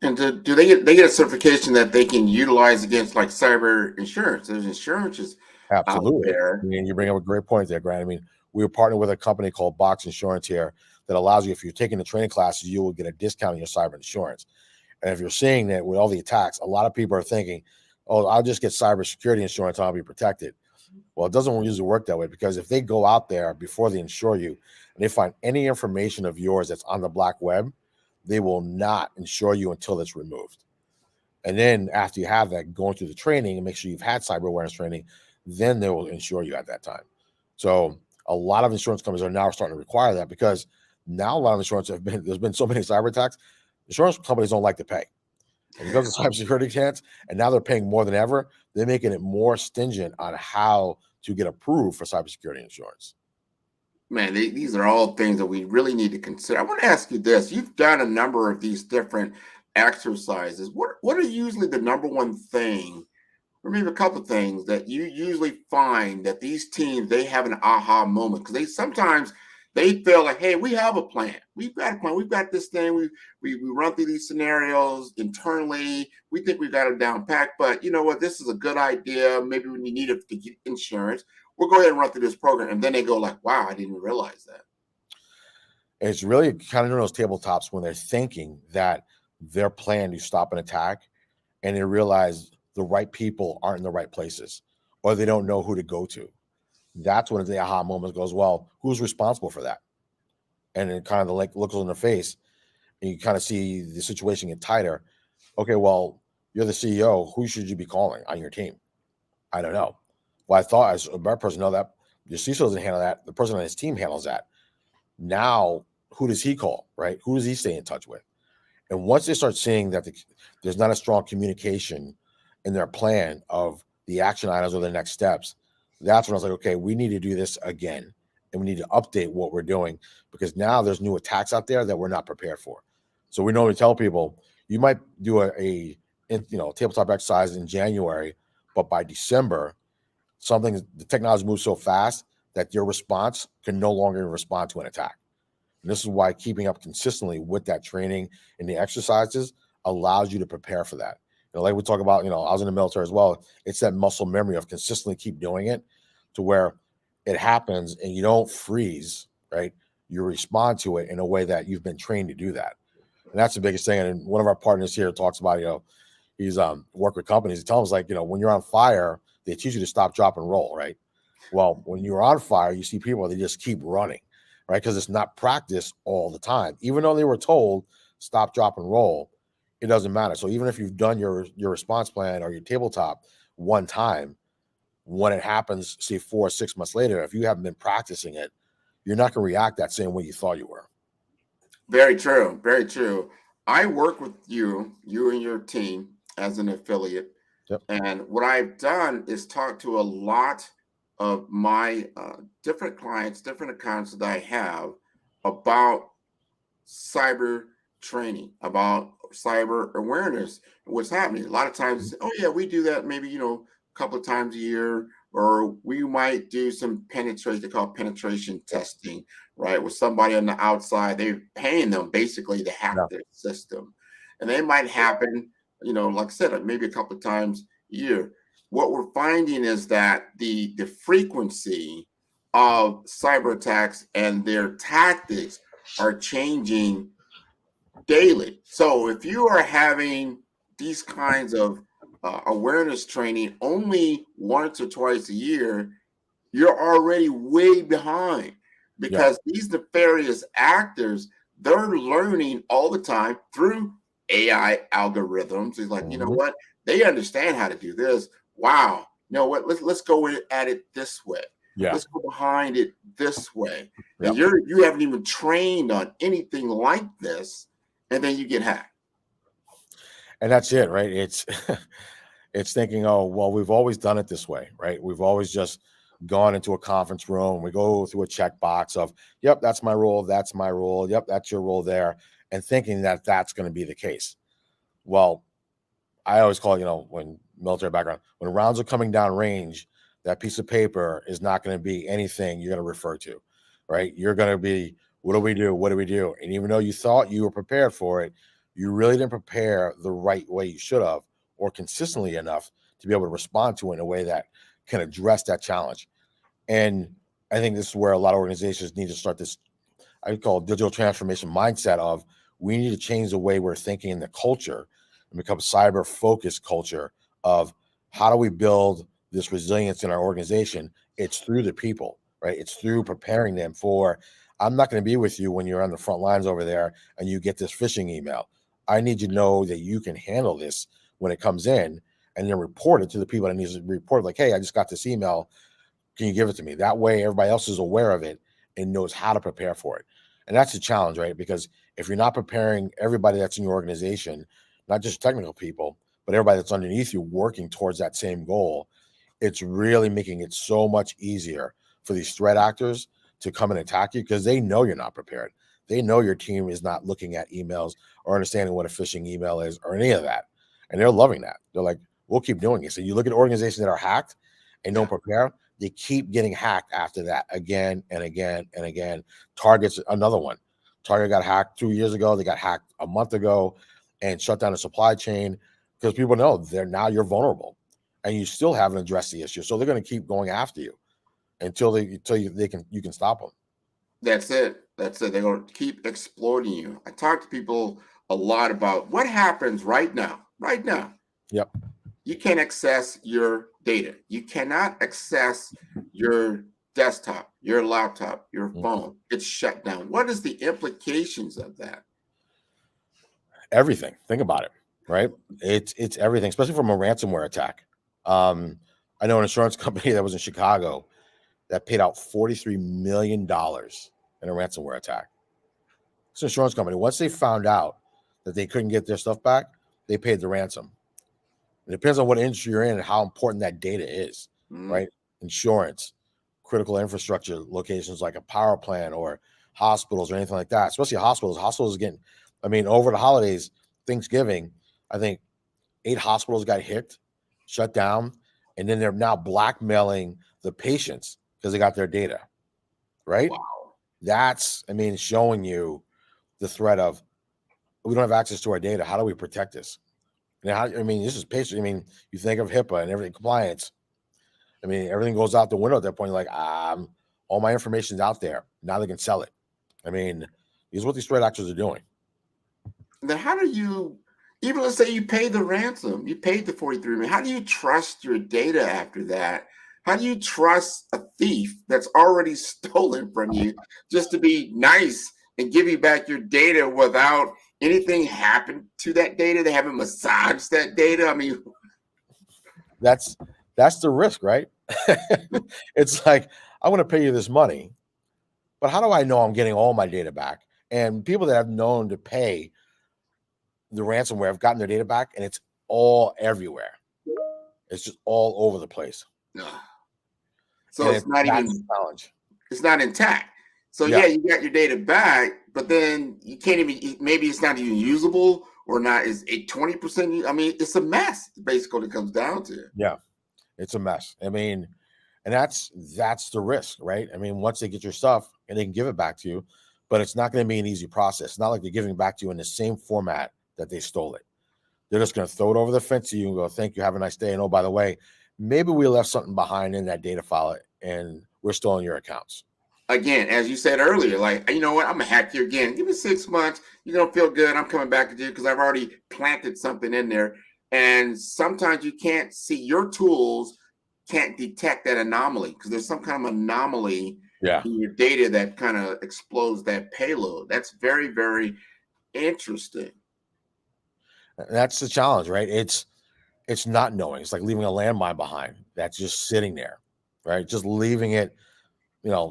And do they get a certification that they can utilize against like cyber insurance? There's insurances Absolutely. out there. You bring up a great point there, Grant. We were partnered with a company called Box Insurance here that allows you, if you're taking the training classes, you will get a discount on your cyber insurance. And if you're seeing that with all the attacks, a lot of people are thinking, oh, I'll just get cybersecurity insurance and I'll be protected. Well, it doesn't usually work that way, because if they go out there before they insure you and they find any information of yours that's on the black web, they will not insure you until it's removed. And then after you have that, going through the training and make sure you've had cyber awareness training, then they will insure you at that time. So a lot of insurance companies are now starting to require that, because now a lot of insurance there's been so many cyber attacks, insurance companies don't like to pay. And because of cybersecurity chance, and now they're paying more than ever, they're making it more stringent on how to get approved for cybersecurity insurance. Man, these are all things that we really need to consider. I want to ask you this. You've done a number of these different exercises. What are usually the number one thing, or maybe a couple of things, that you usually find that these teams, they have an aha moment? Because sometimes they feel like, hey, we have a plan. We've got a plan. We've got this thing. We run through these scenarios internally. We think we've got it down packed. But you know what? This is a good idea. Maybe we need it to get insurance. We'll go ahead and run through this program. And then they go like, wow, I didn't realize that. It's really kind of doing those tabletops when they're thinking that their plan to stop an attack, and they realize the right people aren't in the right places, or they don't know who to go to. That's when the aha moment goes, well, who's responsible for that? And it kind of looks in their face, and you kind of see the situation get tighter. Okay, well, you're the CEO. Who should you be calling on your team? I don't know. Well, I thought as a better person know that your CISO doesn't handle that. The person on his team handles that. Now, who does he call, right? Who does he stay in touch with? And once they start seeing that there's not a strong communication in their plan of the action items or the next steps, that's when I was like, okay, we need to do this again, and we need to update what we're doing, because now there's new attacks out there that we're not prepared for. So we normally tell people, you might do a tabletop exercise in January, but by December, the technology moves so fast that your response can no longer respond to an attack. And this is why keeping up consistently with that training and the exercises allows you to prepare for that. like we talk about, I was in the military as well. It's that muscle memory of consistently keep doing it to where it happens and you don't freeze, right? You respond to it in a way that you've been trained to do that. And that's the biggest thing. And one of our partners here talks about, he's work with companies. He tells us when you're on fire, they teach you to stop, drop, and roll, right? Well, when you're on fire, you see people, they just keep running, right? Because it's not practiced all the time. Even though they were told stop, drop, and roll, it doesn't matter. So even if you've done your response plan or your tabletop one time, when it happens, say 4 or 6 months later, if you haven't been practicing it, you're not going to react that same way you thought you were. Very true. Very true. I work with you and your team as an affiliate. Yep. And what I've done is talk to a lot of my different clients, different accounts that I have about cyber training, about cyber awareness, and what's happening. A lot of times, oh yeah, we do that maybe, a couple of times a year, or we might do some penetration, they call penetration testing, right? With somebody on the outside, they're paying them basically to hack their system. And they might happen, like I said, maybe a couple of times a year. What we're finding is that the frequency of cyber attacks and their tactics are changing daily. So if you are having these kinds of awareness training only once or twice a year, you're already way behind, because these nefarious actors, they're learning all the time through AI algorithms. It's like, you know what? They understand how to do this. Wow. You know what? Let's go at it this way. Yeah. Let's go behind it this way. And you haven't even trained on anything like this, and then you get hacked. And that's it, right? It's thinking, oh, well, we've always done it this way, right? We've always just gone into a conference room. We go through a checkbox of, yep, that's my role. That's my role. Yep, that's your role there. And thinking that that's going to be the case. Well, I always call it, when military background, when rounds are coming down range, that piece of paper is not going to be anything you're going to refer to, right? You're going to be, what do we do? What do we do? And even though you thought you were prepared for it, you really didn't prepare the right way you should have, or consistently enough to be able to respond to it in a way that can address that challenge. And I think this is where a lot of organizations need to start this, I call it digital transformation mindset of, we need to change the way we're thinking in the culture and become a cyber focused culture of, how do we build this resilience in our organization? It's through the people, right? It's through preparing them for, I'm not going to be with you when you're on the front lines over there and you get this phishing email. I need you to know that you can handle this when it comes in, and then report it to the people that need to report, like, hey, I just got this email. Can you give it to me? That way everybody else is aware of it and knows how to prepare for it. And that's a challenge, right? Because if you're not preparing everybody that's in your organization, not just technical people, but everybody that's underneath you working towards that same goal, it's really making it so much easier for these threat actors to come and attack you, because they know you're not prepared. They know your team is not looking at emails or understanding what a phishing email is or any of that. And they're loving that. They're like, we'll keep doing it. So you look at organizations that are hacked and don't prepare, they keep getting hacked after that again and again and again. Target's another one. Target got hacked 2 years ago. They got hacked a month ago and shut down the supply chain, because people know you're vulnerable and you still haven't addressed the issue. So they're going to keep going after you until you can stop them. That's it. They're going to keep exploiting you. I talk to people a lot about what happens right now. Yep. You can't access your data. You cannot access your desktop, your laptop, your phone. It's shut down. What is the implications of that? Everything. Think about it, right? It's everything, especially from a ransomware attack. I know an insurance company that was in Chicago that paid out $43 million in a ransomware attack. It's an insurance company. Once they found out that they couldn't get their stuff back, they paid the ransom. It depends on what industry you're in and how important that data is, right? Insurance, critical infrastructure locations like a power plant or hospitals or anything like that, especially hospitals. Hospitals again, over the holidays, Thanksgiving, I think 8 hospitals got hit, shut down, and then they're now blackmailing the patients because they got their data, right? Wow. That's, showing you the threat of, we don't have access to our data. How do we protect this? Now, I mean, this is patient. I mean, you think of HIPAA and everything, compliance. I mean, everything goes out the window at that point. You're like, all my information's out there. Now they can sell it. I mean, this is what these threat actors are doing. Then how do you, even let's say you paid the ransom, you paid the 43 million, how do you trust your data after that? How do you trust a thief that's already stolen from you just to be nice and give you back your data without anything happened to that data? They haven't massaged that data. I mean, that's the risk, right? It's like, I want to pay you this money, but how do I know I'm getting all my data back? And people that have known to pay the ransomware have gotten their data back, and it's all everywhere. It's just all over the place. So it's not even a challenge. It's not intact. So yeah, you got your data back, but then you can't even, maybe it's not even usable or not. Is it 20%? I mean, it's a mess, basically, what it comes down to. Yeah, it's a mess. I mean, and that's the risk, right? I mean, once they get your stuff and they can give it back to you, but it's not going to be an easy process. It's not like they're giving it back to you in the same format that they stole it. They're just going to throw it over the fence to you and go, thank you, have a nice day. And oh, by the way, maybe we left something behind in that data file and we're still in your accounts. Again, as you said earlier, like, you know what, I'm going to hack you again. Give me 6 months. You're going to feel good. I'm coming back to you because I've already planted something in there. And sometimes you can't see, your tools can't detect that anomaly because there's some kind of anomaly in your data that kind of explodes that payload. That's very, very interesting. That's the challenge, right? It's not knowing. It's like leaving a landmine behind that's just sitting there, right? Just leaving it,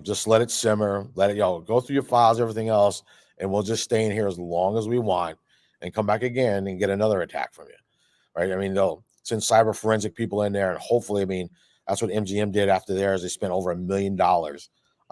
just let it simmer, let it, go through your files, everything else, and we'll just stay in here as long as we want and come back again and get another attack from you, right? I mean, they'll send cyber forensic people in there, and hopefully, I mean, that's what MGM did after theirs. They spent over $1 million on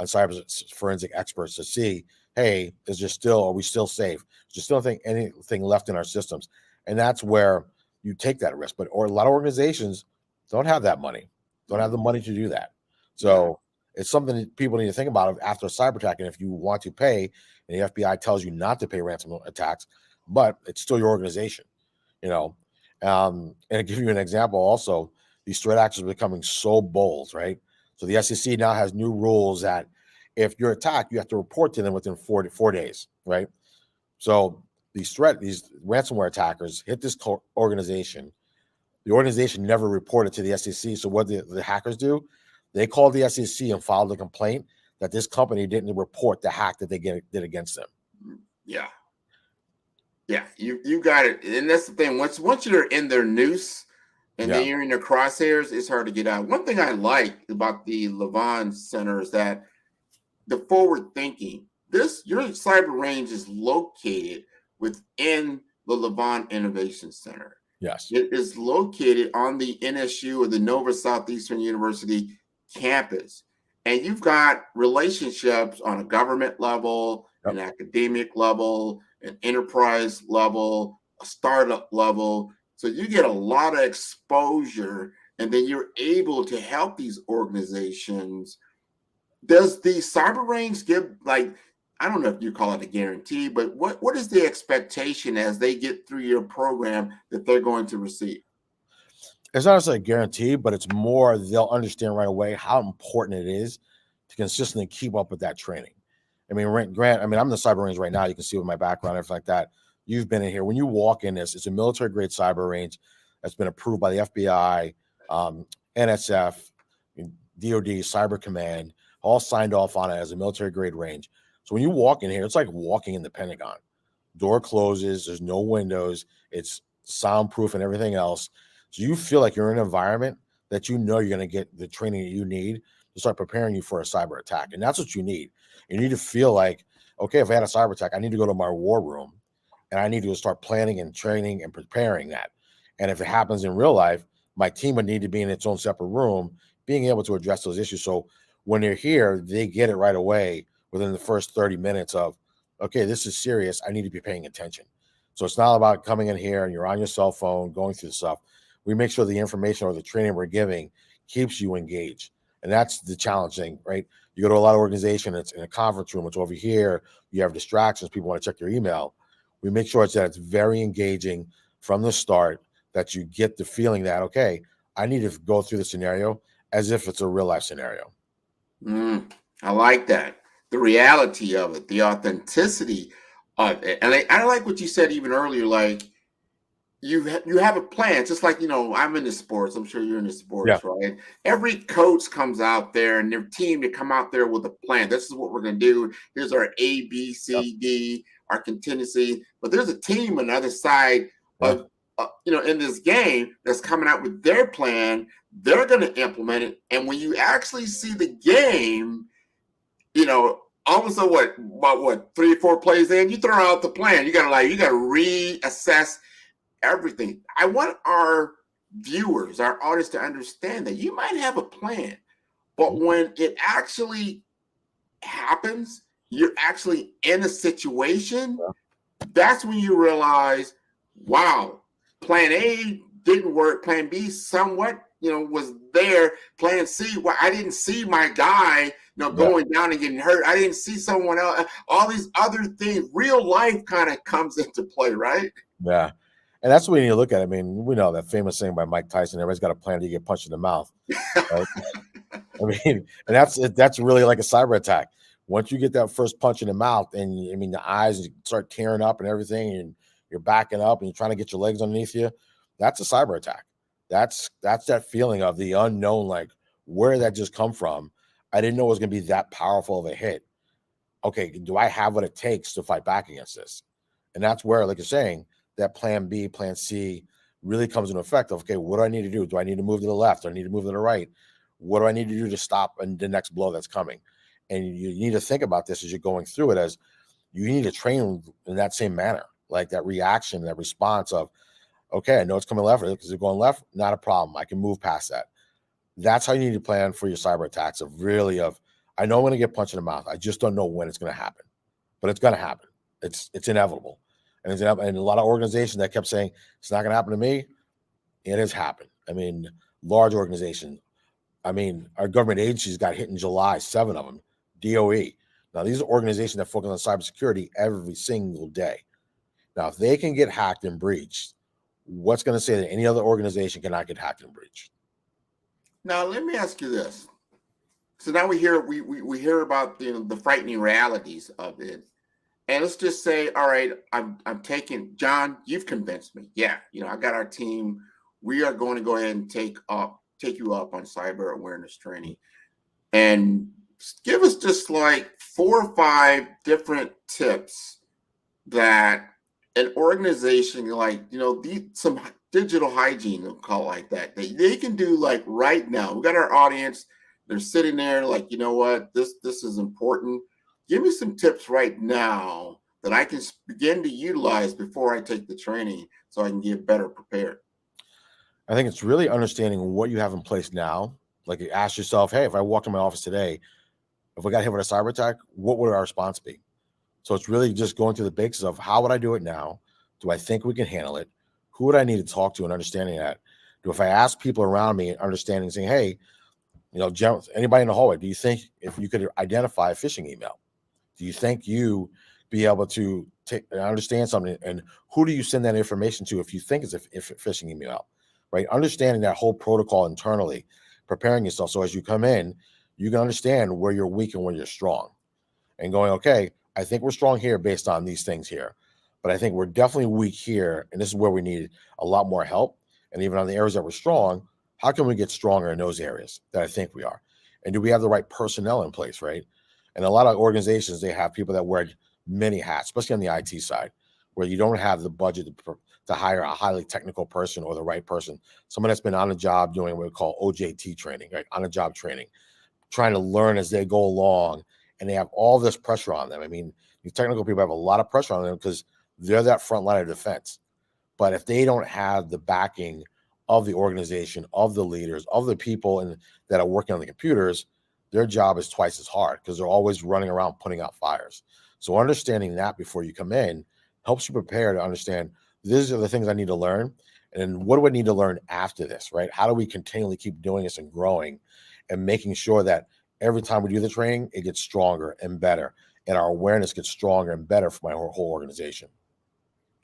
cyber forensic experts to see, hey, are we still safe? Is there still anything left in our systems? And that's where you take that risk. But a lot of organizations don't have that money, don't have the money to do that. So it's something that people need to think about after a cyber attack. And if you want to pay, and the FBI tells you not to pay ransom attacks, but it's still your organization, And to give you an example also, these threat actors are becoming so bold, right? So the SEC now has new rules that if you're attacked, you have to report to them within 4 days, right? So these ransomware attackers hit this organization. The organization never reported to the SEC. So what the hackers do, they called the SEC and filed a complaint that this company didn't report the hack that they did against them. Yeah. Yeah, you got it. And that's the thing. Once you're in their noose and then you're in their crosshairs, it's hard to get out. One thing I like about the Levon Center is that the forward thinking. Your cyber range is located within the Levon Innovation Center. Yes. It is located on the NSU or the Nova Southeastern University campus. And you've got relationships on a government level, an academic level, an enterprise level, a startup level. So you get a lot of exposure, and then you're able to help these organizations. Does the cyber range give, like, I don't know if you call it a guarantee, but what is the expectation as they get through your program that they're going to receive? It's not necessarily a guarantee, but it's more they'll understand right away how important it is to consistently keep up with that training. I mean, Grant, I'm in the cyber range right now. You can see with my background, everything like that. You've been in here. When you walk in this, it's a military-grade cyber range that's been approved by the FBI, NSF, DOD, Cyber Command, all signed off on it as a military-grade range. So when you walk in here, it's like walking in the Pentagon. Door closes, there's no windows, it's soundproof and everything else. So you feel like you're in an environment that you're going to get the training that you need to start preparing you for a cyber attack. And that's what you need. You need to feel like, okay, if I had a cyber attack, I need to go to my war room and I need to start planning and training and preparing that. And if it happens in real life, my team would need to be in its own separate room, being able to address those issues. So when they're here, they get it right away within the first 30 minutes of, okay, this is serious. I need to be paying attention. So it's not about coming in here and you're on your cell phone, going through the stuff. We make sure the information or the training we're giving keeps you engaged. And that's the challenge thing, right? You go to a lot of organizations, it's in a conference room, it's over here, you have distractions, people want to check your email. We make sure that it's very engaging from the start that you get the feeling that, okay, I need to go through the scenario as if it's a real life scenario. I like that. The reality of it, the authenticity of it. And I like what you said even earlier, like you have a plan, just like, I'm in the sports. I'm sure you're in the sports, right? Every coach comes out there and their team to come out there with a plan. This is what we're going to do. Here's our A, B, C, D, our contingency. But there's a team on the other side of, in this game that's coming out with their plan. They're going to implement it. And when you actually see the game, almost about 3 or 4 plays in, you throw out the plan. You got to reassess everything. I want our viewers, our audience to understand that you might have a plan, but when it actually happens, you're actually in a situation, that's when you realize, wow, plan A didn't work. Plan B somewhat, was there. Plan C, well, I didn't see my guy, going down and getting hurt. I didn't see someone else. All these other things, real life kind of comes into play, right? Yeah. And that's the way you look at it. I mean, we know that famous saying by Mike Tyson, everybody's got a plan to get punched in the mouth. Right? I mean, and that's really like a cyber attack. Once you get that first punch in the mouth and the eyes start tearing up and everything, and you're backing up and you're trying to get your legs underneath you, that's a cyber attack. That's that feeling of the unknown, like, where did that just come from? I didn't know it was going to be that powerful of a hit. Okay, do I have what it takes to fight back against this? And that's where, like you're saying, that plan B, plan C really comes into effect of, okay, what do I need to do? Do I need to move to the left? Do I need to move to the right? What do I need to do to stop the next blow that's coming? And you need to think about this as you're going through it, as you need to train in that same manner, like that reaction, that response of, okay, I know it's coming left because they're going left, not a problem. I can move past that. That's how you need to plan for your cyber attacks I know I'm going to get punched in the mouth. I just don't know when it's going to happen, but it's going to happen. It's inevitable. And a lot of organizations that kept saying it's not going to happen to me, it has happened. I mean, large organizations. I mean, our government agencies got hit in July, 7 of them, DOE. Now, these are organizations that focus on cybersecurity every single day. Now, if they can get hacked and breached, what's going to say that any other organization cannot get hacked and breached? Now, let me ask you this. So now we hear about the frightening realities of it. And let's just say, all right, I'm taking, John, you've convinced me. Yeah, I got our team. We are going to go ahead and take you up on cyber awareness training. And give us just like 4 or 5 different tips that an organization, like, some digital hygiene, we'll call it like that, they can do like right now. We got our audience. They're sitting there like, you know what, this is important. Give me some tips right now that I can begin to utilize before I take the training so I can get better prepared. I think it's really understanding what you have in place now. Like, you ask yourself, hey, if I walked in my office today, if we got hit with a cyber attack, what would our response be? So it's really just going through the basics of how would I do it now? Do I think we can handle it? Who would I need to talk to and understanding that? If I ask people around me, understanding, saying, hey, anybody in the hallway, do you think if you could identify a phishing email? Do you think you be able to understand something? And who do you send that information to if you think it's a phishing email, right? Understanding that whole protocol internally, preparing yourself so as you come in, you can understand where you're weak and where you're strong. And going, okay, I think we're strong here based on these things here, but I think we're definitely weak here. And this is where we need a lot more help. And even on the areas that we're strong, how can we get stronger in those areas that I think we are? And do we have the right personnel in place, right? And a lot of organizations, they have people that wear many hats, especially on the IT side, where you don't have the budget to hire a highly technical person or the right person, someone that's been on the job doing what we call OJT training, right? On the job training, trying to learn as they go along, and they have all this pressure on them. I mean, the technical people have a lot of pressure on them because they're that front line of defense. But if they don't have the backing of the organization, of the leaders, of the people that are working on the computers, their job is twice as hard because they're always running around putting out fires. So understanding that before you come in helps you prepare to understand these are the things I need to learn. And then what do I need to learn after this, right? How do we continually keep doing this and growing and making sure that every time we do the training, it gets stronger and better and our awareness gets stronger and better for my whole organization.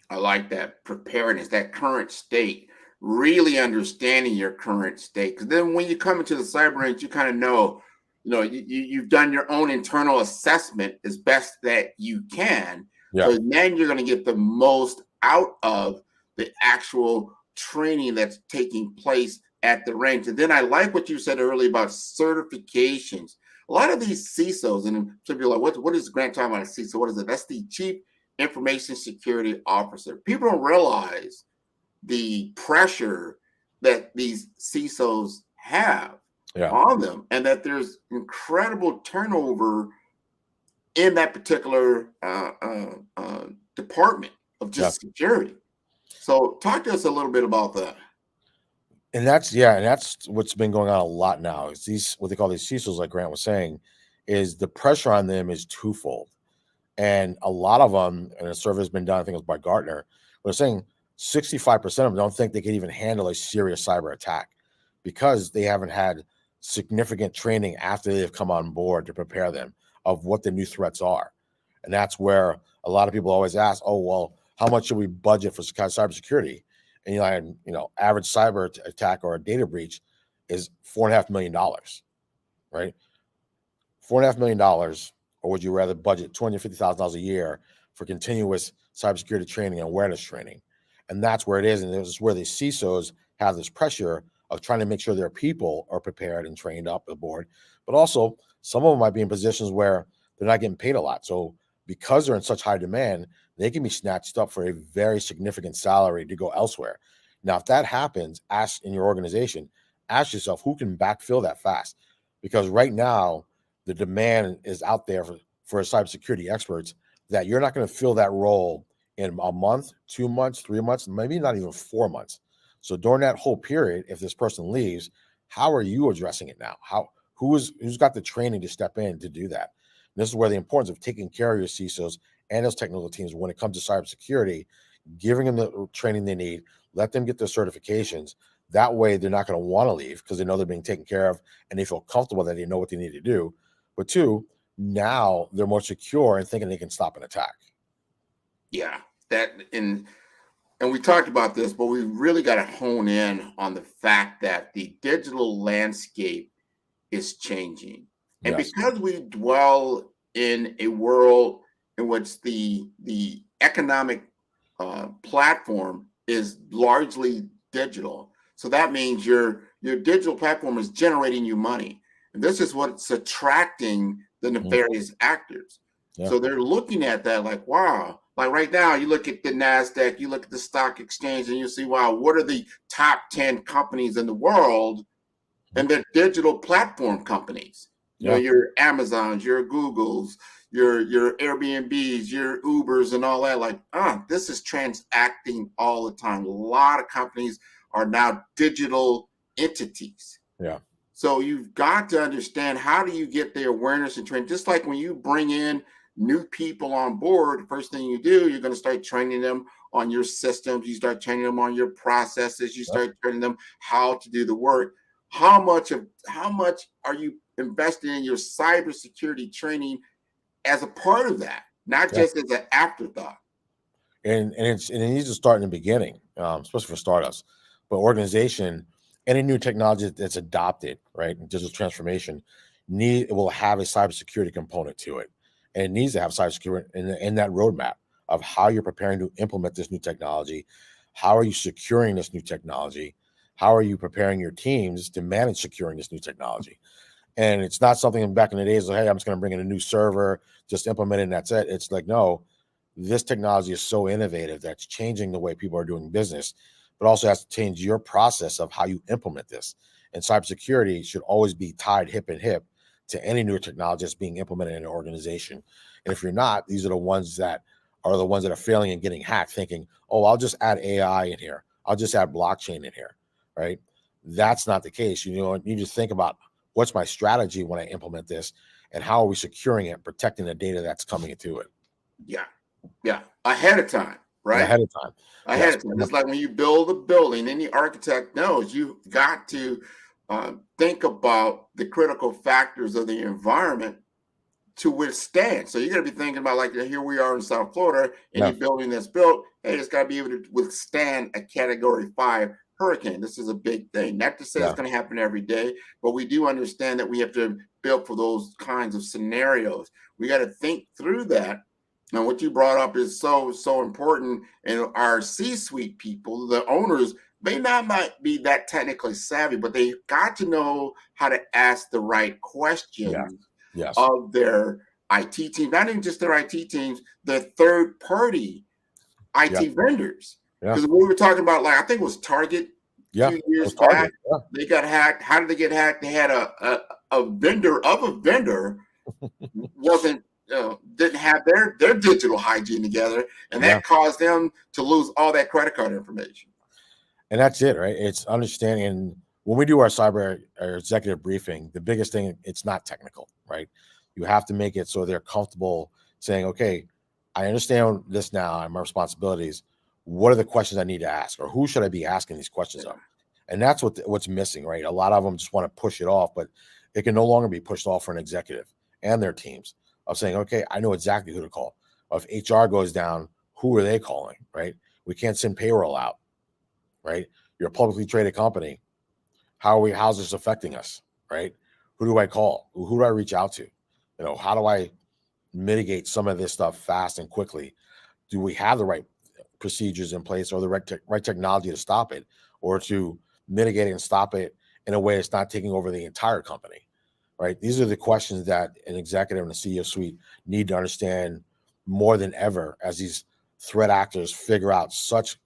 I like that preparedness, that current state, really understanding your current state. Because then when you come into the cyber range, you kind of know, you've done your own internal assessment as best that you can. Yeah. So then you're going to get the most out of the actual training that's taking place at the range. And then I like what you said earlier about certifications. A lot of these CISOs, and some people are like, what is Grant talking about a CISO? What is it? That's the Chief Information Security Officer. People don't realize the pressure that these CISOs have on them, and that there's incredible turnover in that particular department of just security. So talk to us a little bit about that. And that's what's been going on a lot now. Is these, what they call these CISOs, like Grant was saying, is the pressure on them is twofold. And a lot of them, and a survey has been done, I think it was by Gartner, they're saying 65% of them don't think they can even handle a serious cyber attack because they haven't had significant training after they've come on board to prepare them of what the new threats are. And that's where a lot of people always ask, oh, well, how much should we budget for cybersecurity? And average cyber attack or a data breach is $4.5 million, right? $4.5 million, or would you rather budget $250,000 a year for continuous cybersecurity training and awareness training? And that's where it is. And this is where the CISOs have this pressure of trying to make sure their people are prepared and trained up aboard. But also, some of them might be in positions where they're not getting paid a lot. So because they're in such high demand, they can be snatched up for a very significant salary to go elsewhere. Now, if that happens, ask in your organization, ask yourself who can backfill that fast. Because right now, the demand is out there for cybersecurity experts that you're not going to fill that role in a month, 2 months, 3 months, maybe not even 4 months. So during that whole period, if this person leaves, how are you addressing it now? Who's got the training to step in to do that? And this is where the importance of taking care of your CISOs and those technical teams when it comes to cybersecurity, giving them the training they need, let them get their certifications. That way, they're not going to want to leave because they know they're being taken care of and they feel comfortable that they know what they need to do. But two, now they're more secure and thinking they can stop an attack. Yeah, and we talked about this, but we really got to hone in on the fact that the digital landscape is changing. And because we dwell in a world in which the economic platform is largely digital, so that means your digital platform is generating you money. And this is what's attracting the nefarious actors. So they're looking at that like, wow, like right now, you look at the NASDAQ, you look at the stock exchange, and you see, wow, what are the top 10 companies in the world? And they're digital platform companies. You know, your Amazons, your Googles, your Airbnbs, your Ubers, and all that. Like, this is transacting all the time. A lot of companies are now digital entities. Yeah. So you've got to understand, how do you get the awareness and training? Just like when you bring in new people on board, the first thing you do, you're going to start training them on your systems. You start training them on your processes. You start training them how to do the work. How much are you investing in your cybersecurity training as a part of that, not just as an afterthought? And it needs to start in the beginning, especially for startups. But organization, any new technology that's adopted, right, digital transformation, will have a cybersecurity component to it. And it needs to have cybersecurity in that roadmap of how you're preparing to implement this new technology. How are you securing this new technology? How are you preparing your teams to manage securing this new technology? And it's not something back in the days like, hey, I'm just going to bring in a new server, just implement it, and that's it. It's like, no, this technology is so innovative that's changing the way people are doing business, but also has to change your process of how you implement this. And cybersecurity should always be tied hip and hip to any new technology that's being implemented in an organization. And if you're not, these are the ones that are failing and getting hacked, thinking, oh, I'll just add AI in here. I'll just add blockchain in here, right? That's not the case. You need to think about, what's my strategy when I implement this, and how are we securing it, protecting the data that's coming into it? Yeah. Ahead of time, right? Ahead of time. Ahead of time. It's like when you build a building, any architect knows you've got to think about the critical factors of the environment to withstand. So you're going to be thinking about, like, here we are in South Florida, any building that's built, hey, it's got to be able to withstand a Category 5 hurricane. This is a big thing. Not to say Yeah. it's going to happen every day, but we do understand that we have to build for those kinds of scenarios. We got to think through that. And what you brought up is so important. And our C-suite people, the owners, might be that technically savvy, but they got to know how to ask the right questions Yes. of their IT team, not even just their IT teams, their third-party IT vendors. Because we were talking about, like, I think it was Target 2 years back. They got hacked. How did they get hacked? They had a vendor of a vendor wasn't didn't have their digital hygiene together, and that caused them to lose all that credit card information. And that's it, right? It's understanding when we do our cyber or executive briefing, the biggest thing, it's not technical, right? You have to make it so they're comfortable saying, okay, I understand this now and my responsibilities. What are the questions I need to ask, or who should I be asking these questions of? And that's what's missing, right? A lot of them just want to push it off, but it can no longer be pushed off for an executive and their teams of saying, okay, I know exactly who to call. Or if HR goes down, who are they calling, right? We can't send payroll out, right? You're a publicly traded company. How's this affecting us, right? Who do I call? Who do I reach out to? You know, how do I mitigate some of this stuff fast and quickly? Do we have the right procedures in place or the right technology to stop it, or to mitigate it and stop it in a way that's not taking over the entire company, right? These are the questions that an executive and a CEO suite need to understand more than ever as these threat actors figure out such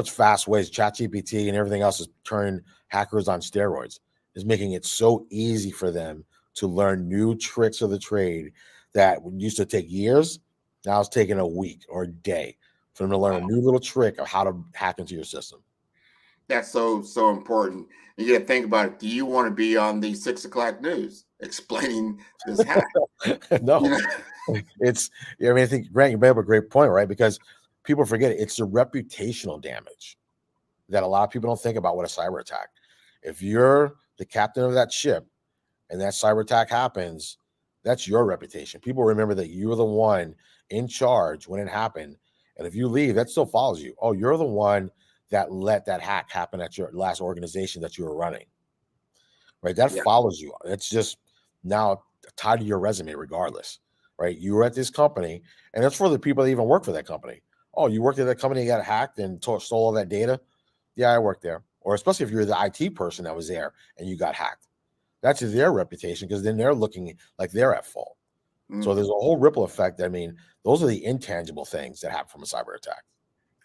fast ways. ChatGPT and everything else is turning hackers on steroids. Is making it so easy for them to learn new tricks of the trade that used to take years. Now it's taking a week or a day for them to learn a new little trick of how to hack into your system. That's so important. You got to think about it. Do you want to be on the 6 o'clock news explaining this hack? No, I think, Grant, you made up a great point, right? Because people forget it's the reputational damage that a lot of people don't think about with a cyber attack. If you're the captain of that ship and that cyber attack happens, that's your reputation. People remember that you were the one in charge when it happened. And if you leave, that still follows you. Oh, you're the one that let that hack happen at your last organization that you were running, right? That follows you. It's just now tied to your resume regardless, right? You were at this company, and that's for the people that even work for that company. Oh, you worked at that company, you got hacked and stole all that data? Yeah, I worked there. Or especially if you're the IT person that was there and you got hacked. That's their reputation, because then they're looking like they're at fault. So there's a whole ripple effect. I mean, those are the intangible things that happen from a cyber attack.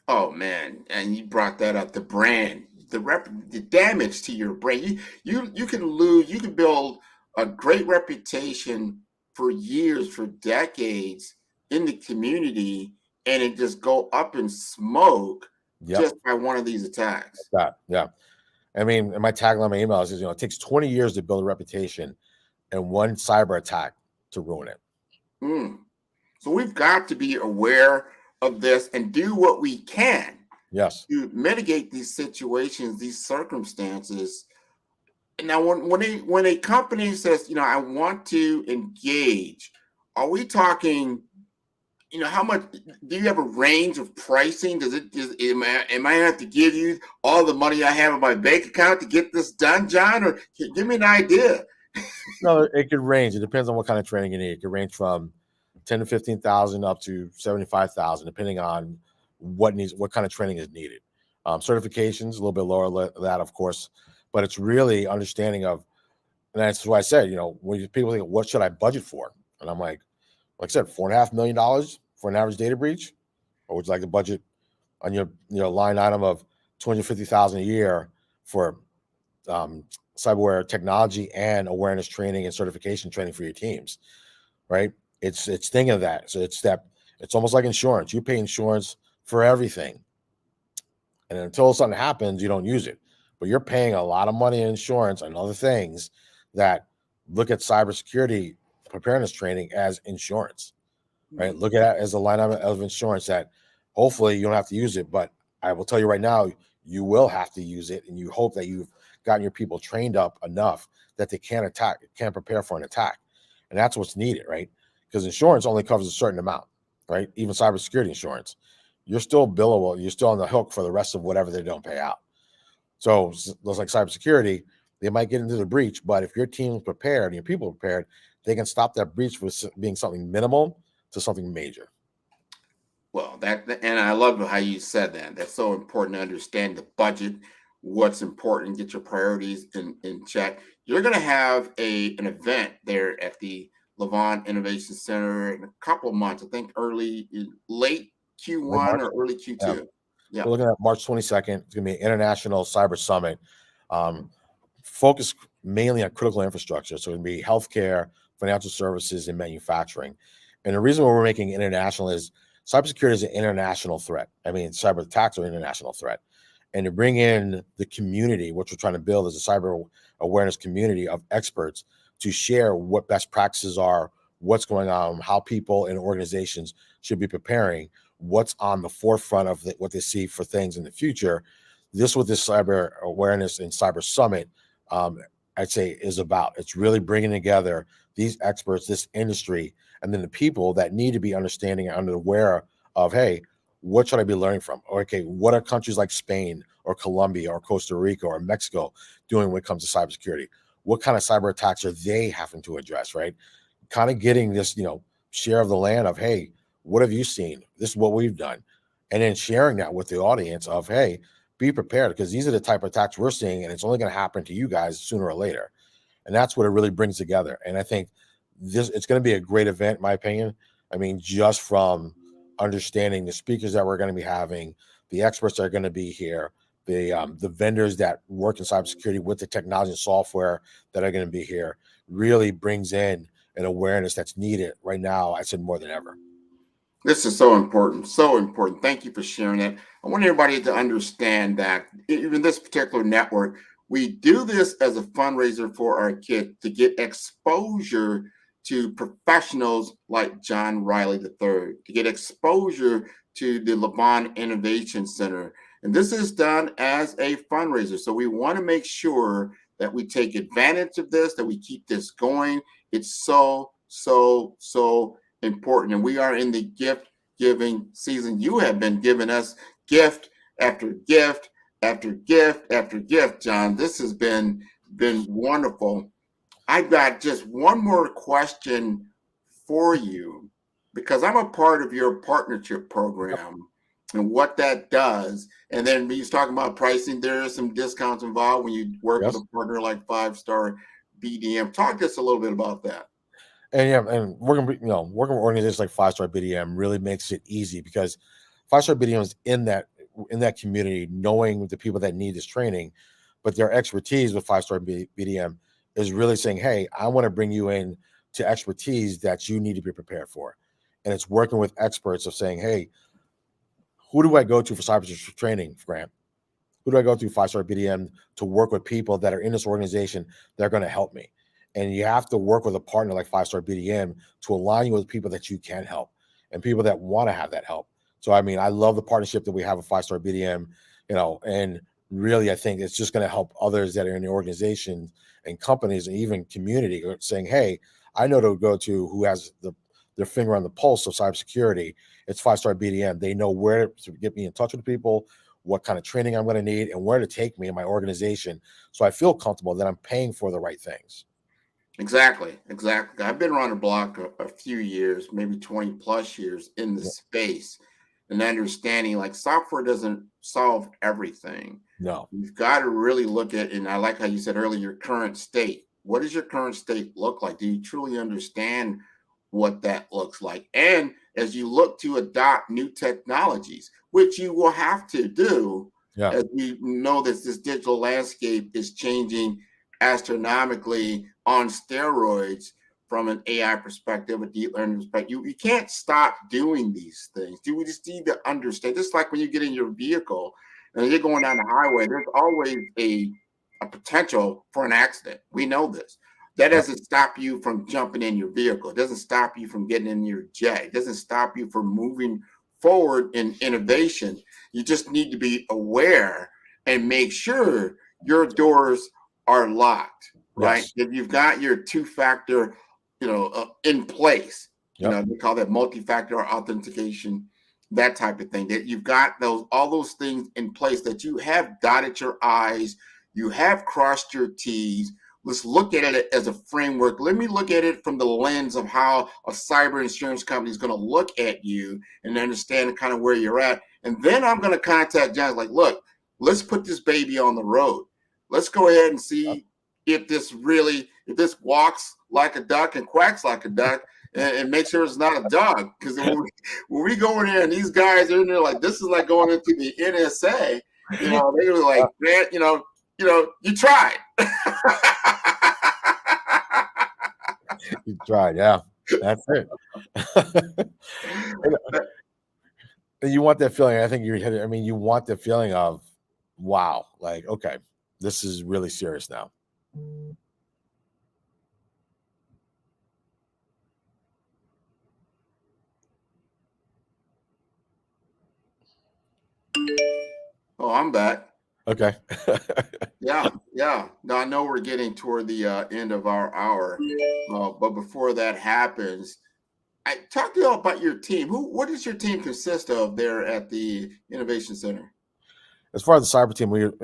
Oh man, and you brought that up. The brand, the damage to your brand. You can build a great reputation for years, for decades in the community, and it just go up in smoke just by one of these attacks. Yeah. I mean, in my tagline, my email is, it takes 20 years to build a reputation and one cyber attack to ruin it. So we've got to be aware of this and do what we can to mitigate these situations, these circumstances. Now, when a company says, I want to engage, are we talking, how much do you have a range of pricing? Am I have to give you all the money I have in my bank account to get this done, John? Or give me an idea. No, it could range. It depends on what kind of training you need. It could range from 10 to 15,000 up to 75,000, depending on what kind of training is needed. Certifications a little bit lower than that, of course, but it's really understanding of, and that's why I said, when people think, what should I budget for? And I'm like I said, $4.5 million for an average data breach, or would you like a budget on your line item of $250,000 a year for cyberware technology and awareness training and certification training for your teams, right? It's thinking of that. So it's almost like insurance. You pay insurance for everything, and until something happens, you don't use it. But you're paying a lot of money in insurance and other things that look at cybersecurity preparedness training as insurance, right? Look at it as a line item of insurance that hopefully you don't have to use it, but I will tell you right now, you will have to use it, and you hope that you've gotten your people trained up enough that they can prepare for an attack. And that's what's needed, right? Because insurance only covers a certain amount, right? Even cybersecurity insurance, you're still billable. You're still on the hook for the rest of whatever they don't pay out. So just like cybersecurity, they might get into the breach, but if your team is prepared and your people are prepared, they can stop that breach from being something minimal to something major. Well, and I love how you said that. That's so important to understand the budget, what's important, get your priorities in check. You're going to have an event there at the Levant Innovation Center in a couple of months. I think late Q1 or early Q2. Yeah. Yeah. We're looking at March 22nd. It's going to be an international cyber summit, focused mainly on critical infrastructure. So it's going to be healthcare, financial services, and manufacturing. And the reason why we're making it international is cybersecurity is an international threat. I mean, cyber attacks are an international threat. And to bring in the community, which we're trying to build is a cyber awareness community of experts to share what best practices are, what's going on, how people and organizations should be preparing, what's on the forefront of what they see for things in the future. This what this cyber awareness and cyber summit, I'd say, is about. It's really bringing together these experts, this industry, and then the people that need to be understanding and aware of, hey, what should I be learning from? Or, okay, what are countries like Spain or Colombia or Costa Rica or Mexico doing when it comes to cybersecurity? What kind of cyber attacks are they having to address, right? Kind of getting this, share of the land of, hey, what have you seen? This is what we've done. And then sharing that with the audience of, hey, be prepared because these are the type of attacks we're seeing and it's only going to happen to you guys sooner or later. And that's what it really brings together. And I think it's going to be a great event, in my opinion. I mean, just from understanding the speakers that we're going to be having, the experts that are going to be here, the vendors that work in cybersecurity with the technology and software that are going to be here, really brings in an awareness that's needed right now, I said, more than ever. This is so important, so important. Thank you for sharing that. I want everybody to understand that even this particular network, we do this as a fundraiser for our kids to get exposure to professionals like John Riley III, to get exposure to the Levant Innovation Center. And this is done as a fundraiser. So we want to make sure that we take advantage of this, that we keep this going. It's so, so, so important. And we are in the gift giving season. You have been giving us gift after gift after gift after gift, John. This has been wonderful. I've got just one more question for you because I'm a part of your partnership program and what that does. And then when you're talking about pricing, there are some discounts involved when you work with a partner like 5-Star BDM. Talk to us a little bit about that. And working with organizations like 5-Star BDM really makes it easy because 5-Star BDM is in that community, knowing the people that need this training, but their expertise with 5-Star BDM is really saying, hey, I want to bring you in to expertise that you need to be prepared for. And it's working with experts of saying, hey, who do I go to for cyber training, Grant? Who do I go to 5-Star BDM to work with people that are in this organization that are going to help me? And you have to work with a partner like 5-Star BDM to align you with people that you can help and people that want to have that help. So, I mean, I love the partnership that we have with 5-Star BDM, and really, I think it's just going to help others that are in the organization and companies and even community saying, hey, I know to go to who has their finger on the pulse of cybersecurity. It's 5-Star BDM. They know where to get me in touch with people, what kind of training I'm going to need, and where to take me in my organization. So I feel comfortable that I'm paying for the right things. Exactly. I've been around the block a few years, maybe 20 plus years in the space, and understanding like software doesn't solve everything. No. You've got to really look at, and I like how you said earlier, your current state. What does your current state look like? Do you truly understand what that looks like? And as you look to adopt new technologies, which you will have to do, as we know that this digital landscape is changing astronomically on steroids from an AI perspective, a deep learning perspective. You can't stop doing these things. We just need to understand, just like when you get in your vehicle and you're going down the highway, there's always a potential for an accident. We know this. That doesn't stop you from jumping in your vehicle. It doesn't stop you from getting in your jet. It doesn't stop you from moving forward in innovation. You just need to be aware and make sure your doors are locked, right? If you've got your two-factor, in place, they call that multi-factor authentication. that type of thing, that you've got all those things in place, that you have dotted your I's, you have crossed your T's. Let's look at it as a framework. Let me look at it from the lens of how a cyber insurance company is going to look at you and understand kind of where you're at. And then I'm going to contact John, like, look, let's put this baby on the road. Let's go ahead and see if this walks like a duck and quacks like a duck, and make sure it's not a dog. Because when we go in there and these guys are in there like, this is like going into the NSA, they were like, man, you tried. You tried, yeah. That's it. And you want that feeling. I think you're hitting. I mean, you want the feeling of, wow, like, okay, this is really serious now. Oh, I'm back. Okay. Yeah. Now I know we're getting toward the end of our hour, but before that happens, I talk to you all about your team. What does your team consist of there at the Innovation Center? As far as the cyber team, we're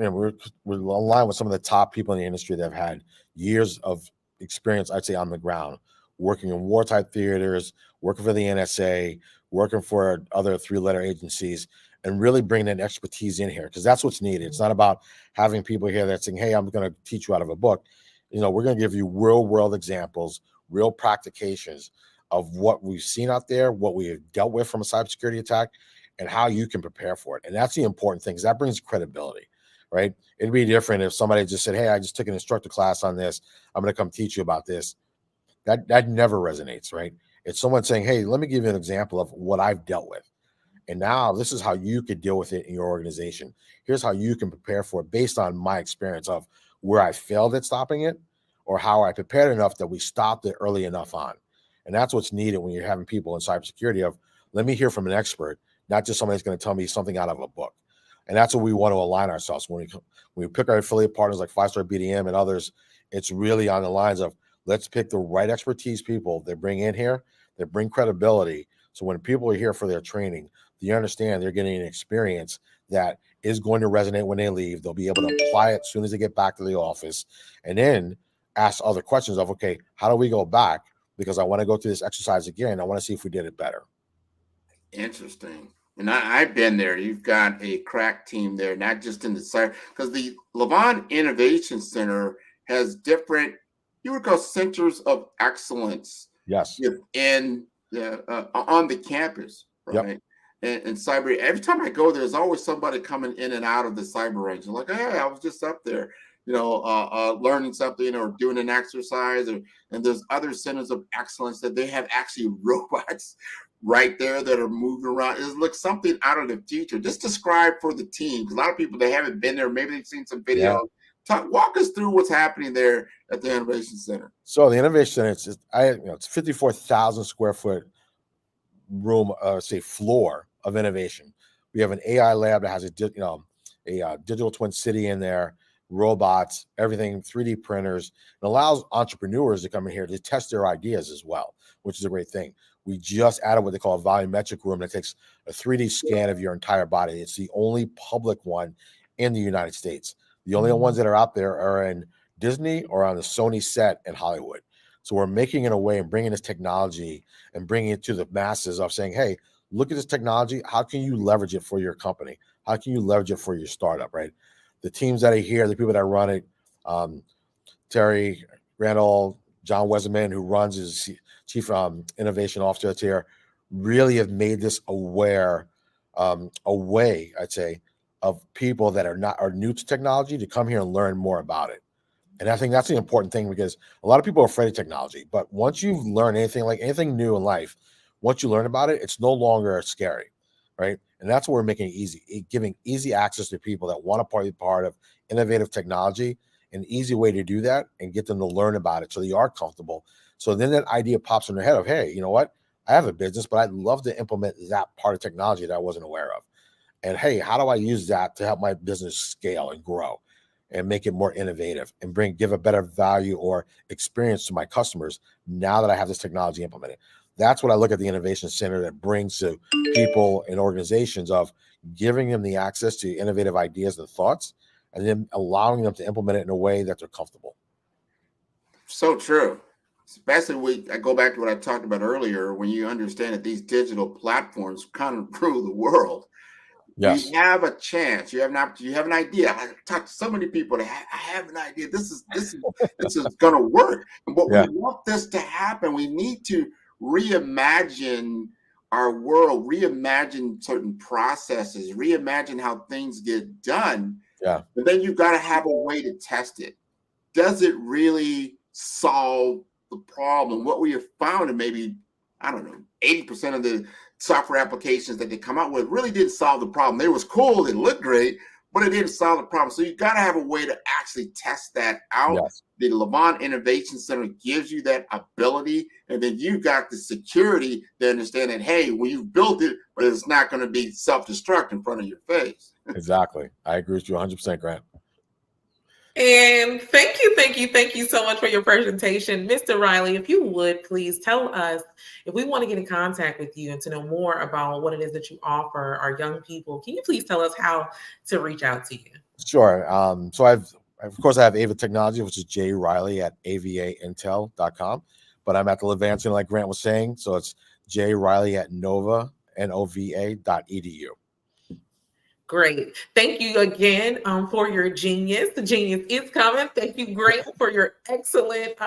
aligned with some of the top people in the industry that have had years of experience, I'd say, on the ground, working in war-type theaters, working for the NSA, working for other three-letter agencies, and really bringing that expertise in here, because that's what's needed. It's not about having people here that saying, hey, I'm going to teach you out of a book. We're going to give you real-world examples, real practications of what we've seen out there, what we have dealt with from a cybersecurity attack, and how you can prepare for it. And that's the important thing, because that brings credibility, right? It'd be different if somebody just said, hey, I just took an instructor class on this. I'm going to come teach you about this. That never resonates, right? It's someone saying, hey, let me give you an example of what I've dealt with. And now this is how you could deal with it in your organization. Here's how you can prepare for it based on my experience of where I failed at stopping it, or how I prepared enough that we stopped it early enough on. And that's what's needed when you're having people in cybersecurity of, let me hear from an expert, not just somebody that's going to tell me something out of a book. And that's what we want to align ourselves. When we pick our affiliate partners like 5-Star BDM and others, it's really on the lines of, let's pick the right expertise people that bring in here, that bring credibility. So when people are here for their training, you understand they're getting an experience that is going to resonate when they leave. They'll be able to apply it as soon as they get back to the office, and then ask other questions of, okay, how do we go back? Because I want to go through this exercise again. I want to see if we did it better. Interesting. And I've been there. You've got a crack team there, not just in the cyber, because the Levant Innovation Center has different, you would call centers of excellence. Yes. On the campus, right? Yep. And cyber, every time I go, there's always somebody coming in and out of the cyber range. I'm like, hey, I was just up there, learning something or doing an exercise. And there's other centers of excellence that they have actually robots right there that are moving around. It looks something out of the future. Just describe for the team, because a lot of people, they haven't been there. Maybe they've seen some video. Yeah. Walk us through what's happening there at the Innovation Center. So the Innovation Center, it's 54,000 square foot room, floor of innovation. We have an AI lab that has a digital twin city in there, robots, everything, 3D printers. It allows entrepreneurs to come in here to test their ideas as well, which is a great thing. We just added what they call a volumetric room that takes a 3D scan of your entire body. It's the only public one in the United States. The only ones that are out there are in Disney or on the Sony set in Hollywood. So we're making it a way and bringing this technology and bringing it to the masses of saying, hey, look at this technology. How can you leverage it for your company? How can you leverage it for your startup, right? The teams that are here, the people that run it, Terry Randall, John Weserman, who runs his chief innovation officer that's here, really have made this a way, I'd say, of people that are new to technology to come here and learn more about it. And I think that's the important thing, because a lot of people are afraid of technology. But once you've learned anything new in life, once you learn about it, it's no longer scary, right? And that's what we're making it easy, giving easy access to people that want to be part of innovative technology, an easy way to do that and get them to learn about it so they are comfortable. So then that idea pops in their head of, hey, you know what? I have a business, but I'd love to implement that part of technology that I wasn't aware of. And hey, how do I use that to help my business scale and grow and make it more innovative and give a better value or experience to my customers now that I have this technology implemented? That's what I look at the Innovation Center that brings to people and organizations, of giving them the access to innovative ideas and thoughts, and then allowing them to implement it in a way that they're comfortable. So true. Especially I go back to what I talked about earlier, when you understand that these digital platforms kind of rule the world. Yes. We have a chance. You have an idea. I talked to so many people that I have an idea. This is going to work. But we want this to happen. We need to reimagine our world, reimagine certain processes, reimagine how things get done. Yeah. But then you've got to have a way to test it. Does it really solve the problem? What we have found, and maybe, I don't know, 80% of the software applications that they come out with really didn't solve the problem. It was cool, it looked great, but it didn't solve the problem. So you got to have a way to actually test that out. Yes. The Levant Innovation Center gives you that ability, and then you've got the security to understand that, hey, well, you've built it, but it's not going to be self-destruct in front of your face. Exactly. I agree with you 100%, Grant. And thank you so much for your presentation. Mr. Riley, if you would please tell us, if we want to get in contact with you and to know more about what it is that you offer our young people, can you please tell us how to reach out to you? Sure. So I have Ava Technology, which is jriley@avaintel.com, but I'm at the Levant Center, like Grant was saying. So it's jriley@nova.edu. Great. Thank you again for your genius. The genius is coming. Thank you, Grant, for your excellent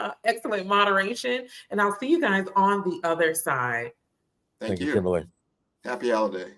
moderation. And I'll see you guys on the other side. Thank you, Kimberly. Happy holiday.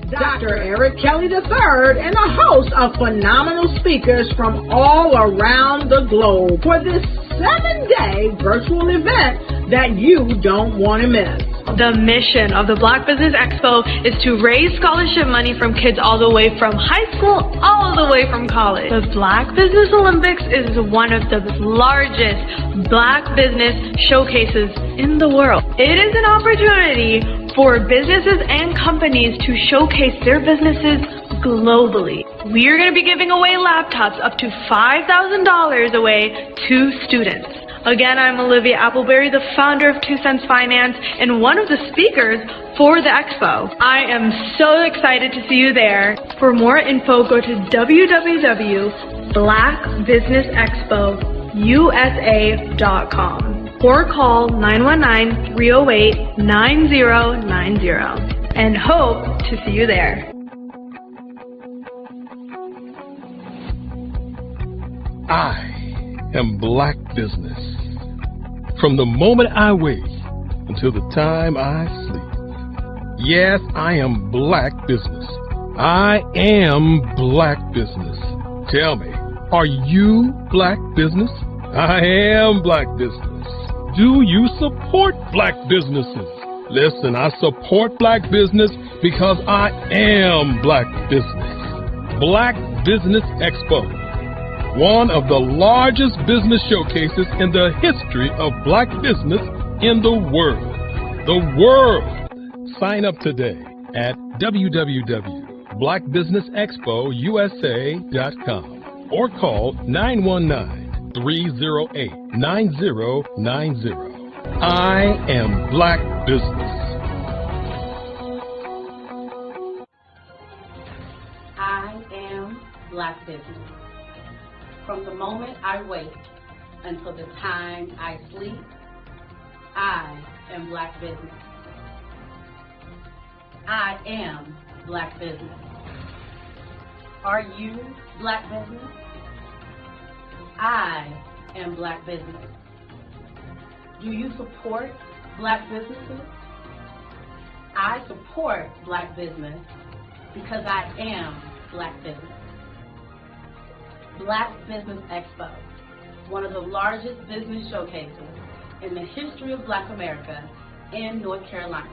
Dr. Eric Kelly III and a host of phenomenal speakers from all around the globe for this 7-day virtual event that you don't want to miss. The mission of the Black Business Expo is to raise scholarship money from kids all the way from high school, all the way from college. The Black Business Olympics is one of the largest Black business showcases in the world. It is an opportunity for businesses and companies to showcase their businesses globally. We are going to be giving away laptops up to $5,000 away to students. Again, I'm Olivia Appleberry, the founder of 2 Cents Finance and one of the speakers for the expo. I am so excited to see you there. For more info, go to www.blackbusinessexpousa.com or call 919-308-9090 and hope to see you there. I am Black Business. From the moment I wake until the time I sleep. Yes, I am Black Business. I am Black Business. Tell me, are you Black Business? I am Black Business. Do you support Black businesses? Listen, I support Black business because I am Black Business. Black Business Expo, one of the largest business showcases in the history of Black business in the world. The world! Sign up today at www.blackbusinessexpousa.com or call 919-308-9090. I am Black Business. I am Black Business. From the moment I wake until the time I sleep, I am Black Business. I am Black Business. Are you Black business? I am Black business. Do you support Black businesses? I support Black business because I am Black business. Black Business Expo, one of the largest business showcases in the history of Black America in North Carolina.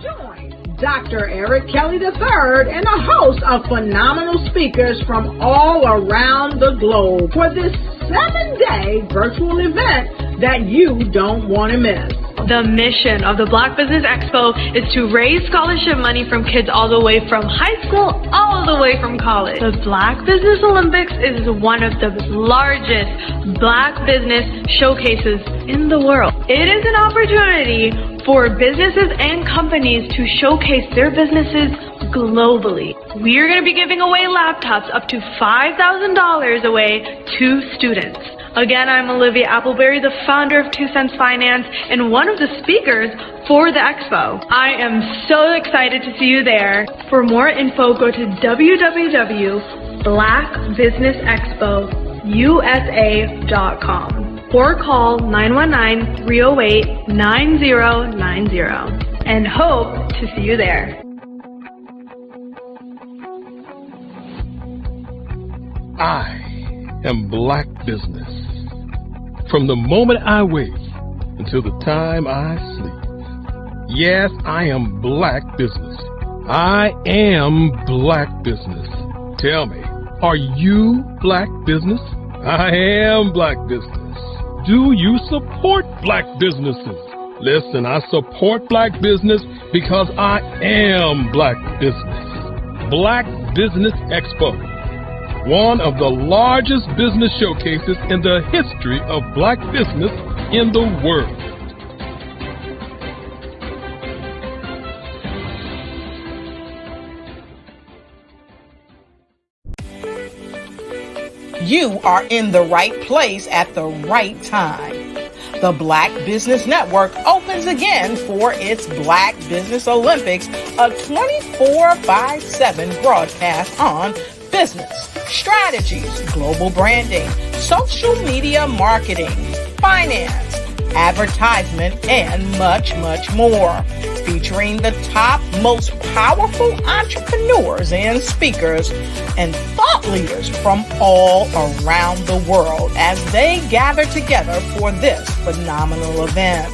Join Dr. Eric Kelly III and a host of phenomenal speakers from all around the globe for this 7-day virtual event that you don't want to miss. The mission of the Black Business Expo is to raise scholarship money from kids all the way from high school, all the way from college. The Black Business Olympics is one of the largest Black business showcases in the world. It is an opportunity for businesses and companies to showcase their businesses globally. We are going to be giving away laptops up to $5,000 away to students. Again, I'm Olivia Appleberry, the founder of 2 Cents Finance and one of the speakers for the expo. I am so excited to see you there. For more info, go to www.blackbusinessexpousa.com or call 919-308-9090 and hope to see you there. I am Black business. From the moment I wake until the time I sleep. Yes, I am Black business. I am Black business. Tell me, are you Black business? I am Black business. Do you support Black businesses? Listen, I support Black business because I am Black business. Black Business Expo, one of the largest business showcases in the history of Black business in the world. You are in the right place at the right time. The Black Business Network opens again for its Black Business Olympics, a 24/7 broadcast on business, strategies, global branding, social media marketing, finance, advertisement, and much, much more. Featuring the top, most powerful entrepreneurs and speakers and thought leaders from all around the world as they gather together for this phenomenal event.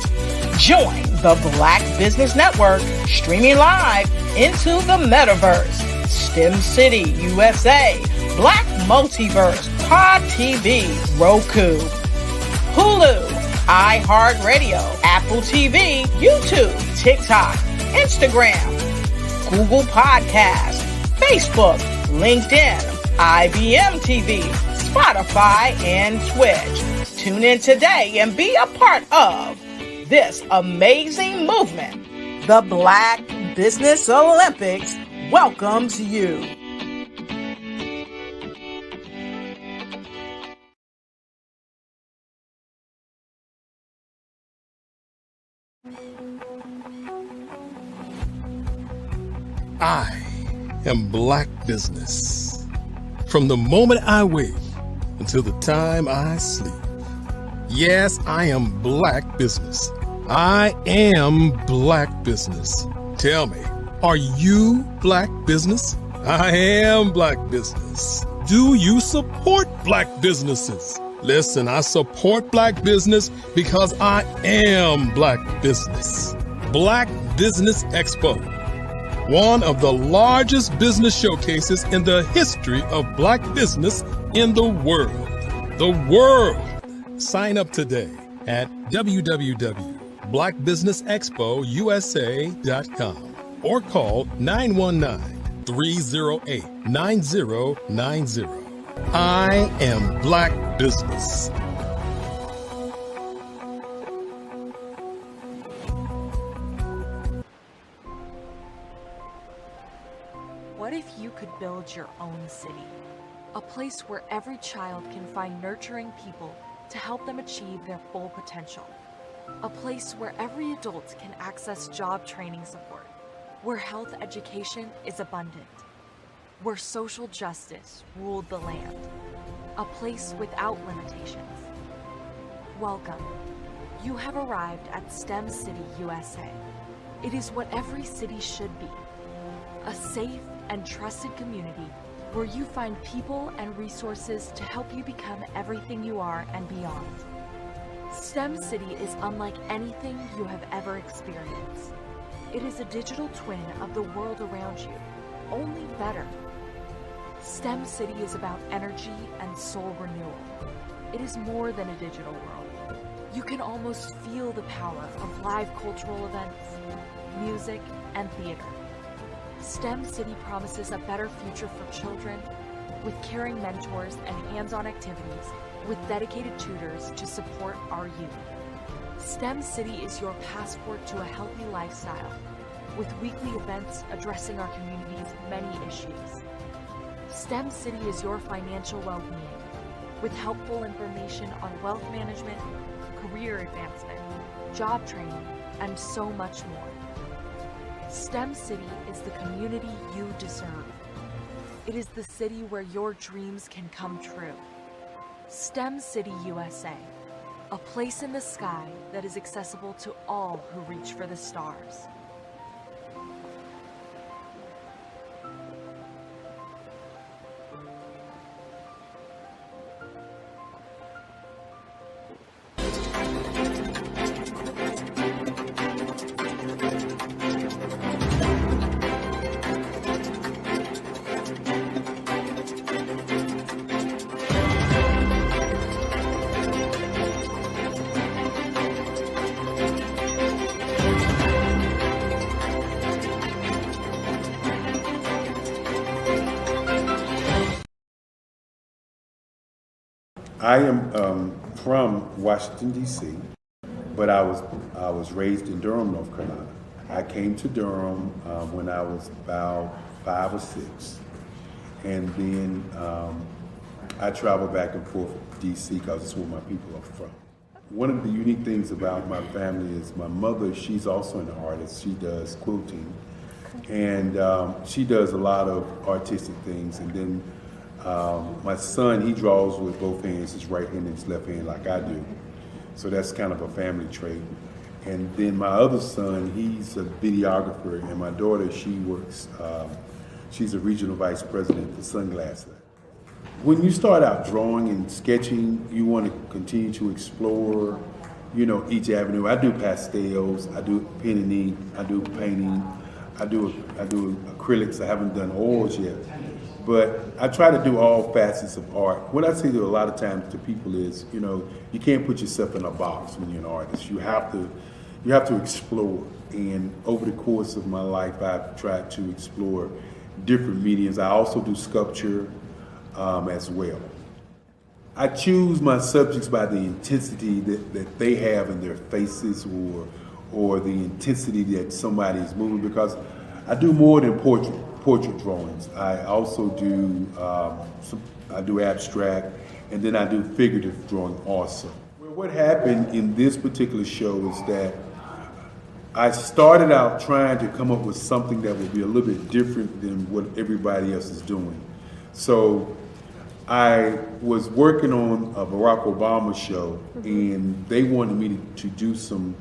Join the Black Business Network streaming live into the metaverse. STEM City, USA, Black Multiverse, Pod TV, Roku, Hulu, iHeartRadio, Apple TV, YouTube, TikTok, Instagram, Google Podcasts, Facebook, LinkedIn, IBM TV, Spotify, and Twitch. Tune in today and be a part of this amazing movement. The Black Business Olympics welcomes you. I am Black business. From the moment I wake until the time I sleep. Yes, I am Black business. I am Black business. Tell me, are you Black business? I am Black business. Do you support Black businesses? Listen, I support Black business because I am Black business. Black Business Expo, one of the largest business showcases in the history of Black business in the world. The world. Sign up today at www.blackbusinessexpousa.com or call 919-308-9090. I am Black business. What if you could build your own city? A place where every child can find nurturing people to help them achieve their full potential. A place where every adult can access job training support, where health education is abundant. where social justice ruled the land, a place without limitations. Welcome. You have arrived at STEM City, USA. It is what every city should be, a safe and trusted community where you find people and resources to help you become everything you are and beyond. STEM City is unlike anything you have ever experienced. It is a digital twin of the world around you, only better. STEM City is about energy and soul renewal. It is more than a digital world. You can almost feel the power of live cultural events, music, and theater. STEM City promises a better future for children with caring mentors and hands-on activities with dedicated tutors to support our youth. STEM City is your passport to a healthy lifestyle with weekly events addressing our community's many issues. STEM City is your financial well-being with helpful information on wealth management, career advancement, job training, and so much more. STEM City is the community you deserve. It is the city where your dreams can come true. STEM City, USA, a place in the sky that is accessible to all who reach for the stars. I am from Washington, D.C., but I was raised in Durham, North Carolina. I came to Durham when I was about 5 or 6, and then I traveled back and forth to D.C. because it's where my people are from. One of the unique things about my family is my mother, she's also an artist. She does quilting, and she does a lot of artistic things, and then my son, he draws with both hands, his right hand and his left hand like I do. So that's kind of a family trait. And then my other son, he's a videographer, and my daughter, she works, she's a regional vice president for Sunglasses. When you start out drawing and sketching, you want to continue to explore, you know, each avenue. I do pastels, I do pen and ink, I do painting, I do acrylics. I haven't done oils yet. But I try to do all facets of art. What I say to a lot of times to people is, you know, you can't put yourself in a box when you're an artist. You have to explore. And over the course of my life, I've tried to explore different mediums. I also do sculpture as well. I choose my subjects by the intensity that they have in their faces, or the intensity that somebody is moving, because I do more than portrait drawings. I also do I do abstract, and then I do figurative drawing also. Well, what happened in this particular show is that I started out trying to come up with something that would be a little bit different than what everybody else is doing. So I was working on a Barack Obama show, and they wanted me to do some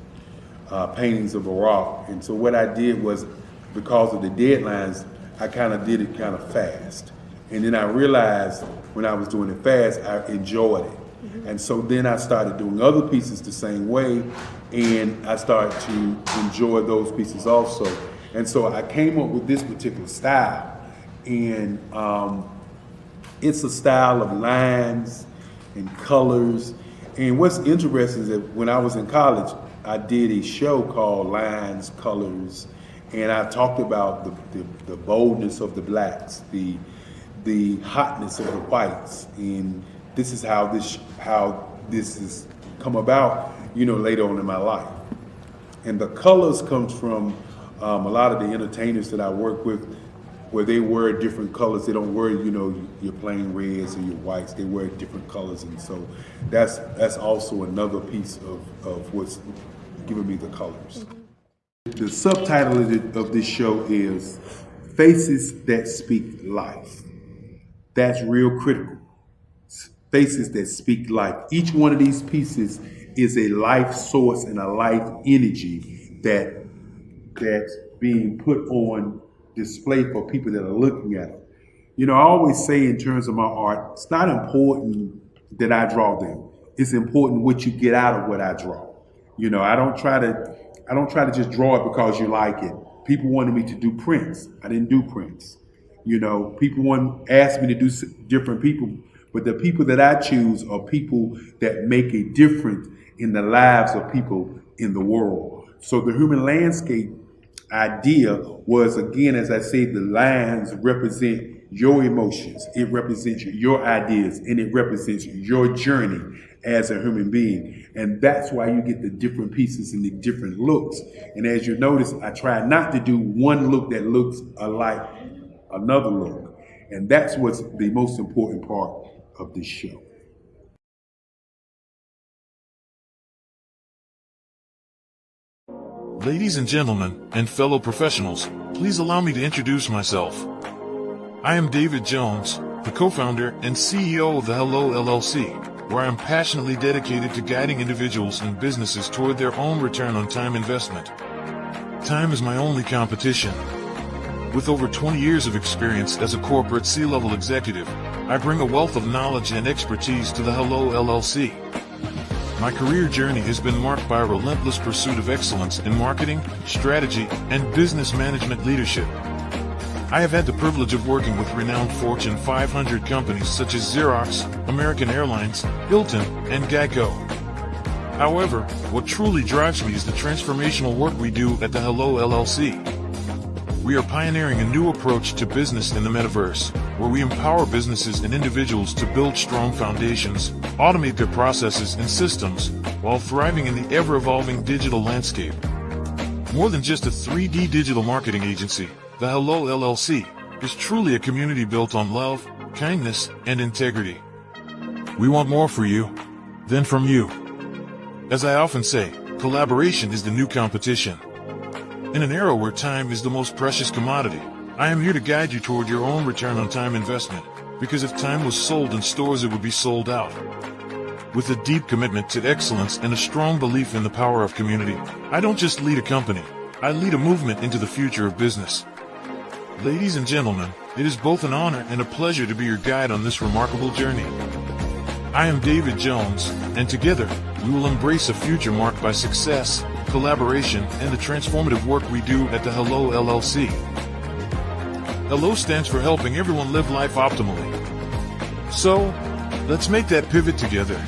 paintings of Barack. And so what I did was, because of the deadlines, I kind of did it kind of fast. And then I realized when I was doing it fast, I enjoyed it. And so then I started doing other pieces the same way, and I started to enjoy those pieces also. And so I came up with this particular style, and it's a style of lines and colors. And what's interesting is that when I was in college, I did a show called Lines, Colors, and I talked about the boldness of the blacks, the hotness of the whites, and this is how this has come about, you know, later on in my life. And the colors comes from a lot of the entertainers that I work with, where they wear different colors. They don't wear, you know, your plain reds or your whites. They wear different colors, and so that's also another piece of what's giving me the colors. The subtitle of this show is faces that speak life. That's real critical. Faces that speak life. Each one of these pieces is a life source and a life energy that's being put on display for people that are looking at them. You know, I always say in terms of my art, it's not important that I draw them. It's important what you get out of what I draw. You know, I don't try to just draw it because you like it. People wanted me to do prints. I didn't do prints. You know, people asked me to do different people, but the people that I choose are people that make a difference in the lives of people in the world. So the human landscape idea was, again, as I say, the lines represent your emotions, it represents your ideas, and it represents your journey as a human being. And that's why you get the different pieces and the different looks. And as you notice, I try not to do one look that looks alike another look. And that's what's the most important part of this show. Ladies and gentlemen, and fellow professionals, please allow me to introduce myself. I am David Jones, the co-founder and CEO of the Hello LLC, where I am passionately dedicated to guiding individuals and businesses toward their own return on time investment. Time is my only competition. With over 20 years of experience as a corporate C-level executive, I bring a wealth of knowledge and expertise to the Hello LLC. My career journey has been marked by a relentless pursuit of excellence in marketing, strategy, and business management leadership. I have had the privilege of working with renowned Fortune 500 companies such as Xerox, American Airlines, Hilton, and Geico. However, what truly drives me is the transformational work we do at the Hello LLC. We are pioneering a new approach to business in the metaverse, where we empower businesses and individuals to build strong foundations, automate their processes and systems, while thriving in the ever-evolving digital landscape. More than just a 3D digital marketing agency, the Hello LLC is truly a community built on love, kindness, and integrity. We want more for you than from you. As I often say, collaboration is the new competition. In an era where time is the most precious commodity, I am here to guide you toward your own return on time investment, because if time was sold in stores, it would be sold out. With a deep commitment to excellence and a strong belief in the power of community, I don't just lead a company, I lead a movement into the future of business. Ladies and gentlemen, it is both an honor and a pleasure to be your guide on this remarkable journey. I am David Jones, and together, we will embrace a future marked by success, collaboration, and the transformative work we do at the Hello LLC. Hello stands for helping everyone live life optimally. So, let's make that pivot together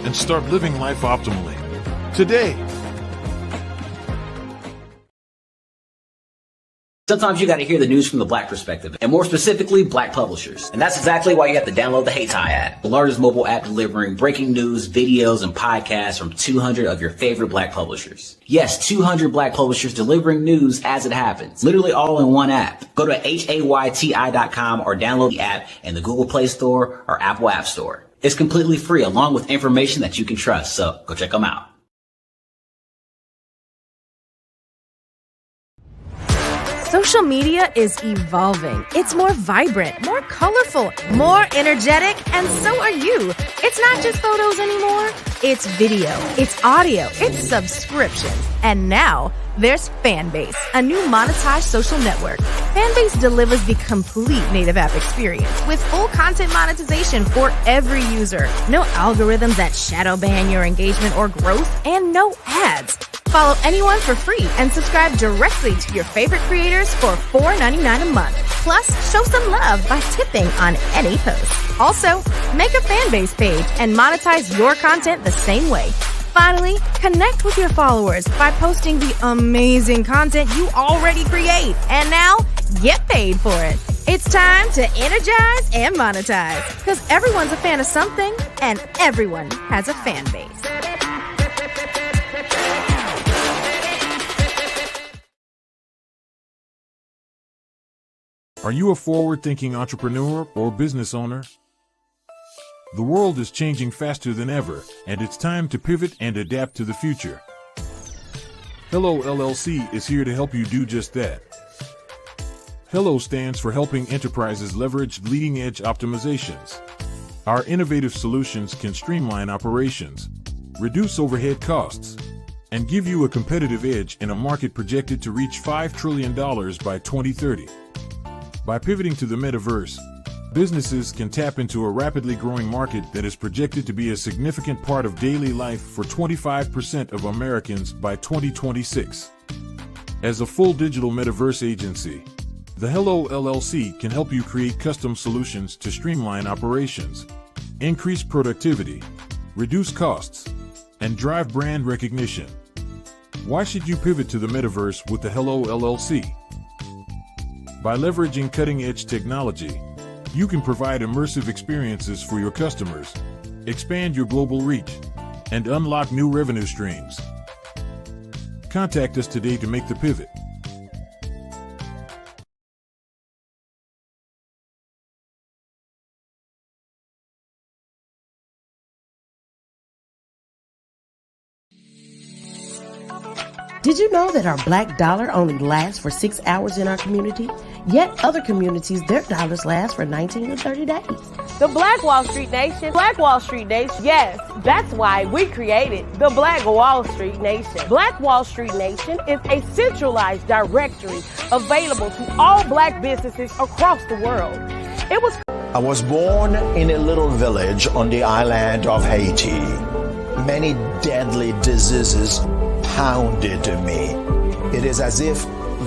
and start living life optimally today. Sometimes you got to hear the news from the Black perspective, and more specifically, Black publishers. And that's exactly why you have to download the HeyTie app, the largest mobile app delivering breaking news, videos, and podcasts from 200 of your favorite Black publishers. Yes, 200 Black publishers delivering news as it happens, literally all in one app. Go to HAYTI.com or download the app in the Google Play Store or Apple App Store. It's completely free, along with information that you can trust, so go check them out. Social media is evolving. It's more vibrant, more colorful, more energetic, and so are you. It's not just photos anymore. It's video, it's audio, it's subscriptions. And now there's Fanbase, a new monetized social network. Fanbase delivers the complete native app experience with full content monetization for every user. No algorithms that shadow ban your engagement or growth, and no ads. Follow anyone for free and subscribe directly to your favorite creators for $4.99 a month. Plus, show some love by tipping on any post. Also, make a Fanbase page and monetize your content the same way. Finally, connect with your followers by posting the amazing content you already create. And now, get paid for it. It's time to energize and monetize, because everyone's a fan of something and everyone has a fan base. Are you a forward-thinking entrepreneur or business owner? The world is changing faster than ever, and it's time to pivot and adapt to the future. Hello LLC is here to help you do just that. Hello stands for helping enterprises leverage leading-edge optimizations. Our innovative solutions can streamline operations, reduce overhead costs, and give you a competitive edge in a market projected to reach $5 trillion by 2030. By pivoting to the metaverse, businesses can tap into a rapidly growing market that is projected to be a significant part of daily life for 25% of Americans by 2026. As a full digital metaverse agency, the Hello LLC can help you create custom solutions to streamline operations, increase productivity, reduce costs, and drive brand recognition. Why should you pivot to the metaverse with the Hello LLC? By leveraging cutting-edge technology, you can provide immersive experiences for your customers, expand your global reach, and unlock new revenue streams. Contact us today to make the pivot. Did you know that our black dollar only lasts for 6 hours in our community? Yet other communities, their dollars last for 19 to 30 days. The Black Wall Street Nation. Black Wall Street Nation. Yes, that's why we created the Black Wall Street Nation. Black Wall Street Nation is a centralized directory available to all black businesses across the world. I was born in a little village on the island of Haiti. Many deadly diseases pounded me. It is as if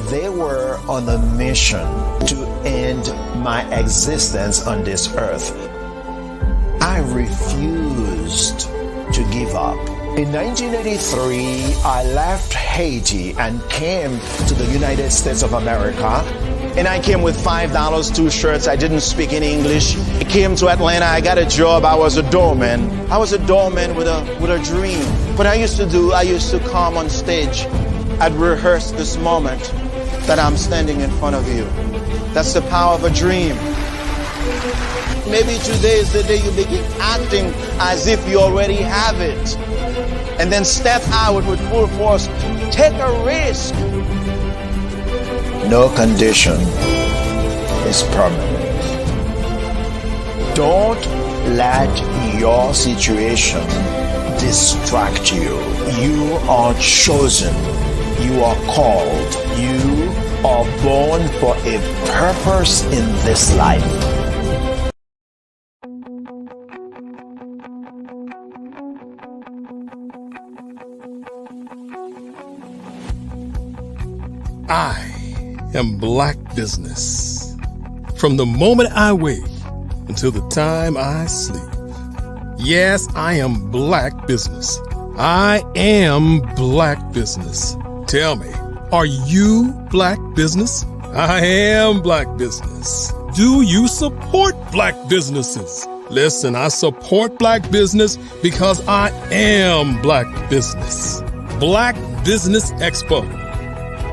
they were on a mission to end my existence on this earth. I refused to give up. In 1983, I left Haiti and came to the United States of America. And I came with $5, 2 shirts. I didn't speak any English. I came to Atlanta. I got a job. I was a doorman. I was a doorman with a dream. What I used to come on stage. I'd rehearse this moment that I'm standing in front of you. That's the power of a dream. Maybe today is the day you begin acting as if you already have it. And then step out with full force. Take a risk. No condition is permanent. Don't let your situation distract you. You are chosen. You are called. You are born for a purpose in this life. I am Black Business. From the moment I wake until the time I sleep. Yes, I am Black Business. I am Black Business. Tell me, are you Black Business? I am Black Business. Do you support Black businesses? Listen, I support Black business because I am Black Business. Black Business Expo,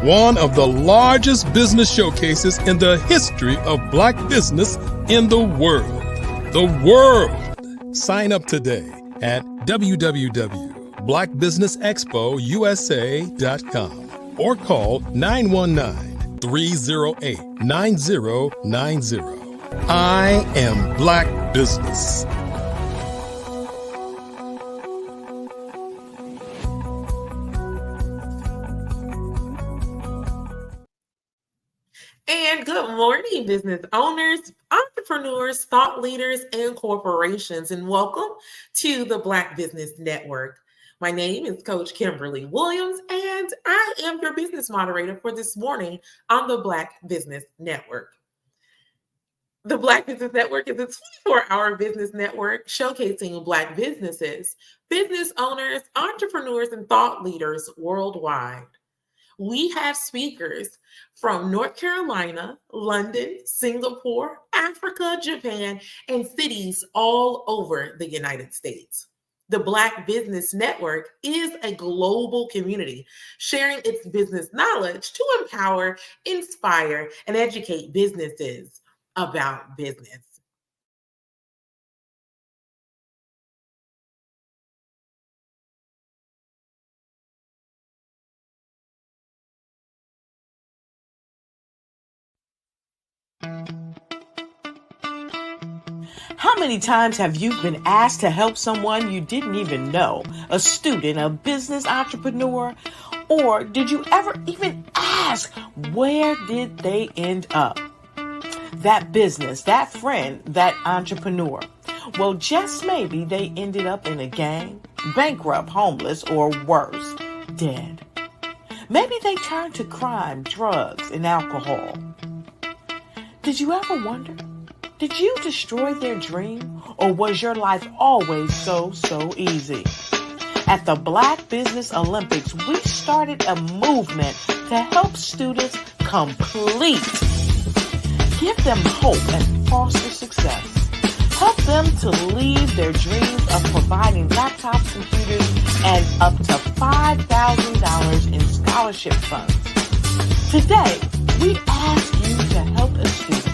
one of the largest business showcases in the history of Black business in the world. The world! Sign up today at www.blackbusinessexpousa.com or call 919-308-9090. I am Black Business. And good morning, business owners, entrepreneurs, thought leaders, and corporations, and welcome to the Black Business Network. My name is Coach Kimberly Williams, and I am your business moderator for this morning on the Black Business Network. The Black Business Network is a 24-hour business network showcasing Black businesses, business owners, entrepreneurs, and thought leaders worldwide. We have speakers from North Carolina, London, Singapore, Africa, Japan, and cities all over the United States. The Black Business Network is a global community sharing its business knowledge to empower, inspire, and educate businesses about business. How many times have you been asked to help someone you didn't even know? A student, a business entrepreneur? Or did you ever even ask, where did they end up? That business, that friend, that entrepreneur. Well, just maybe they ended up in a gang, bankrupt, homeless, or worse, dead. Maybe they turned to crime, drugs, and alcohol. Did you ever wonder? Did you destroy their dream, or was your life always so easy? At the Black Business Olympics, we started a movement to help students complete. Give them hope and foster success. Help them to leave their dreams of providing laptops, computers, and up to $5,000 in scholarship funds. Today, we ask you to help a student,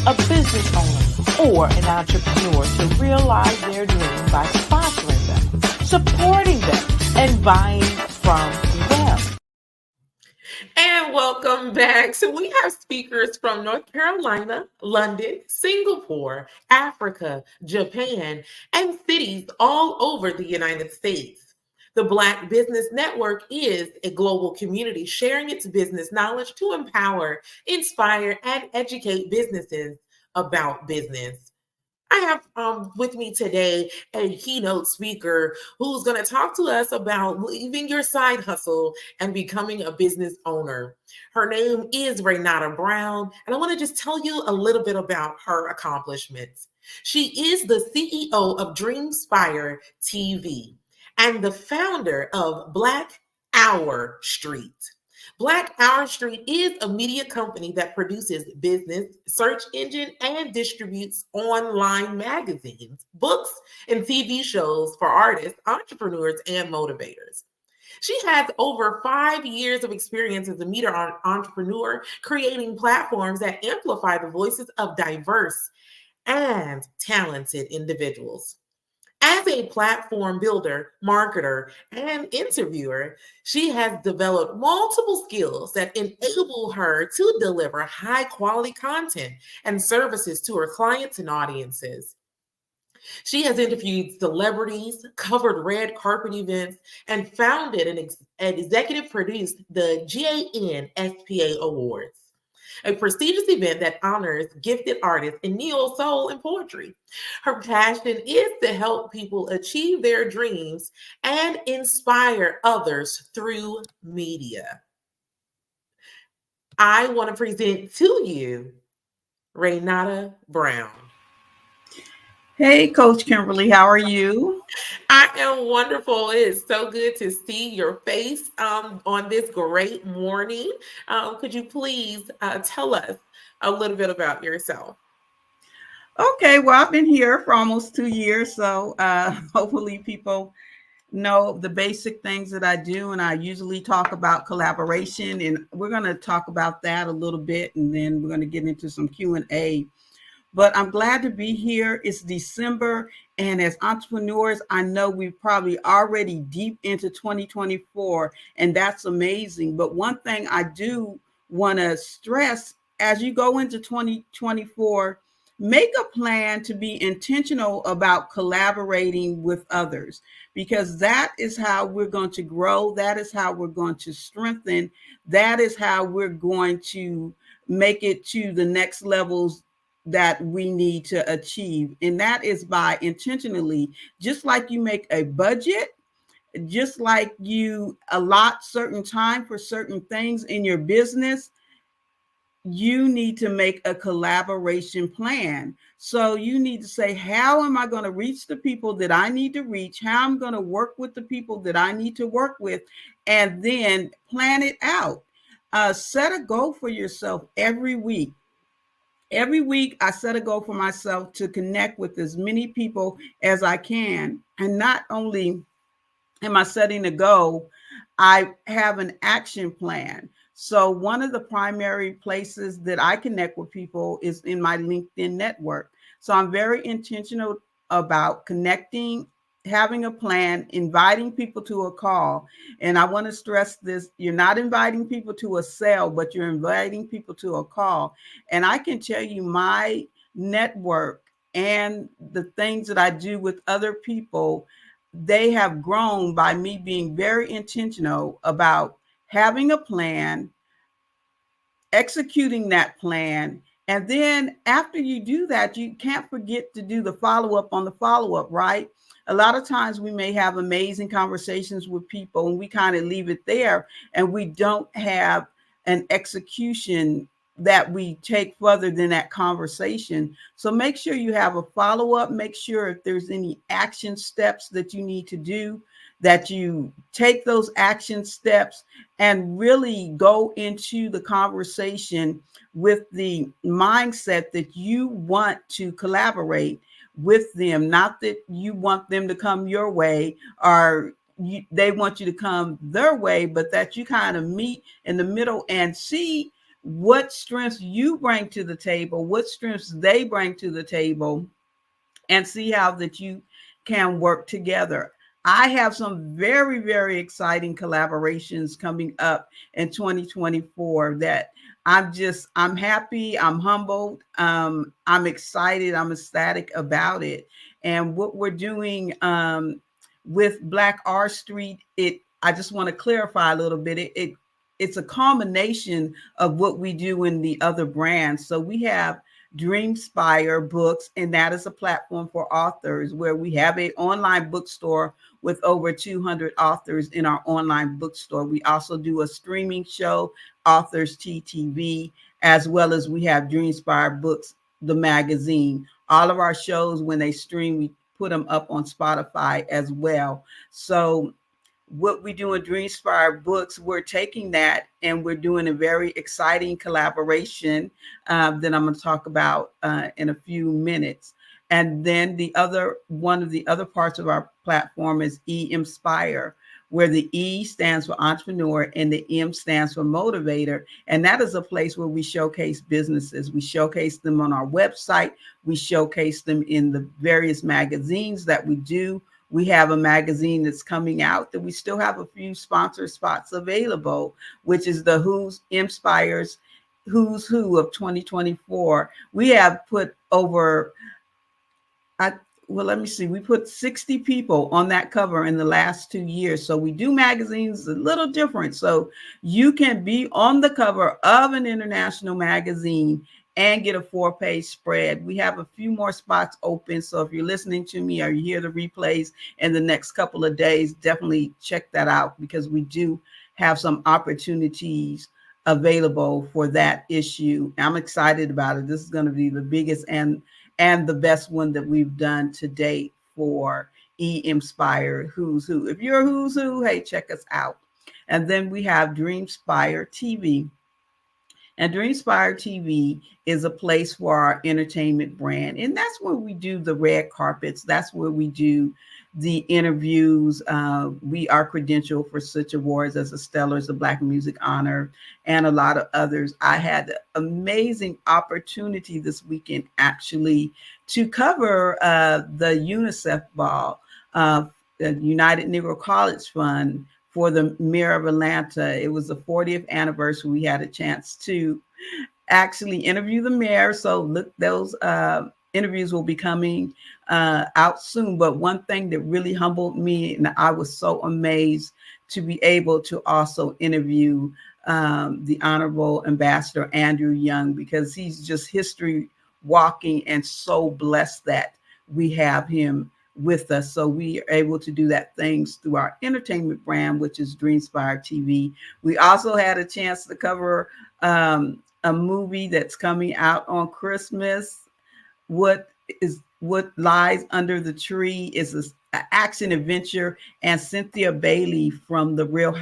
a business owner, or an entrepreneur to realize their dream by sponsoring them, supporting them, and buying from them. And welcome back. So we have speakers from North Carolina, London, Singapore, Africa, Japan, and cities all over the United States. The Black Business Network is a global community sharing its business knowledge to empower, inspire, and educate businesses about business. I have with me today a keynote speaker who's going to talk to us about leaving your side hustle and becoming a business owner. Her name is Renata Brown, and I want to just tell you a little bit about her accomplishments. She is the CEO of Dreamspire TV and the founder of Black Hour Street. Black Hour Street is a media company that produces business, search engine, and distributes online magazines, books, and TV shows for artists, entrepreneurs, and motivators. She has over 5 years of experience as a media entrepreneur, creating platforms that amplify the voices of diverse and talented individuals. As a platform builder, marketer, and interviewer, she has developed multiple skills that enable her to deliver high quality content and services to her clients and audiences. She has interviewed celebrities, covered red carpet events, and founded and executive produced the GAN SPA Awards, a prestigious event that honors gifted artists in neo soul and poetry. Her passion is to help people achieve their dreams and inspire others through media. I want to present to you Renata Brown. Hey, Coach Kimberly, how are you? I am wonderful. It is so good to see your face on this great morning. Could you please tell us a little bit about yourself? Okay, well, I've been here for almost 2 years, so hopefully people know the basic things that I do, and I usually talk about collaboration, and we're going to talk about that a little bit, and then we're going to get into some Q&A. But I'm glad to be here. It's December, and as entrepreneurs, I know we're probably already deep into 2024, and that's amazing. But one thing I do want to stress, as you go into 2024, make a plan to be intentional about collaborating with others, because that is how we're going to grow. That is how we're going to strengthen. That is how we're going to make it to the next levels that we need to achieve. And that is by intentionally, just like you make a budget, just like you allot certain time for certain things in your business, you need to make a collaboration plan. So you need to say, how am I going to reach the people that I need to reach? How I'm going to work with the people that I need to work with, and then plan it out. Set a goal for yourself every week. Every week, I set a goal for myself to connect with as many people as I can. And not only am I setting a goal, I have an action plan. So one of the primary places that I connect with people is in my LinkedIn network. So I'm very intentional about connecting having a plan, inviting people to a call. And I want to stress this, you're not inviting people to a sale, but you're inviting people to a call. And I can tell you my network and the things that I do with other people, they have grown by me being very intentional about having a plan, executing that plan. And then after you do that, you can't forget to do the follow-up on the follow-up, right? A lot of times we may have amazing conversations with people and we kind of leave it there and we don't have an execution that we take further than that conversation. So make sure you have a follow-up, make sure if there's any action steps that you need to do, that you take those action steps and really go into the conversation with the mindset that you want to collaborate with them, not that you want them to come your way or they want you to come their way, but that you kind of meet in the middle and see what strengths you bring to the table, what strengths they bring to the table, and see how that you can work together. I have some very, very exciting collaborations coming up in 2024 that I'm happy, I'm humbled, I'm excited, I'm ecstatic about it. And what we're doing with Black R Street, I just want to clarify a little bit. It's a combination of what we do in the other brands. So we have Dreamspire Books, and that is a platform for authors where we have an online bookstore with over 200 authors in our online bookstore. We also do a streaming show, Authors TTV, as well as we have Dreamspire Books, the magazine. All of our shows, when they stream, we put them up on Spotify as well. So what we do in Dreamspire Books, we're taking that and we're doing a very exciting collaboration that I'm going to talk about in a few minutes. And then one of the other parts of our platform is E-Inspire, where the E stands for entrepreneur and the M stands for motivator. And that is a place where we showcase businesses. We showcase them on our website. We showcase them in the various magazines that we do. We have a magazine that's coming out that we still have a few sponsor spots available, which is the Who's Inspires Who's Who of 2024. We have put over, let me see, we put 60 people on that cover in the last 2 years. So we do magazines a little different. So you can be on the cover of an international magazine and get a 4-page spread. We have a few more spots open. So if you're listening to me or you hear the replays in the next couple of days, definitely check that out because we do have some opportunities available for that issue. I'm excited about it. This is going to be the biggest and the best one that we've done to date for E-Inspire Who's Who. If you're a Who's Who, hey, check us out. And then we have Dreamspire TV. And Dreamspire TV is a place for our entertainment brand. And that's where we do the red carpets. That's where we do the interviews. We are credentialed for such awards as the Stellars, the Black Music Honor, and a lot of others. I had the amazing opportunity this weekend actually to cover the UNICEF ball, the United Negro College Fund, for the Mayor of Atlanta. It was the 40th anniversary. We had a chance to actually interview the mayor. So look, those interviews will be coming out soon. But one thing that really humbled me, and I was so amazed to be able to also interview the Honorable Ambassador Andrew Young, because he's just history walking and so blessed that we have him with us. So we are able to do that things through our entertainment brand, which is Dreamspire TV. We also had a chance to cover a movie that's coming out on Christmas. What Lies Under the Tree is an action adventure, and Cynthia Bailey from the Real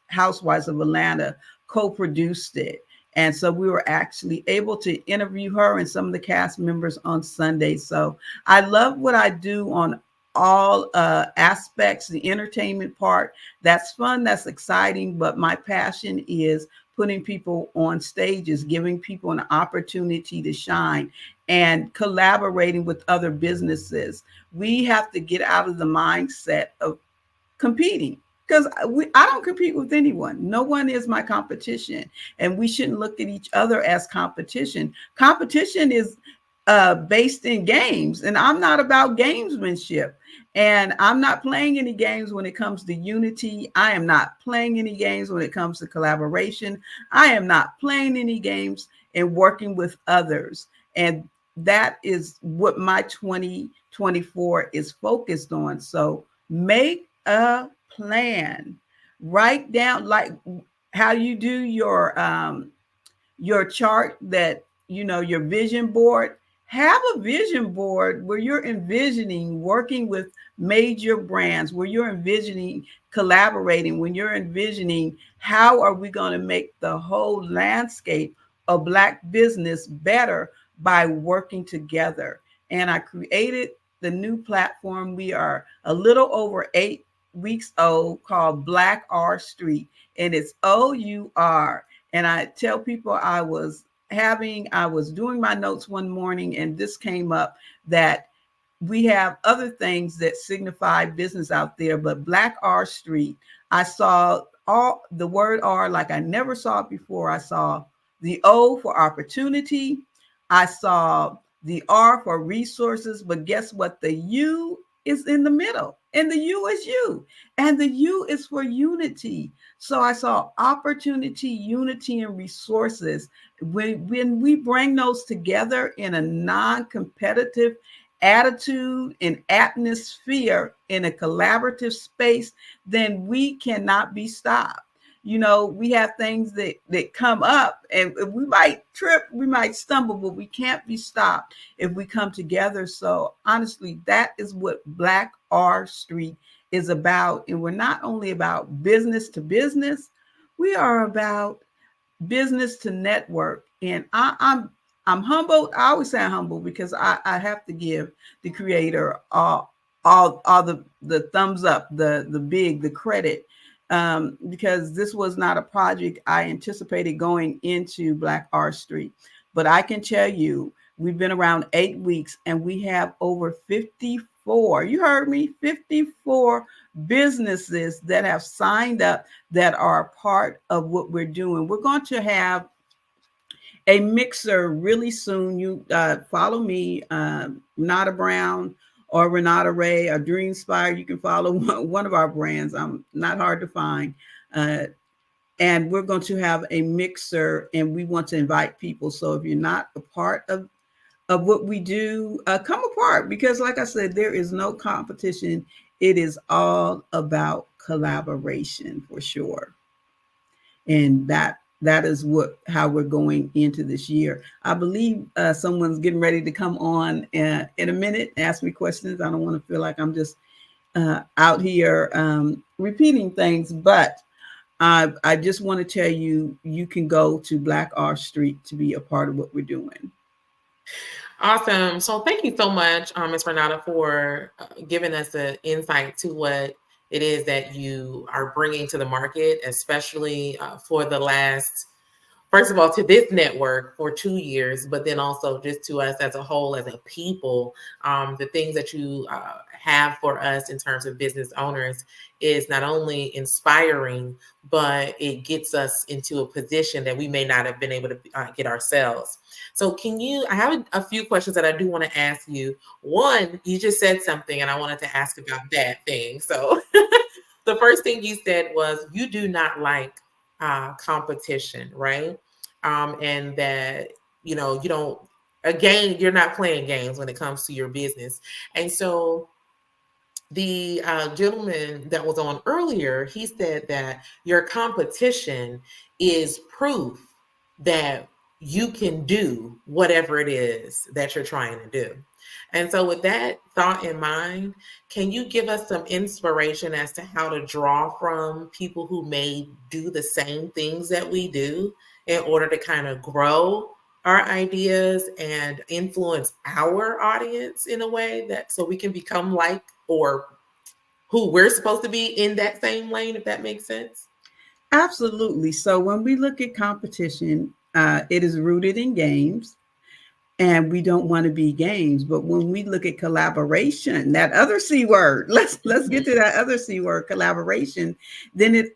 Housewives of Atlanta co-produced it. And so we were actually able to interview her and some of the cast members on Sunday. So I love what I do on all aspects, the entertainment part. That's fun, that's exciting, but my passion is putting people on stages, giving people an opportunity to shine, and collaborating with other businesses. We have to get out of the mindset of competing, because I don't compete with anyone. No one is my competition, and we shouldn't look at each other as competition. Competition is based in games, and I'm not about gamesmanship. And I'm not playing any games when it comes to unity. I am not playing any games when it comes to collaboration. I am not playing any games in working with others. And that is what my 2024 is focused on. So make a plan. Write down, like how you do your chart, that your vision board. Have a vision board where you're envisioning working with major brands, where you're envisioning collaborating, when you're envisioning how are we going to make the whole landscape of Black business better by working together. And I created the new platform. We are a little over 8 weeks old, called Black R Street, and it's OUR. And I tell people, I was doing my notes one morning, and this came up, that we have other things that signify business out there, but Black R Street, I saw all the word R like I never saw it before. I saw the O for opportunity. I saw the R for resources, but guess what? The U is in the middle, and the U is you, and the U is for unity. So I saw opportunity, unity, and resources. When we bring those together in a non-competitive attitude and atmosphere, in a collaborative space, then we cannot be stopped. We have things that come up, and we might trip, we might stumble, but we can't be stopped if we come together. So honestly, that is what Black R Street is about. And we're not only about business to business, we are about business to network. And I'm humbled. I always say I'm humbled, because I have to give the creator all the thumbs up, the credit, because this was not a project I anticipated going into Black R Street. But I can tell you, we've been around 8 weeks, and we have over 54, you heard me, 54 businesses that have signed up, that are part of what we're doing. We're going to have a mixer really soon. You follow me, Renata Brown or Renata Ray or Dreamspire. You can follow one of our brands. I'm not hard to find. And we're going to have a mixer, and we want to invite people. So if you're not a part of what we do, come apart, because like I said, there is no competition. It is all about collaboration, for sure. And that is how we're going into this year. I believe someone's getting ready to come on in a minute, ask me questions. I don't want to feel like I'm just out here repeating things, but I just want to tell you, you can go to Black R Street to be a part of what we're doing. Awesome. So thank you so much, Ms. Renata, for giving us an insight to what it is that you are bringing to the market, especially for the last, first of all, to this network for 2 years, but then also just to us as a whole, as a people. The things that you have for us in terms of business owners is not only inspiring, but it gets us into a position that we may not have been able to get ourselves. So I have a few questions that I do want to ask you. One, you just said something, and I wanted to ask about that thing. So the first thing you said was you do not like competition, right? And that, you don't, again, you're not playing games when it comes to your business. And so the gentleman that was on earlier, he said that your competition is proof that you can do whatever it is that you're trying to do. And so with that thought in mind, can you give us some inspiration as to how to draw from people who may do the same things that we do in order to kind of grow our ideas and influence our audience in a way that so we can become like or who we're supposed to be in that same lane, if that makes sense? Absolutely. So when we look at competition, it is rooted in games, and we don't want to be games. But when we look at collaboration, that other C word, let's get to that other C word, collaboration, then it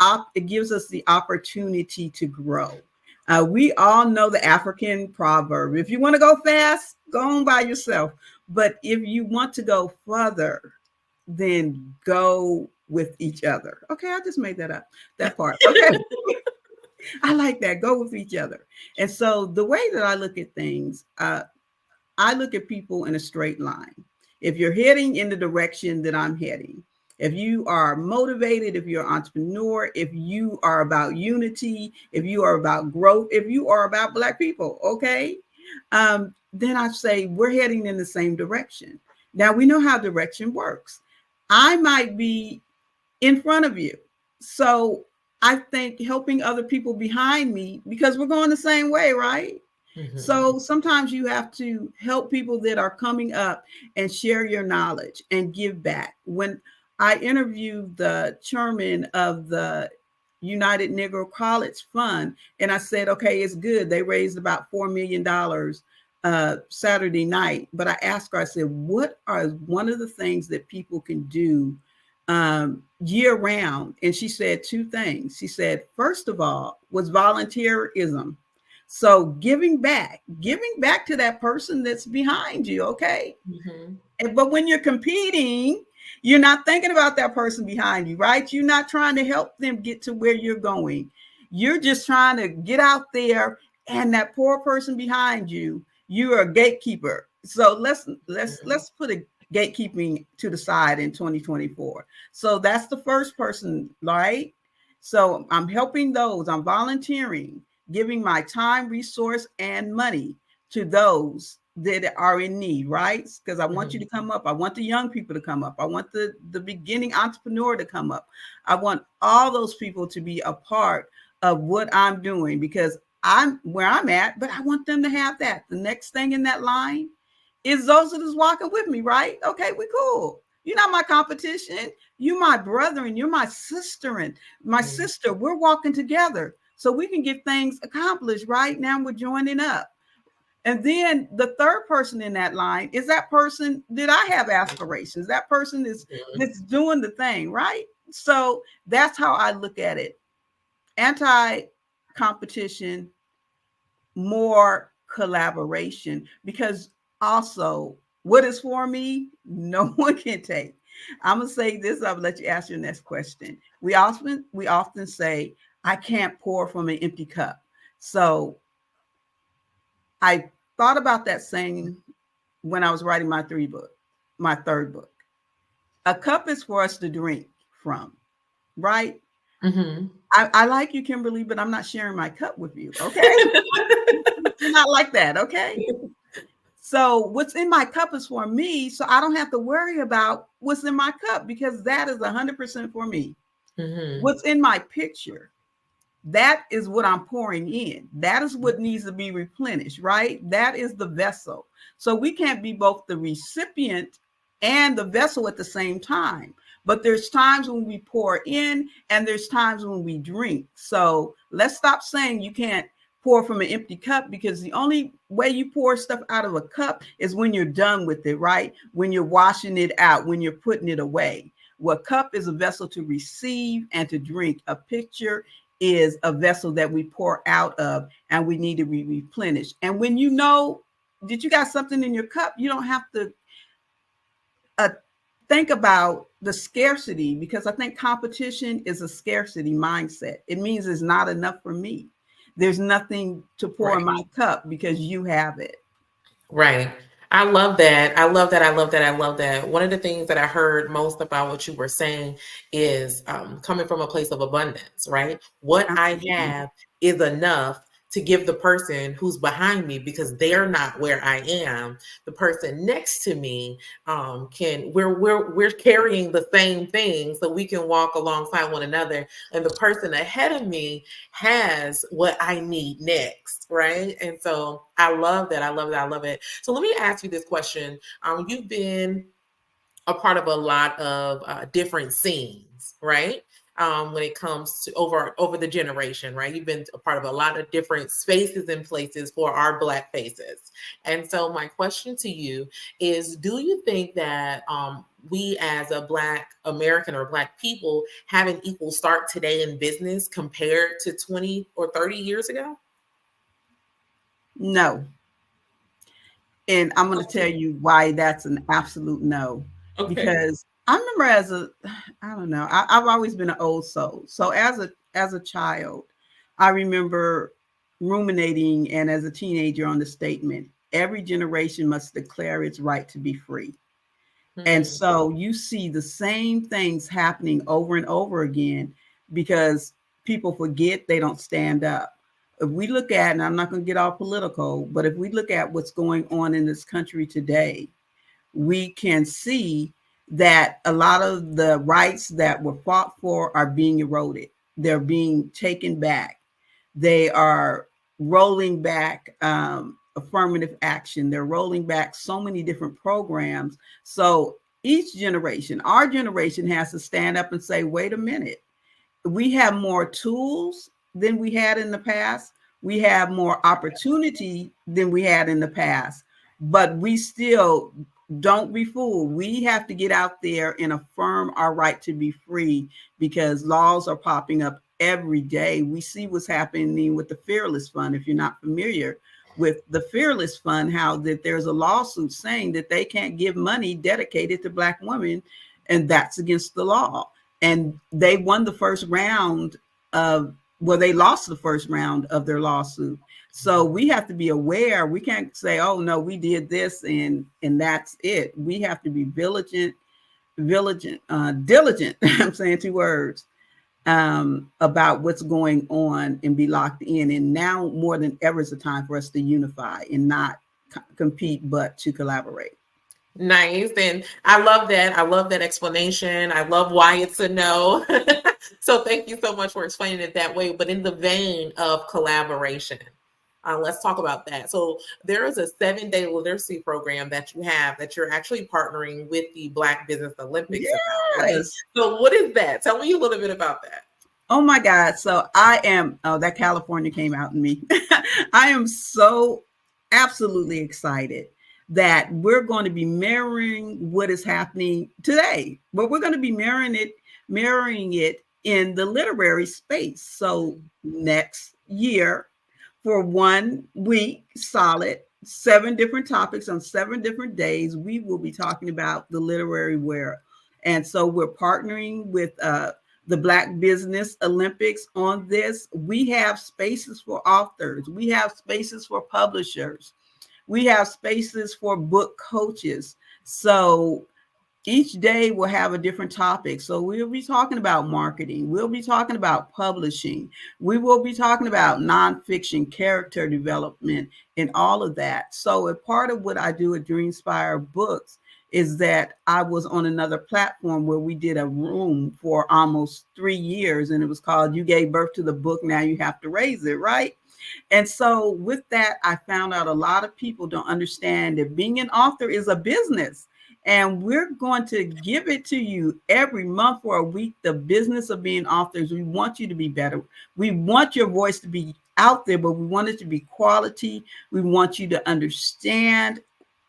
gives us the opportunity to grow. We all know the African proverb: if you want to go fast, go on by yourself. But if you want to go further, then go with each other. Okay, I just made that up, that part. Okay. I like that. Go with each other. And so the way that I look at things, I look at people in a straight line. If you're heading in the direction that I'm heading, if you are motivated, if you're an entrepreneur, if you are about unity, if you are about growth, if you are about Black people, okay, then I say we're heading in the same direction. Now we know how direction works. I might be in front of you. So I think helping other people behind me, because we're going the same way, right? So sometimes you have to help people that are coming up and share your knowledge and give back. When I interviewed the chairman of the United Negro College Fund, and I said, okay, it's good. They raised about $4 million Saturday night. But I asked her, I said, what are one of the things that people can do year round? And she said two things. She said, first of all, was volunteerism. So giving back to that person that's behind you, okay? But when you're competing, you're not thinking about that person behind you, right? You're not trying to help them get to where you're going. You're just trying to get out there, and that poor person behind you, you're a gatekeeper. So let's put a gatekeeping to the side in 2024. So that's the first person, right? So I'm helping those, I'm volunteering, giving my time, resource, and money to those that are in need, right? Because I want you to come up. I want the young people to come up. I want the beginning entrepreneur to come up. I want all those people to be a part of what I'm doing, because I'm where I'm at, but I want them to have that. The next thing in that line is those that is walking with me, right? Okay, we cool. You're not my competition. You're my brother, and you're my sister, and my sister. We're walking together so we can get things accomplished. Right now, we're joining up. And then the third person in that line is that person that I have aspirations. That person that's doing the thing, right? So that's how I look at it. Anti-competition, more collaboration, because also what is for me, no one can take. I'm gonna say this, I'll let you ask your next question. We often say, I can't pour from an empty cup. So I thought about that saying when I was writing my third book. A cup is for us to drink from, right? I like you, Kimberly, but I'm not sharing my cup with you, okay? You're not like that, okay? So what's in my cup is for me, so I don't have to worry about what's in my cup, because that is 100% for me. What's in my picture, that is what I'm pouring in. That is what needs to be replenished, right? That is the vessel. So we can't be both the recipient and the vessel at the same time. But there's times when we pour in, and there's times when we drink. So let's stop saying you can't pour from an empty cup, because the only way you pour stuff out of a cup is when you're done with it, right? When you're washing it out, when you're putting it away. Well, cup is a vessel to receive and to drink. A picture is a vessel that we pour out of, and we need to be replenished. And when you know that you got something in your cup, you don't have to think about the scarcity, because I think competition is a scarcity mindset. It means it's not enough for me. There's nothing to pour in my cup because you have it. Right. I love that. I love that. I love that. I love that. One of the things that I heard most about what you were saying is coming from a place of abundance, right? What I have is enough to give the person who's behind me, because they're not where I am. The person next to me we're carrying the same thing, so we can walk alongside one another. And the person ahead of me has what I need next, right? And so I love that. I love that. I love it. So let me ask you this question. You've been a part of a lot of different scenes, right? when it comes to over the generation, right? You've been a part of a lot of different spaces and places for our Black faces. And so my question to you is, do you think that we as a Black American or Black people have an equal start today in business compared to 20 or 30 years ago? No. And I'm going to tell you why that's an absolute no. Okay. Because I remember I don't know, I've always been an old soul. So as a child, I remember ruminating and as a teenager on the statement, every generation must declare its right to be free. And so you see the same things happening over and over again because people forget, they don't stand up. If we look at, and I'm not going to get all political, but if we look at what's going on in this country today, we can see that a lot of the rights that were fought for are being eroded. They're being taken back. They are rolling back affirmative action. They're rolling back so many different programs. So each generation, our generation, has to stand up and say, wait a minute, we have more tools than we had in the past. We have more opportunity than we had in the past, but we still don't be fooled. We have to get out there and affirm our right to be free because laws are popping up every day. We see what's happening with the Fearless Fund. If you're not familiar with the Fearless Fund, how that there's a lawsuit saying that they can't give money dedicated to Black women, and that's against the law. And they won the first round of, well, they lost the first round of their lawsuit. So we have to be aware. We can't say, oh no, we did this and that's it. We have to be diligent. I'm saying two words about what's going on and be locked in. And now more than ever is the time for us to unify and not compete, but to collaborate. Nice. And I love that. I love that explanation. I love why it's a no. So thank you so much for explaining it that way. But in the vein of collaboration, let's talk about that. So there is a 7-day literacy program that you have that you're actually partnering with the Black Business Olympics about, right? So what is that? Tell me a little bit about that. Oh my God. So that California came out in me. I am so absolutely excited that we're going to be mirroring what is happening today, but we're going to be mirroring it in the literary space. So next year, for 1 week solid, 7 different topics on 7 different days, we will be talking about the literary world. And so we're partnering with the Black Business Olympics on this. We have spaces for authors. We have spaces for publishers. We have spaces for book coaches. So each day we'll have a different topic. So we'll be talking about marketing. We'll be talking about publishing. We will be talking about nonfiction, character development, and all of that. So a part of what I do at Dreamspire Books is that I was on another platform where we did a room for almost 3 years, and it was called You Gave Birth to the Book, Now You Have to Raise It, right? And so with that, I found out a lot of people don't understand that being an author is a business. And we're going to give it to you every month for a week, the business of being authors. We want you to be better. We want your voice to be out there, but we want it to be quality. We want you to understand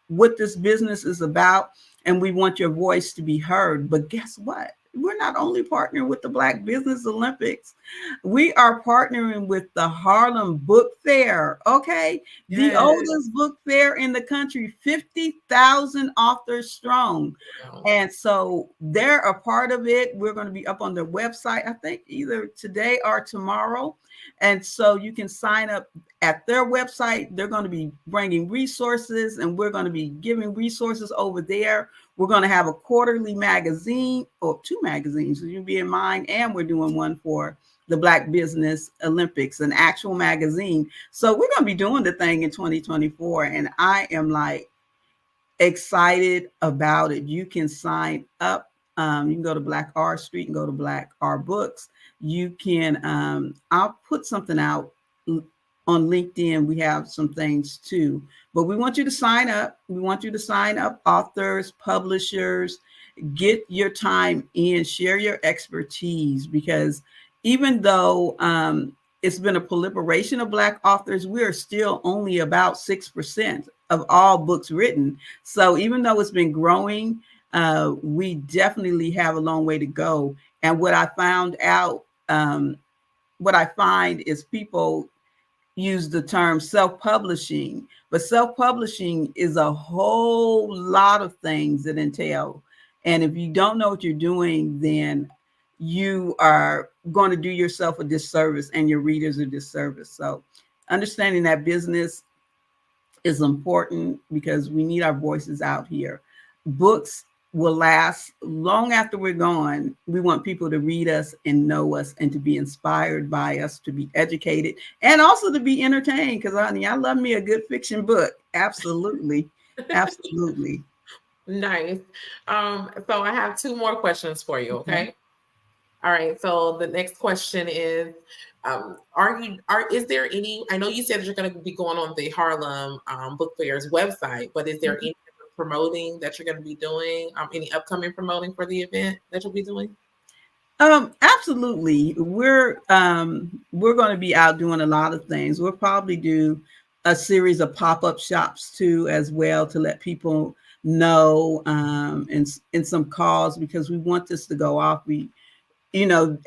what this business is about, and we want your voice to be heard. But guess what? We're not only partnering with the Black Business Olympics, we are partnering with the Harlem Book Fair, okay? Yes. The oldest book fair in the country, 50,000 authors strong. Wow. And so they're a part of it. We're going to be up on their website, I think either today or tomorrow. And so you can sign up at their website. They're going to be bringing resources, and we're going to be giving resources over there. We're going to have a quarterly magazine, or 2 magazines, so you'll be in mine, and we're doing one for the Black Business Olympics, an actual magazine. So we're going to be doing the thing in 2024, and I am like excited about it. You can sign up. You can go to Black R Street and go to Black R Books. You can, I'll put something out on LinkedIn. We have some things too, but we want you to sign up. We want you to sign up authors, publishers. get your time in, share your expertise, because even though it's been a proliferation of Black authors, we are still only about 6% of all books written. So even though it's been growing, we definitely have a long way to go. And what I found out, what I find is people use the term self-publishing, but self-publishing is a whole lot of things that entail. And if you don't know what you're doing, then you are going to do yourself a disservice and your readers a disservice. So understanding that business is important because we need our voices out here. Books will last long after we're gone. We want people to read us and know us and to be inspired by us, to be educated, and also to be entertained. Because honey, I love me a good fiction book. Absolutely. Absolutely. Nice. So I have two more questions for you. Okay. All right. So the next question is, is there any, I know you said that you're going to be going on the Harlem Book Fair's website, but is there any promoting that you're going to be doing? Any upcoming promoting for the event that you'll be doing? Absolutely. We're going to be out doing a lot of things. We'll probably do a series of pop-up shops too, as well, to let people know, and some calls, because we want this to go off.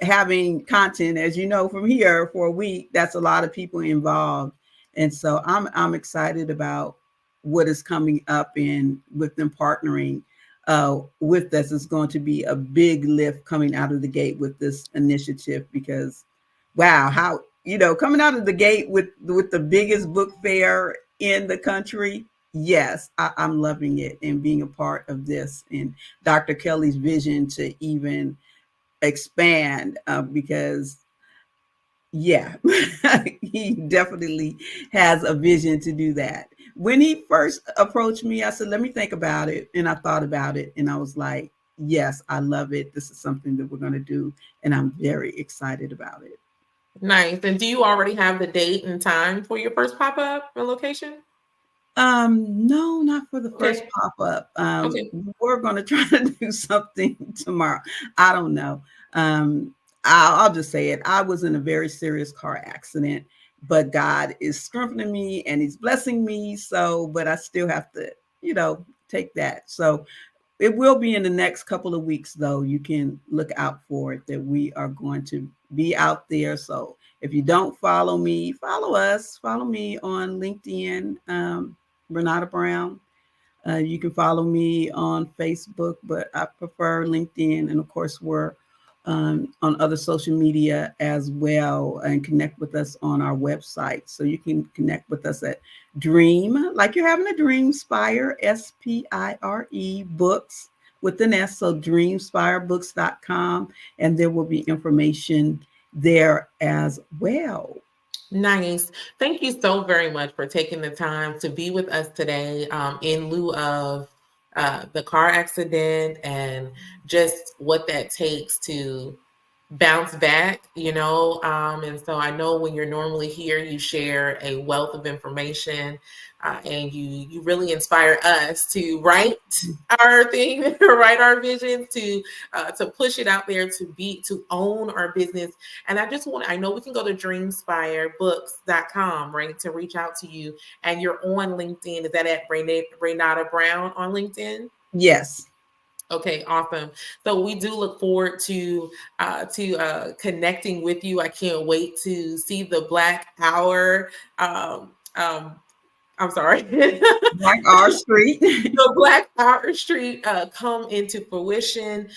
Having content, as you know, from here for a week, that's a lot of people involved. And so I'm excited about what is coming up, and with them partnering with us is going to be a big lift coming out of the gate with this initiative, because wow, how, coming out of the gate with the biggest book fair in the country. Yes, I'm loving it and being a part of this, and Dr. Kelly's vision to even expand, because yeah, he definitely has a vision to do that. When he first approached me, I said, let me think about it. And I thought about it, and I was like, yes, I love it. This is something that we're going to do. And I'm very excited about it. Nice. And do you already have the date and time for your first pop-up and location? No, not for the first pop-up. We're going to try to do something tomorrow. I don't know. I'll just say it. I was in a very serious car accident, but God is strengthening me and he's blessing me. So, but I still have to, take that. So it will be in the next couple of weeks, though. You can look out for it, that we are going to be out there. So if you don't follow me, follow us. Follow me on LinkedIn, Renata Brown. You can follow me on Facebook, but I prefer LinkedIn. And of course, we're on other social media as well, and connect with us on our website. So you can connect with us at Dream, like you're having a dream, Spire, SPIRE books with an S. So dreamspirebooks.com. And there will be information there as well. Nice. Thank you so very much for taking the time to be with us today, in lieu of the car accident and just what that takes to bounce back, and so I know when you're normally here, you share a wealth of information, and you really inspire us to write our thing, write our vision, to push it out there, to own our business. And I know we can go to dreamspirebooks.com, right, to reach out to you. And you're on LinkedIn. Is that at Renata Brown on LinkedIn? Yes. Okay, awesome. So we do look forward to connecting with you. I can't wait to see the Black Hour. I'm sorry. Black Hour Street. The Black Hour Street come into fruition.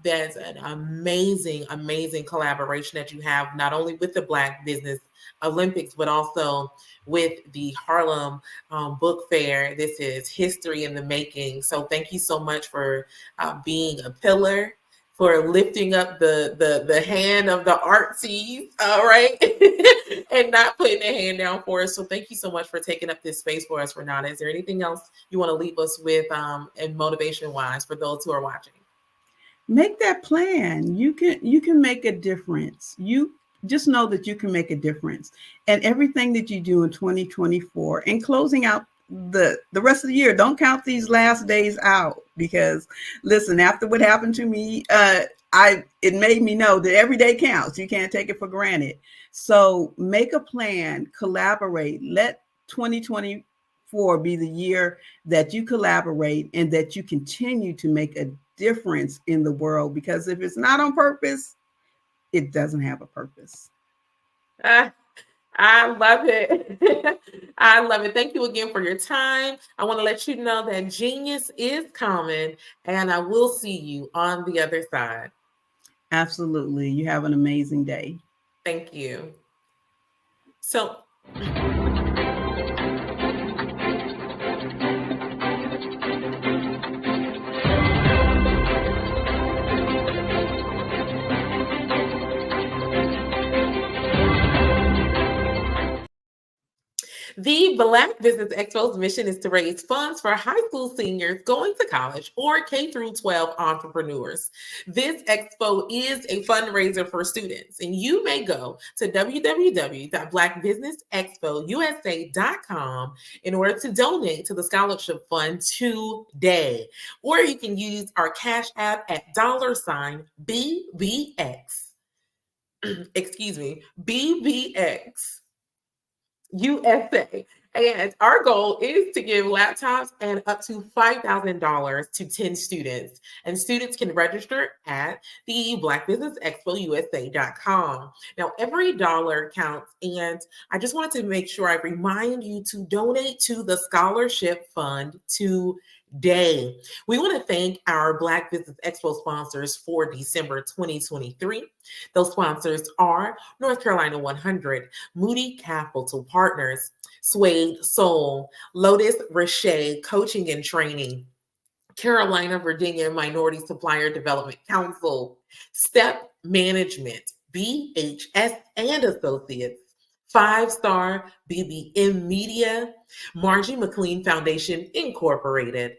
That's an amazing, amazing collaboration that you have, not only with the Black Business Olympics, but also with the Harlem Book Fair. This is history in the making. So thank you so much for being a pillar, for lifting up the hand of the artsies, right? And not putting a hand down for us. So thank you so much for taking up this space for us, Renata. Is there anything else you want to leave us with, and motivation-wise, for those who are watching? Make that plan. You can make a difference. You just know that you can make a difference. And everything that you do in 2024, and closing out the rest of the year. Don't count these last days out, because listen, after what happened to me, it made me know that every day counts. You can't take it for granted. So make a plan, collaborate. Let 2024 be the year that you collaborate and that you continue to make a difference in the world, because if it's not on purpose, it doesn't have a purpose. I love it. I love it. Thank you again for your time. I want to let you know that genius is common, and I will see you on the other side. Absolutely. You have an amazing day. Thank you. So, the Black Business Expo's mission is to raise funds for high school seniors going to college or K-12 entrepreneurs. This expo is a fundraiser for students, and you may go to www.blackbusinessexpousa.com in order to donate to the scholarship fund today. Or you can use our Cash App at $BBX. Excuse me, BBX. USA. And our goal is to give laptops and up to $5,000 to 10 students. And students can register at the blackbusinessexpousa.com. Now, every dollar counts. And I just wanted to make sure I remind you to donate to the scholarship fund today. We want to thank our Black Business Expo sponsors for December 2023. Those sponsors are North Carolina 100, Moody Capital Partners, Suede Soul, Lotus Richey Coaching and Training, Carolina, Virginia Minority Supplier Development Council, Step Management, BHS and Associates, 5-Star BBM Media, Margie McLean Foundation Incorporated,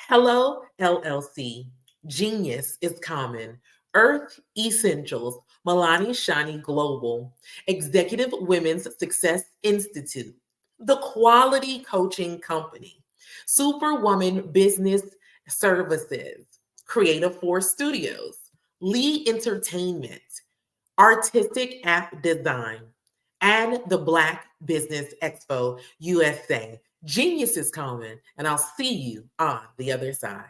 Hello LLC, Genius is Common, Earth Essentials, Milani Shani Global, Executive Women's Success Institute, The Quality Coaching Company, Superwoman Business Services, Creative Force Studios, Lee Entertainment, Artistic App Design, and the Black Business Expo USA. Genius is common, and I'll see you on the other side.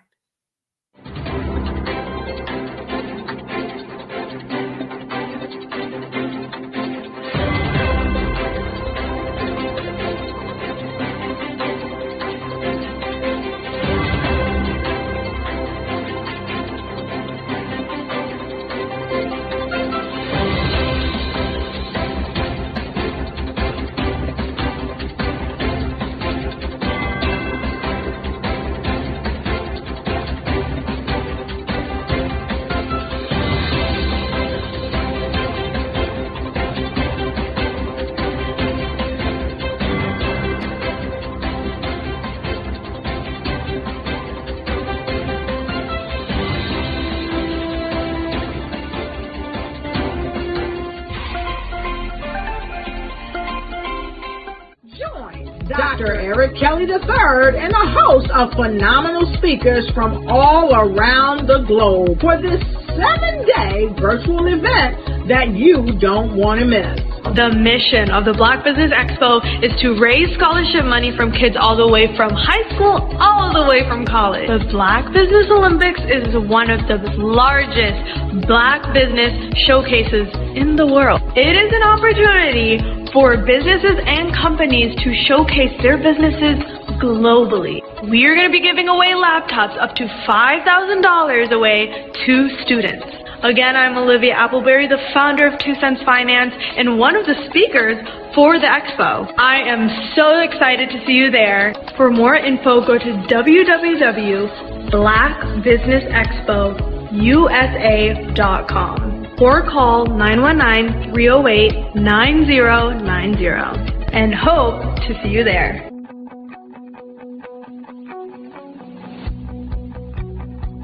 Dr. Eric Kelly III and a host of phenomenal speakers from all around the globe for this 7-day virtual event that you don't want to miss. The mission of the Black Business Expo is to raise scholarship money from kids all the way from high school, all the way from college. The Black Business Olympics is one of the largest Black business showcases in the world. It is an opportunity for businesses and companies to showcase their businesses globally. We are going to be giving away laptops up to $5,000 away to students. Again, I'm Olivia Appleberry, the founder of 2 Cents Finance and one of the speakers for the expo. I am so excited to see you there. For more info, go to www.blackbusinessexpousa.com or call 919-308-9090 and hope to see you there.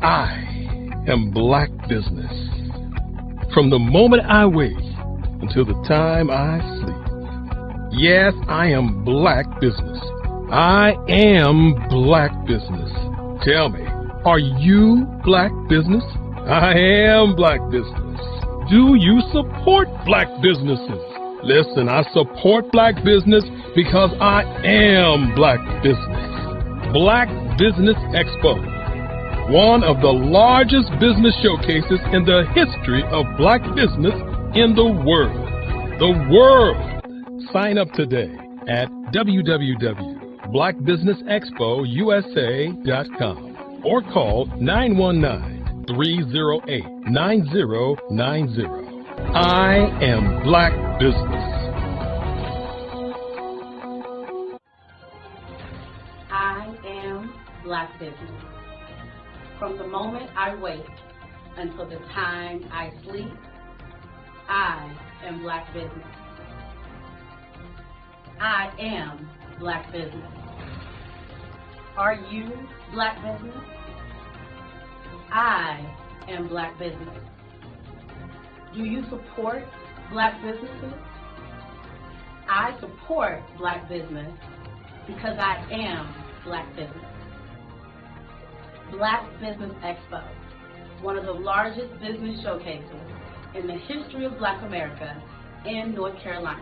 I am Black Business. From the moment I wake until the time I sleep. Yes, I am Black Business. I am Black business. Tell me, are you Black business? I am Black business. Do you support Black businesses? Listen, I support Black business because I am Black business. Black Business Expo, one of the largest business showcases in the history of Black business in the world. The world! Sign up today at www.blackbusinessexpousa.com or call 919-308-9090. I am Black business. I am Black business. From the moment I wake until the time I sleep, I am Black business. I am Black business. Are you Black business? I am Black business. Do you support Black businesses? I support Black business because I am Black business. Black Business Expo, one of the largest business showcases in the history of Black America in North Carolina.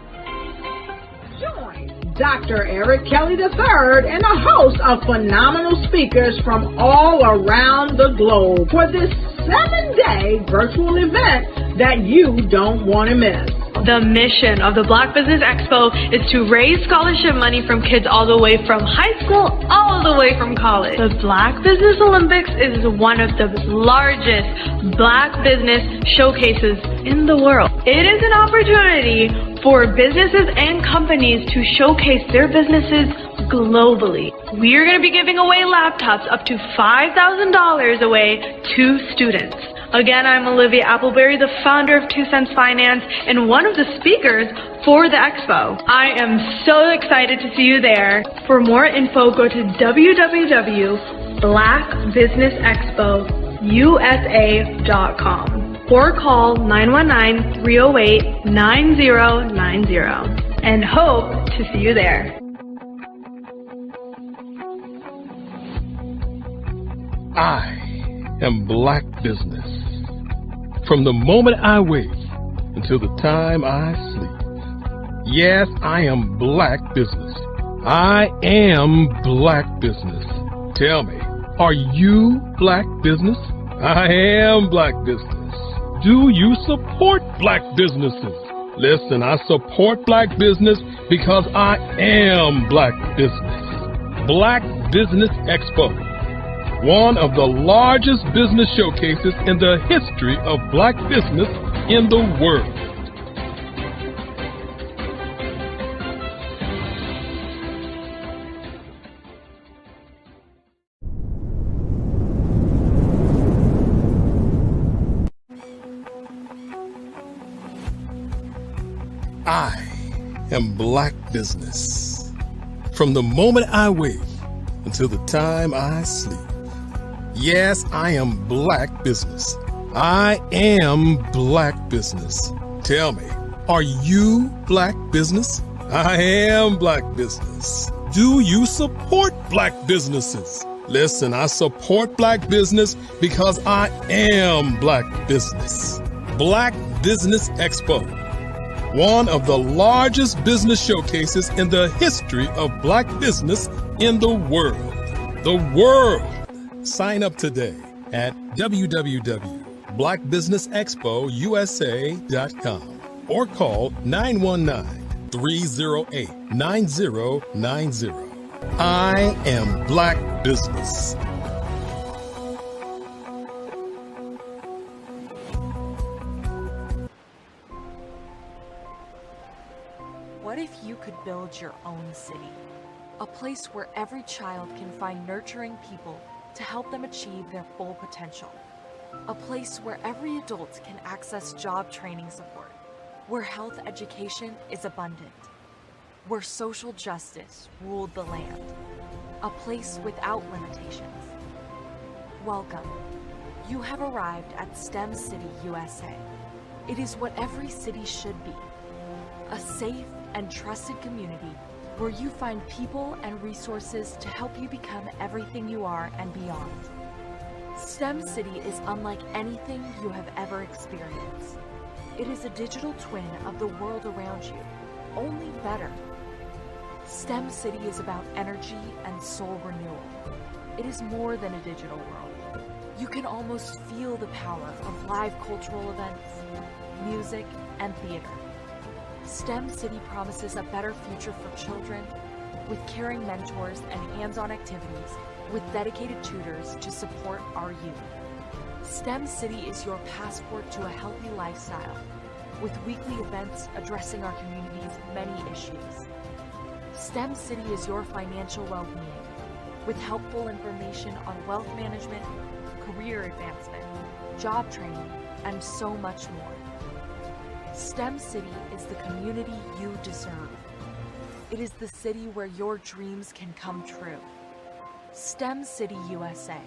Join Dr. Eric Kelly III and a host of phenomenal speakers from all around the globe for this 7-day virtual event that you don't want to miss. The mission of the Black Business Expo is to raise scholarship money from kids all the way from high school all the way from college. The Black Business Olympics is one of the largest Black business showcases in the world. It is an opportunity for businesses and companies to showcase their businesses globally. We are going to be giving away laptops up to $5,000 away to students. Again, I'm Olivia Appleberry, the founder of 2 Cents Finance and one of the speakers for the expo. I am so excited to see you there. For more info, go to www.blackbusinessexpousa.com or call 919-308-9090 and hope to see you there. I am Black business. From the moment I wake until the time I sleep. Yes, I am Black business. I am Black business. Tell me, are you Black business? I am Black business. Do you support Black businesses? Listen, I support Black business because I am Black business. Black Business Expo, one of the largest business showcases in the history of Black business in the world. I am Black business. From the moment I wake until the time I sleep. Yes, I am Black business. I am Black business. Tell me, are you Black business? I am Black business. Do you support Black businesses? Listen, I support Black business because I am Black business. Black Business Expo, one of the largest business showcases in the history of Black business in the world. The world! Sign up today at www.blackbusinessexpousa.com or call 919-308-9090. I am Black business. What if you could build your own city? A place where every child can find nurturing people to help them achieve their full potential. A place where every adult can access job training support, where health education is abundant, where social justice ruled the land. A place without limitations. Welcome. You have arrived at STEM City USA. It is what every city should be. A safe and trusted community where you find people and resources to help you become everything you are and beyond. STEM City is unlike anything you have ever experienced. It is a digital twin of the world around you, only better. STEM City is about energy and soul renewal. It is more than a digital world. You can almost feel the power of live cultural events, music, and theater. STEM City promises a better future for children with caring mentors and hands-on activities with dedicated tutors to support our youth. STEM City is your passport to a healthy lifestyle with weekly events addressing our community's many issues. STEM City is your financial well-being with helpful information on wealth management, career advancement, job training, and so much more. STEM City is the community you deserve. It is the city where your dreams can come true. STEM City USA,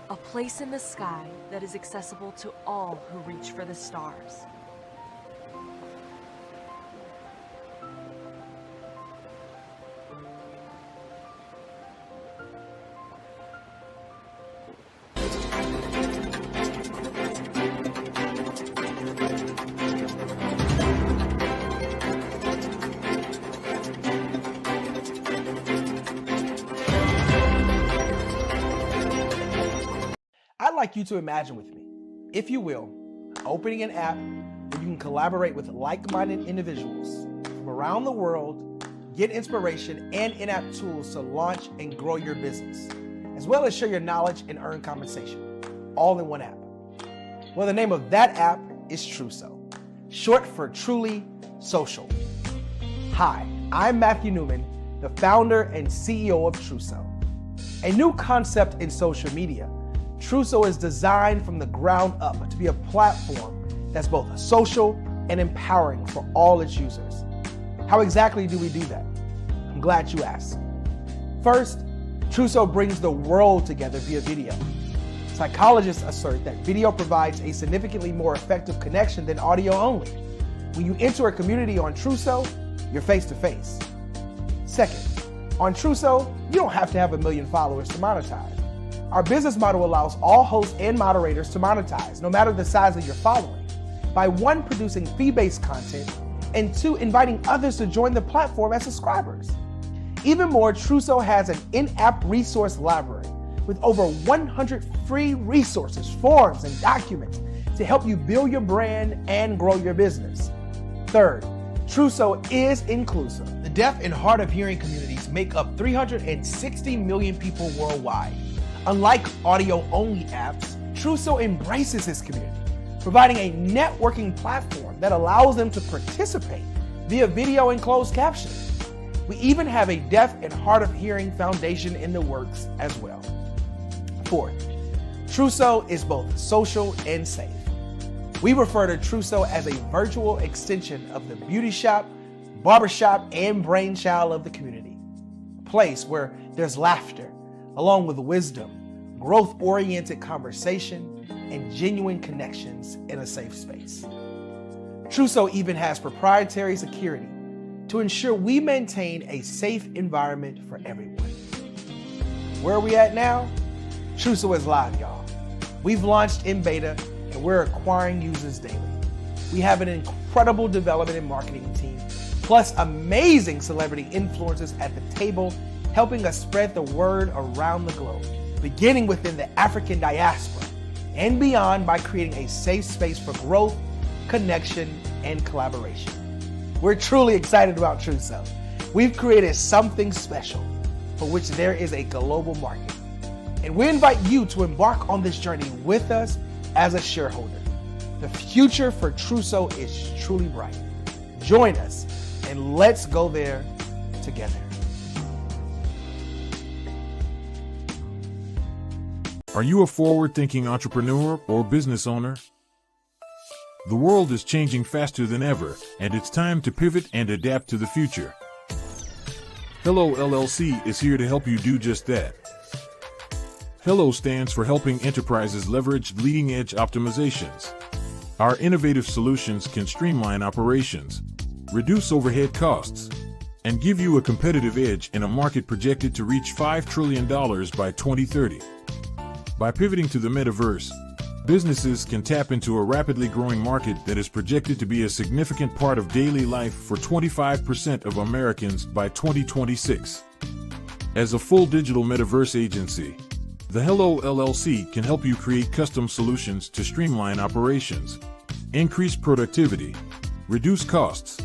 a place in the sky that is accessible to all who reach for the stars. I'd like you to imagine with me, if you will, opening an app where you can collaborate with like-minded individuals from around the world, get inspiration and in-app tools to launch and grow your business, as well as share your knowledge and earn compensation, all in one app. Well, the name of that app is Truso, short for Truly Social. Hi, I'm Matthew Newman, the founder and CEO of Truso, a new concept in social media. Truso is designed from the ground up to be a platform that's both social and empowering for all its users. How exactly do we do that? I'm glad you asked. First, Truso brings the world together via video. Psychologists assert that video provides a significantly more effective connection than audio only. When you enter a community on Truso, you're face to face. Second, on Truso, you don't have to have 1 million followers to monetize. Our business model allows all hosts and moderators to monetize, no matter the size of your following, by 1, producing fee-based content, and 2, inviting others to join the platform as subscribers. Even more, Truso has an in-app resource library with over 100 free resources, forms, and documents to help you build your brand and grow your business. Third, Truso is inclusive. The deaf and hard of hearing communities make up 360 million people worldwide. Unlike audio-only apps, Truso embraces this community, providing a networking platform that allows them to participate via video and closed captioning. We even have a deaf and hard of hearing foundation in the works as well. Fourth, Truso is both social and safe. We refer to Truso as a virtual extension of the beauty shop, barbershop, and brainchild of the community. A place where there's laughter, along with wisdom, growth-oriented conversation, and genuine connections in a safe space. Truso even has proprietary security to ensure we maintain a safe environment for everyone. Where are we at now? Truso is live, y'all. We've launched in beta, and we're acquiring users daily. We have an incredible development and marketing team, plus amazing celebrity influencers at the table, helping us spread the word around the globe, beginning within the African diaspora and beyond by creating a safe space for growth, connection, and collaboration. We're truly excited about Truso. We've created something special for which there is a global market. And we invite you to embark on this journey with us as a shareholder. The future for Truso is truly bright. Join us and let's go there together. Are you a forward-thinking entrepreneur or business owner? The world is changing faster than ever, and it's time to pivot and adapt to the future. Hello LLC is here to help you do just that. Hello stands for helping enterprises leverage leading-edge optimizations. Our innovative solutions can streamline operations, reduce overhead costs, and give you a competitive edge in a market projected to reach $5 trillion by 2030. By pivoting to the metaverse, businesses can tap into a rapidly growing market that is projected to be a significant part of daily life for 25% of Americans by 2026. As a full digital metaverse agency, the Hello LLC can help you create custom solutions to streamline operations, increase productivity, reduce costs,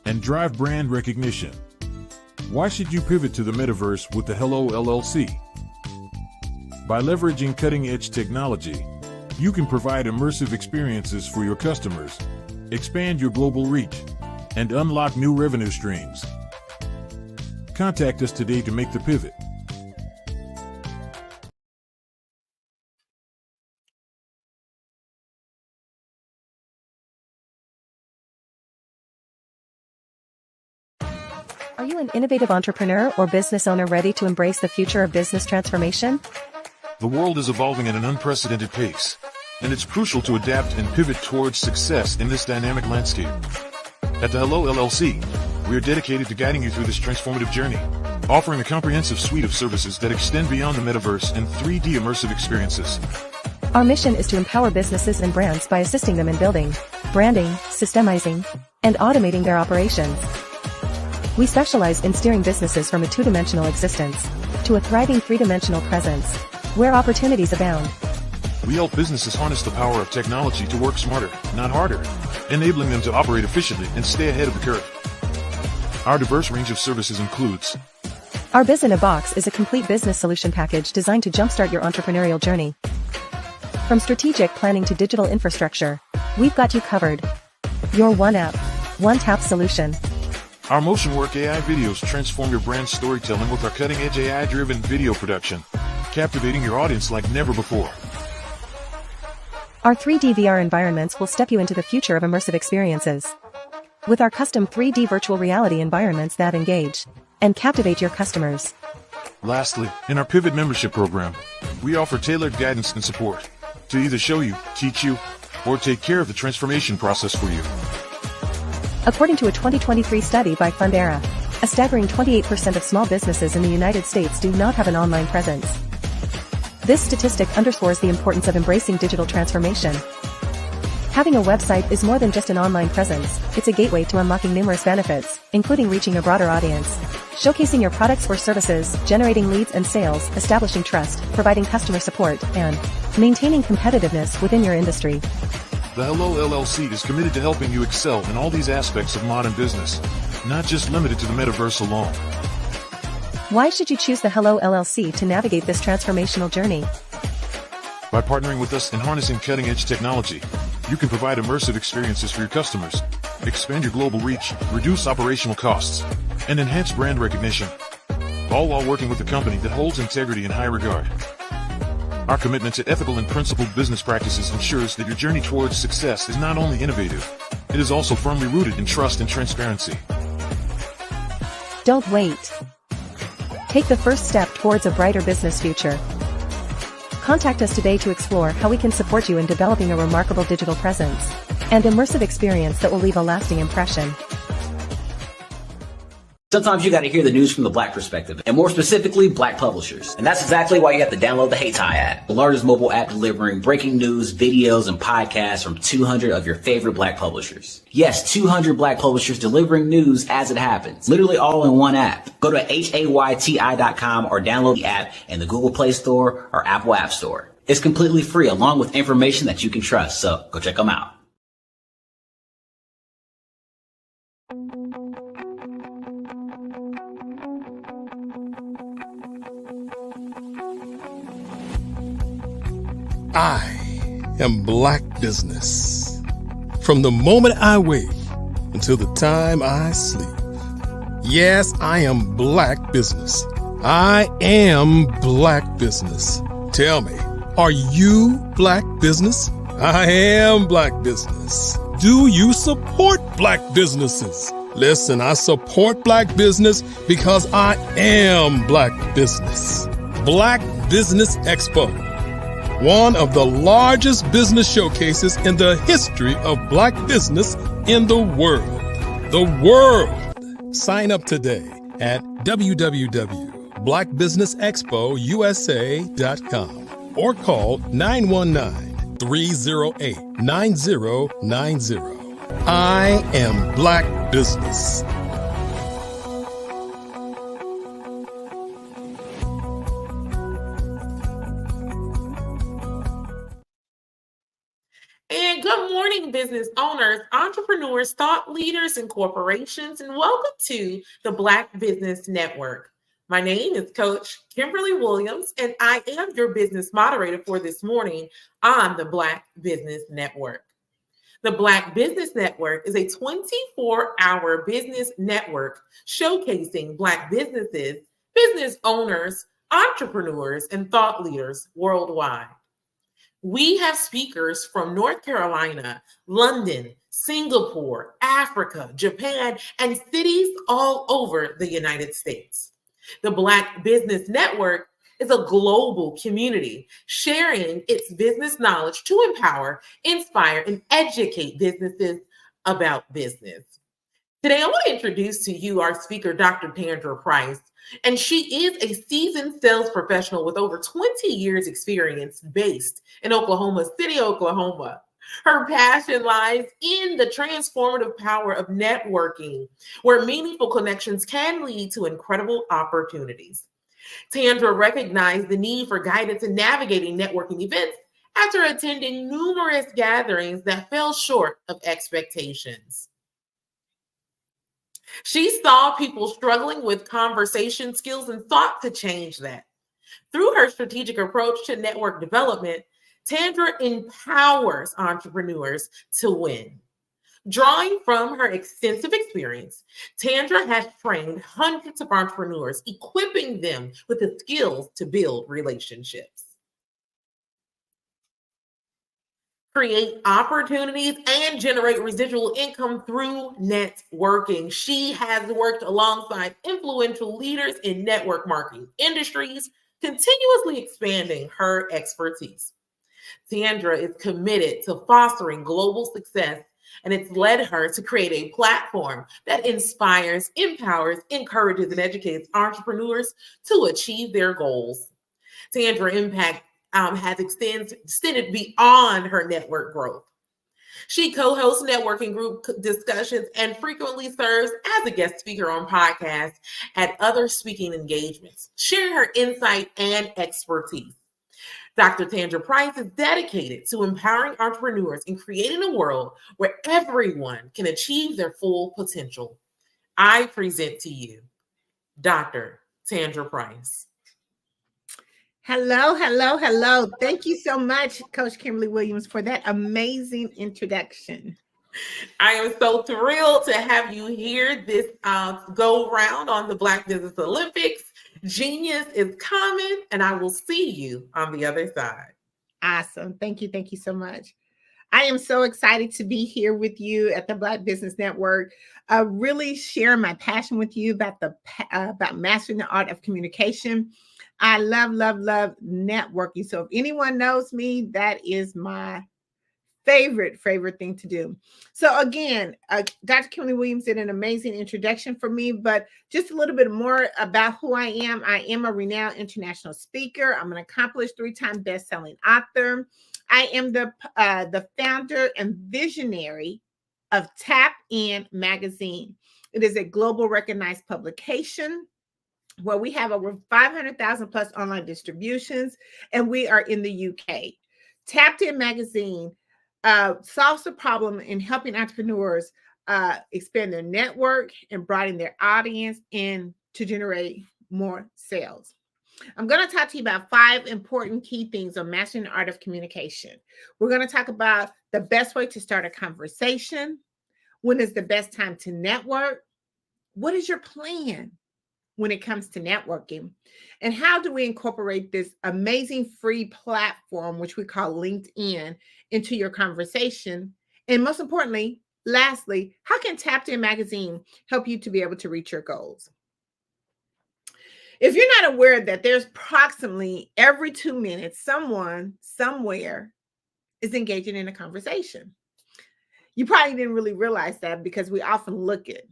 and drive brand recognition. Why should you pivot to the metaverse with the Hello LLC? By leveraging cutting-edge technology, you can provide immersive experiences for your customers, expand your global reach, and unlock new revenue streams. Contact us today to make the pivot. Are you an innovative entrepreneur or business owner ready to embrace the future of business transformation? The world is evolving at an unprecedented pace, and it's crucial to adapt and pivot towards success in this dynamic landscape. At the Hello LLC, we are dedicated to guiding you through this transformative journey, offering a comprehensive suite of services that extend beyond the metaverse and 3D immersive experiences. Our mission is to empower businesses and brands by assisting them in building, branding, systemizing, and automating their operations. We specialize in steering businesses from a two-dimensional existence to a thriving three-dimensional presence, where opportunities abound. We help businesses harness the power of technology to work smarter, not harder, enabling them to operate efficiently and stay ahead of the curve. Our diverse range of services includes: Our Biz in a Box is a complete business solution package designed to jumpstart your entrepreneurial journey. From strategic planning to digital infrastructure, we've got you covered. Your one app, one tap solution. Our Motion Work AI videos transform your brand storytelling with our cutting-edge AI-driven video production, captivating your audience like never before. Our 3D VR environments will step you into the future of immersive experiences. With our custom 3D virtual reality environments that engage and captivate your customers. Lastly, in our Pivot membership program, we offer tailored guidance and support to either show you, teach you, or take care of the transformation process for you. According to a 2023 study by Fundera, a staggering 28% of small businesses in the United States do not have an online presence. This statistic underscores the importance of embracing digital transformation. Having a website is more than just an online presence, it's a gateway to unlocking numerous benefits, including reaching a broader audience, showcasing your products or services, generating leads and sales, establishing trust, providing customer support, and maintaining competitiveness within your industry. The Hello LLC is committed to helping you excel in all these aspects of modern business, not just limited to the metaverse alone. Why should you choose the Hello LLC to navigate this transformational journey? By partnering with us and harnessing cutting-edge technology, you can provide immersive experiences for your customers, expand your global reach, reduce operational costs, and enhance brand recognition, all while working with a company that holds integrity in high regard. Our commitment to ethical and principled business practices ensures that your journey towards success is not only innovative, it is also firmly rooted in trust and transparency. Don't wait. Take the first step towards a brighter business future. Contact us today to explore how we can support you in developing a remarkable digital presence and immersive experience that will leave a lasting impression. Sometimes you got to hear the news from the Black perspective, and more specifically, Black publishers. And that's exactly why you have to download the Hey Tie app, the largest mobile app delivering breaking news, videos, and podcasts from 200 of your favorite Black publishers. Yes, 200 Black publishers delivering news as it happens, literally all in one app. Go to HAYTI.com or download the app in the Google Play Store or Apple App Store. It's completely free, along with information that you can trust, so go check them out. I am Black Business. From the moment I wake until the time I sleep. Yes, I am Black Business. I am Black Business. Tell me, are you Black Business? I am Black Business. Do you support Black businesses? Listen, I support Black business because I am Black Business. Black Business Expo. One of the largest business showcases in the history of Black business in the world. The world. Sign up today at www.blackbusinessexpousa.com or call 919-308-9090. I am Black Business. And good morning, business owners, entrepreneurs, thought leaders, and corporations, and welcome to the Black Business Network. My name is Coach Kimberly Williams, and I am your business moderator for this morning on the Black Business Network. The Black Business Network is a 24-hour business network showcasing Black businesses, business owners, entrepreneurs, and thought leaders worldwide. We have speakers from North Carolina, London, Singapore, Africa, Japan, and cities all over the United States. The Black Business Network is a global community sharing its business knowledge to empower, inspire, and educate businesses about business. Today, I want to introduce to you our speaker, Dr. Tandra Price, and she is a seasoned sales professional with over 20 years experience based in Oklahoma City, Oklahoma. Her passion lies in the transformative power of networking, where meaningful connections can lead to incredible opportunities. Tandra recognized the need for guidance in navigating networking events after attending numerous gatherings that fell short of expectations. She saw people struggling with conversation skills and sought to change that. Through her strategic approach to network development, Tandra empowers entrepreneurs to win. Drawing from her extensive experience, Tandra has trained hundreds of entrepreneurs, equipping them with the skills to build relationships, create opportunities, and generate residual income through networking. She has worked alongside influential leaders in network marketing industries, continuously expanding her expertise. Tandra is committed to fostering global success, and it's led her to create a platform that inspires, empowers, encourages, and educates entrepreneurs to achieve their goals. Tandra impact has extended beyond her network growth. She co-hosts networking group discussions and frequently serves as a guest speaker on podcasts at other speaking engagements, sharing her insight and expertise. Dr. Tandra Price is dedicated to empowering entrepreneurs and creating a world where everyone can achieve their full potential. I present to you Dr. Tandra Price. Hello, hello, hello. Thank you so much, Coach Kimberly Williams, for that amazing introduction. I am so thrilled to have you here this go round on the Black Business Olympics. Genius is coming, and I will see you on the other side. Awesome. Thank you. Thank you so much. I am so excited to be here with you at the Black Business Network, really share my passion with you about mastering the art of communication. I love, love, love networking. So if anyone knows me, that is my favorite thing to do. So again, Dr. Kimberly Williams did an amazing introduction for me, but just a little bit more about who I am. I am a renowned international speaker. I'm an accomplished 3-time best-selling author. I am the founder and visionary of Tap In Magazine. It is a global recognized publication where we have over 500,000 plus online distributions, and we are in the UK. Tapped In Magazine solves the problem in helping entrepreneurs expand their network and broaden their audience and to generate more sales. I'm going to talk to you about 5 important key things on mastering the art of communication. We're going to talk about the best way to start a conversation. When is the best time to network? What is your plan when it comes to networking? And how do we incorporate this amazing free platform, which we call LinkedIn, into your conversation? And most importantly, lastly, how can Tapped In Magazine help you to be able to reach your goals? If you're not aware that there's approximately every 2 minutes, someone somewhere is engaging in a conversation. You probably didn't really realize that because we often look at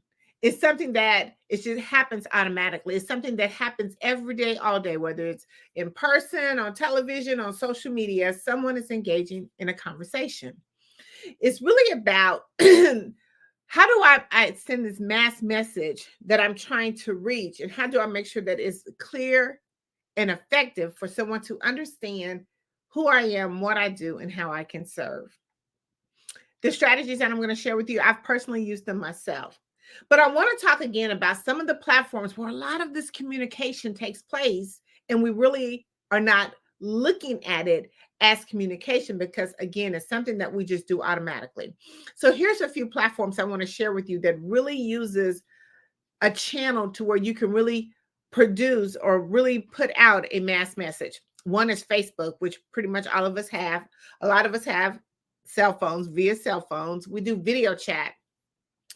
It's something that it just happens automatically. It's something that happens every day, all day, whether it's in person, on television, on social media, someone is engaging in a conversation. It's really about how do I send this mass message that I'm trying to reach, and how do I make sure that it's clear and effective for someone to understand who I am, what I do, and how I can serve. The strategies that I'm going to share with you, I've personally used them myself. But I want to talk again about some of the platforms where a lot of this communication takes place, and we really are not looking at it as communication because, again, it's something that we just do automatically. So here's a few platforms I want to share with you that really uses a channel to where you can really produce or really put out a mass message. One is Facebook, which pretty much all of us have. A lot of us have cell phones, via cell phones. We do video chat.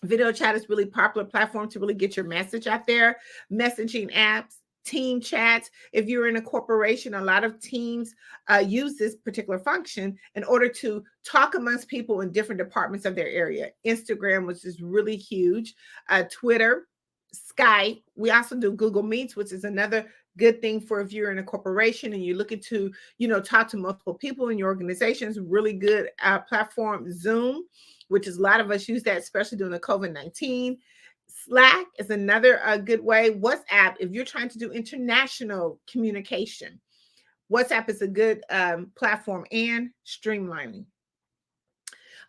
Video chat is really popular platform to really get your message out there. Messaging apps, team chats. If you're in a corporation, a lot of teams use this particular function in order to talk amongst people in different departments of their area. Instagram, which is really huge. Twitter, Skype. We also do Google Meets, which is another good thing for if you're in a corporation and you're looking to, talk to multiple people in your organizations. Really good platform. Zoom, which is a lot of us use that, especially during the COVID-19. Slack is another good way. WhatsApp, if you're trying to do international communication, WhatsApp is a good platform, and streamlining.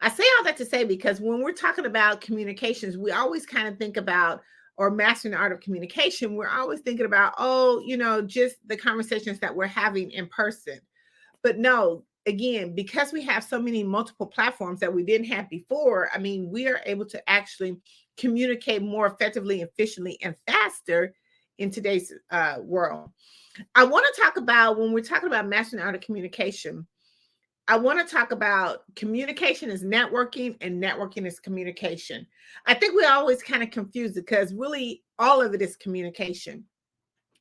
I say all that to say because when we're talking about communications, we always kind of think about, or mastering the art of communication, we're always thinking about, just the conversations that we're having in person. But no, again, because we have so many multiple platforms that we didn't have before, we are able to actually communicate more effectively, efficiently, and faster in today's world. I want to talk about, when we're talking about mastering the art of communication, I want to talk about communication is networking and networking is communication. I think we always kind of confuse it because really all of it is communication.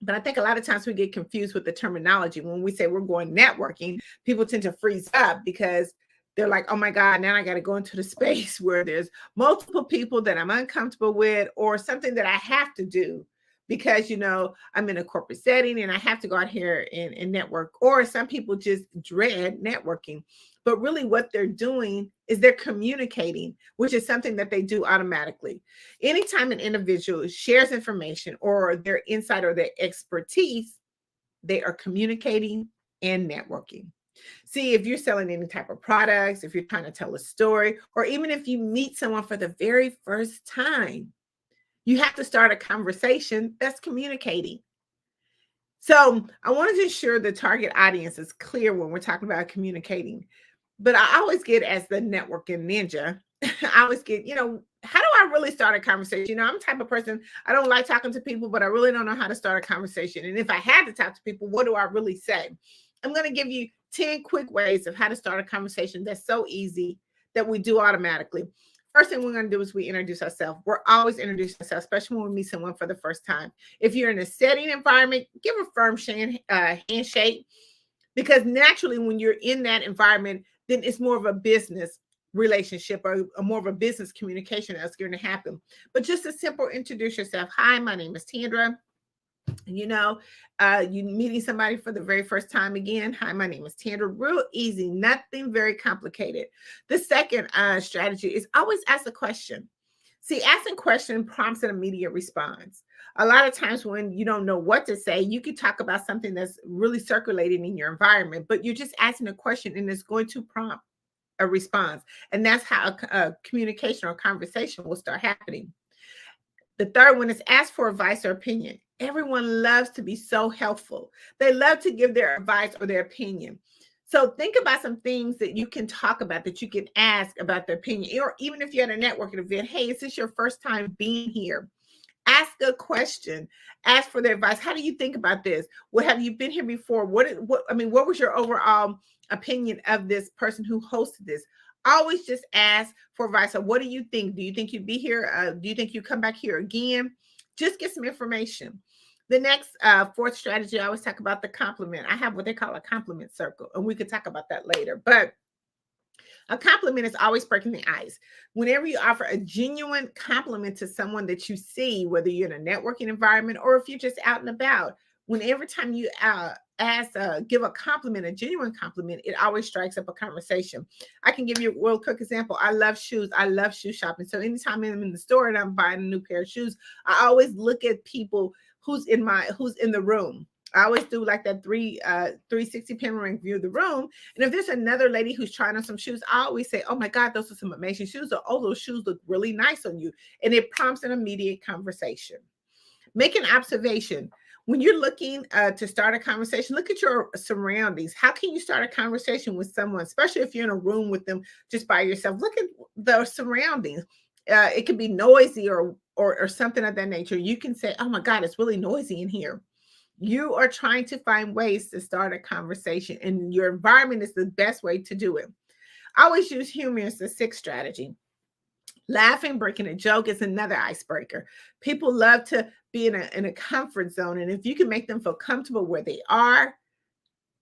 But I think a lot of times we get confused with the terminology. When we say we're going networking, people tend to freeze up because they're like, oh my God, now I got to go into the space where there's multiple people that I'm uncomfortable with, or something that I have to do because, I'm in a corporate setting and I have to go out here and network. Or some people just dread networking. But really what they're doing is they're communicating, which is something that they do automatically. Anytime an individual shares information or their insight or their expertise, they are communicating and networking. See, if you're selling any type of products, if you're trying to tell a story, or even if you meet someone for the very first time, you have to start a conversation that's communicating. So I want to ensure the target audience is clear when we're talking about communicating. But I always get, as the networking ninja, I always get, how do I really start a conversation? I'm the type of person, I don't like talking to people, but I really don't know how to start a conversation. And if I had to talk to people, what do I really say? I'm going to give you 10 quick ways of how to start a conversation that's so easy that we do automatically. First thing we're going to do is we introduce ourselves. We're always introducing ourselves, especially when we meet someone for the first time. If you're in a setting environment, give a firm handshake, because naturally when you're in that environment, then it's more of a business relationship or more of a business communication that's going to happen. But just a simple introduce yourself. Hi, my name is Tandra. You meeting somebody for the very first time again. Hi, my name is Tandra. Real easy, nothing very complicated. The second strategy is always ask a question. See, asking question prompts an immediate response. A lot of times when you don't know what to say, you could talk about something that's really circulating in your environment, but you're just asking a question and it's going to prompt a response. And that's how a communication or conversation will start happening. The third one is ask for advice or opinion. Everyone loves to be so helpful. They love to give their advice or their opinion. So think about some things that you can talk about, that you can ask about their opinion. Or even if you're at a networking event, hey, is this your first time being here? Ask a question. Ask for their advice. How do you think about this? What have you been here before? What was your overall opinion of this person who hosted this? Always just ask for advice. So what do you think? Do you think you'd be here? Do you think you come back here again? Just get some information. The next fourth strategy, I always talk about the compliment. I have what they call a compliment circle, and we could talk about that later. But A compliment is always breaking the ice. Whenever you offer a genuine compliment to someone that you see, whether you're in a networking environment or if you're just out and about, whenever time you give a compliment, a genuine compliment, it always strikes up a conversation. I can give you a real quick example. I love shoes. I love shoe shopping. So anytime I'm in the store and I'm buying a new pair of shoes, I always look at people who's in the room. I always do like that 360 panoramic view of the room. And if there's another lady who's trying on some shoes, I always say, oh my God, those are some amazing shoes. Or, oh, those shoes look really nice on you. And it prompts an immediate conversation. Make an observation. When you're looking to start a conversation, look at your surroundings. How can you start a conversation with someone, especially if you're in a room with them just by yourself? Look at the surroundings. It could be noisy or something of that nature. You can say, oh my God, it's really noisy in here. You are trying to find ways to start a conversation, and your environment is the best way to do it. I always use humor as the sixth strategy. Laughing, breaking a joke is another icebreaker. People love to be in a comfort zone, and if you can make them feel comfortable where they are,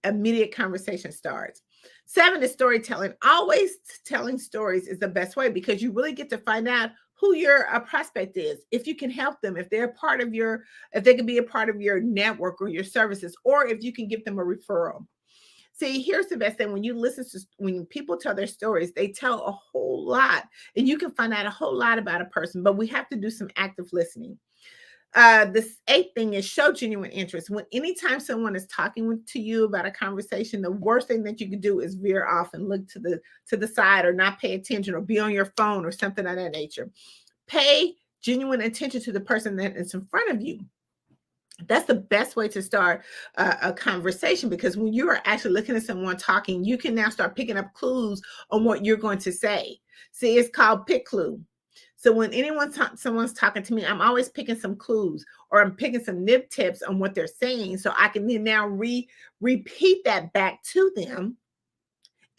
immediate conversation starts. 7 is storytelling. Always telling stories is the best way because you really get to find out who your prospect is, if you can help them, if they can be a part of your network or your services, or if you can give them a referral. See, here's the best thing. When people tell their stories, they tell a whole lot, and you can find out a whole lot about a person, but we have to do some active listening. This 8th thing is show genuine interest. Anytime someone is talking to you about a conversation, the worst thing that you can do is veer off and look to the side or not pay attention or be on your phone or something of that nature. Pay genuine attention to the person that is in front of you. That's the best way to start a conversation, because when you are actually looking at someone talking, you can now start picking up clues on what you're going to say. See, it's called pick clue. So when someone's talking to me, I'm always picking some clues, or I'm picking some nip tips on what they're saying, so I can then now repeat that back to them.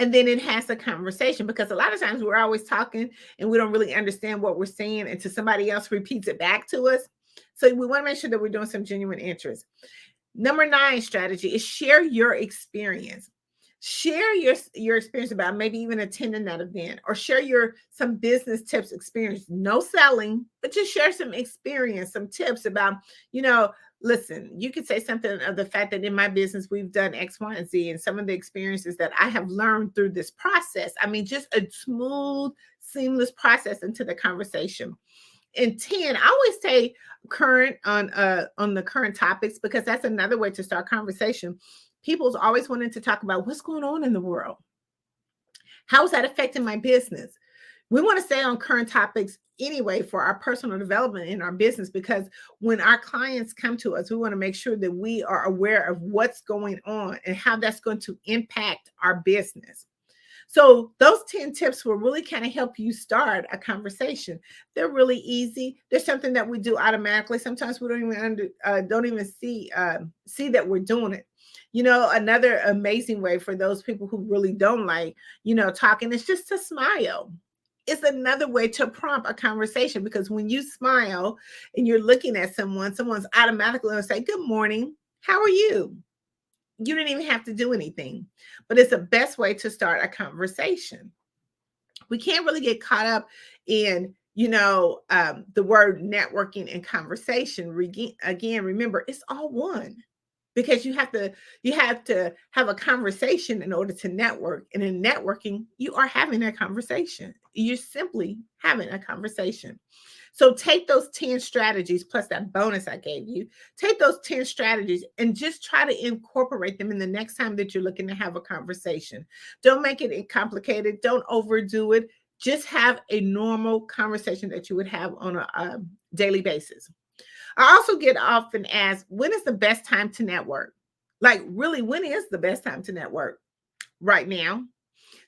And then it has a conversation, because a lot of times we're always talking and we don't really understand what we're saying until somebody else repeats it back to us. So we want to make sure that we're doing some genuine interest. Number 9 strategy is share your experience. Share your experience about maybe even attending that event, or share some business tips, experience. No selling, but just share some experience, some tips about, listen, you could say something of the fact that in my business, we've done X, Y, and Z, and some of the experiences that I have learned through this process. I mean, just a smooth, seamless process into the conversation. And 10, I always say current on the current topics, because that's another way to start conversation. People's always wanting to talk about what's going on in the world. How is that affecting my business? We want to stay on current topics anyway for our personal development in our business, because when our clients come to us, we want to make sure that we are aware of what's going on and how that's going to impact our business. So those 10 tips will really kind of help you start a conversation. They're really easy. They're something that we do automatically. Sometimes we don't even see that we're doing it. Another amazing way for those people who really don't like, talking, is just to smile. It's another way to prompt a conversation, because when you smile and you're looking at someone's automatically going to say, good morning, how are you? You didn't even have to do anything, but it's the best way to start a conversation. We can't really get caught up in, the word networking and conversation. Again, remember, it's all one, because you have to have a conversation in order to network. And in networking, you are having a conversation. You're simply having a conversation. So take those 10 strategies plus that bonus I gave you. Take those 10 strategies and just try to incorporate them in the next time that you're looking to have a conversation. Don't make it complicated. Don't overdo it. Just have a normal conversation that you would have on a daily basis. I also get often asked, when is the best time to network? Like, really, when is the best time to network? Right now.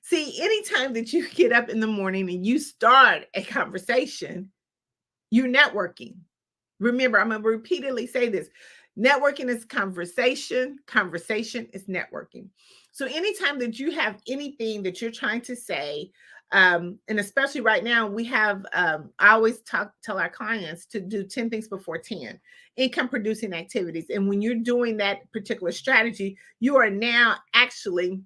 See, anytime that you get up in the morning and you start a conversation, you're networking. Remember, I'm going to repeatedly say this. Networking is conversation. Conversation is networking. So anytime that you have anything that you're trying to say, and especially right now, we have, I always tell our clients to do 10 things before 10, income producing activities. And when you're doing that particular strategy, you are now actually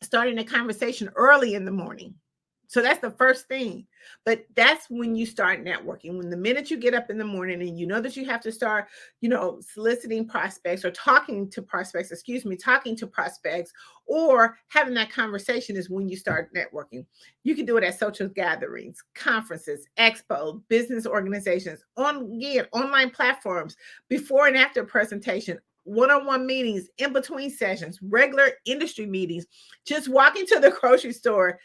starting a conversation early in the morning. So that's the first thing. But that's when you start networking. When the minute you get up in the morning and you know that you have to start, soliciting prospects or talking to prospects, or having that conversation is when you start networking. You can do it at social gatherings, conferences, expos, business organizations, online platforms, before and after presentation, one-on-one meetings, in between sessions, regular industry meetings, just walking to the grocery store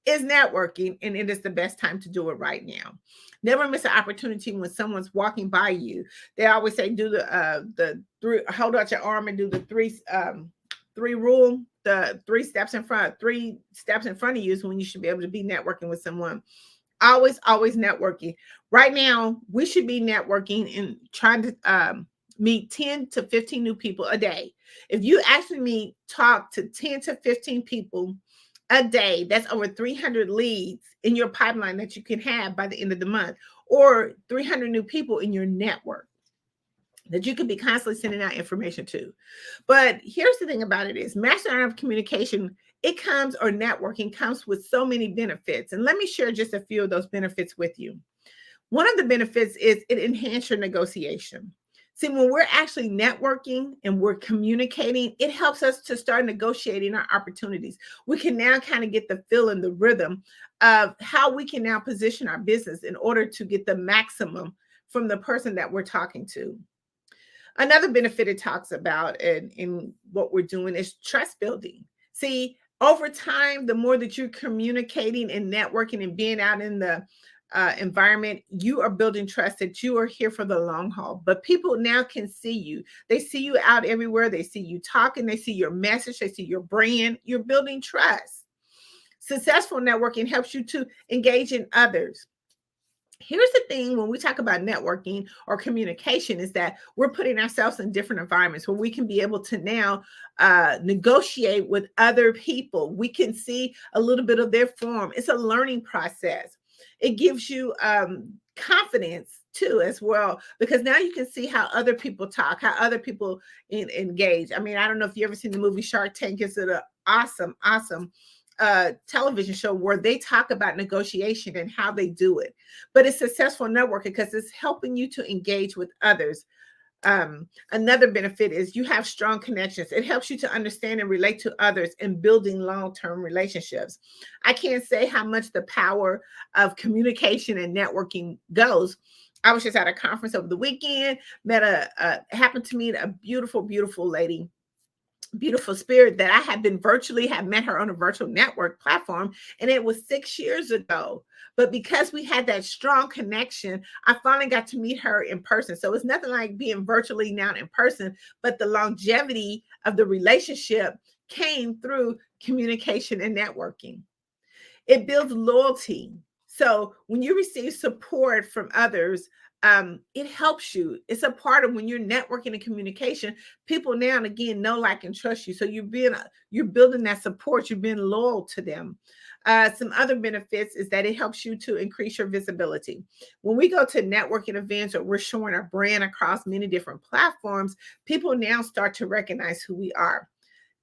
is networking, and it is the best time to do it right now. Never miss an opportunity when someone's walking by you. They always say, do the three, hold out your arm and do the three rule, the 3 steps in front of you is when you should be able to be networking with someone. Always networking. Right now, we should be networking and trying to meet 10 to 15 new people a day. If you actually talk to 10 to 15 people a day, that's over 300 leads in your pipeline that you can have by the end of the month, or 300 new people in your network that you could be constantly sending out information to. But here's the thing about it is mastering of communication, networking comes with so many benefits. And let me share just a few of those benefits with you. One of the benefits is it enhances your negotiation. See, when we're actually networking and we're communicating, it helps us to start negotiating our opportunities. We can now kind of get the feel and the rhythm of how we can now position our business in order to get the maximum from the person that we're talking to. Another benefit it talks about in what we're doing is trust building. See, over time, the more that you're communicating and networking and being out in the environment, you are building trust that you are here for the long haul. But people now can see you. They see you out everywhere. They see you talking. They see your message. They see your brand. You're building trust. Successful networking helps you to engage in others. Here's the thing when we talk about networking or communication is that we're putting ourselves in different environments where we can be able to now negotiate with other people. We can see a little bit of their form. It's a learning process. It gives you confidence too as well, because now you can see how other people talk, how other people engage. I mean, I don't know if you ever seen the movie Shark Tank. It's an awesome television show where they talk about negotiation and how they do it. But it's successful networking because it's helping you to engage with others. Another benefit is you have strong connections. It helps you to understand and relate to others and building long-term relationships. I can't say how much the power of communication and networking goes. I was just at a conference over the weekend, happened to meet a beautiful, beautiful lady, beautiful spirit that I have met her on a virtual network platform, and it was 6 years ago. But because we had that strong connection, I finally got to meet her in person. So it's nothing like being virtually now in person, but the longevity of the relationship came through communication and networking. It builds loyalty. So when you receive support from others, it helps you. It's a part of when you're networking and communication, people now and again know, like, and trust you. So you're building that support. You're being loyal to them. Some other benefits is that it helps you to increase your visibility. When we go to networking events or we're showing our brand across many different platforms, people now start to recognize who we are.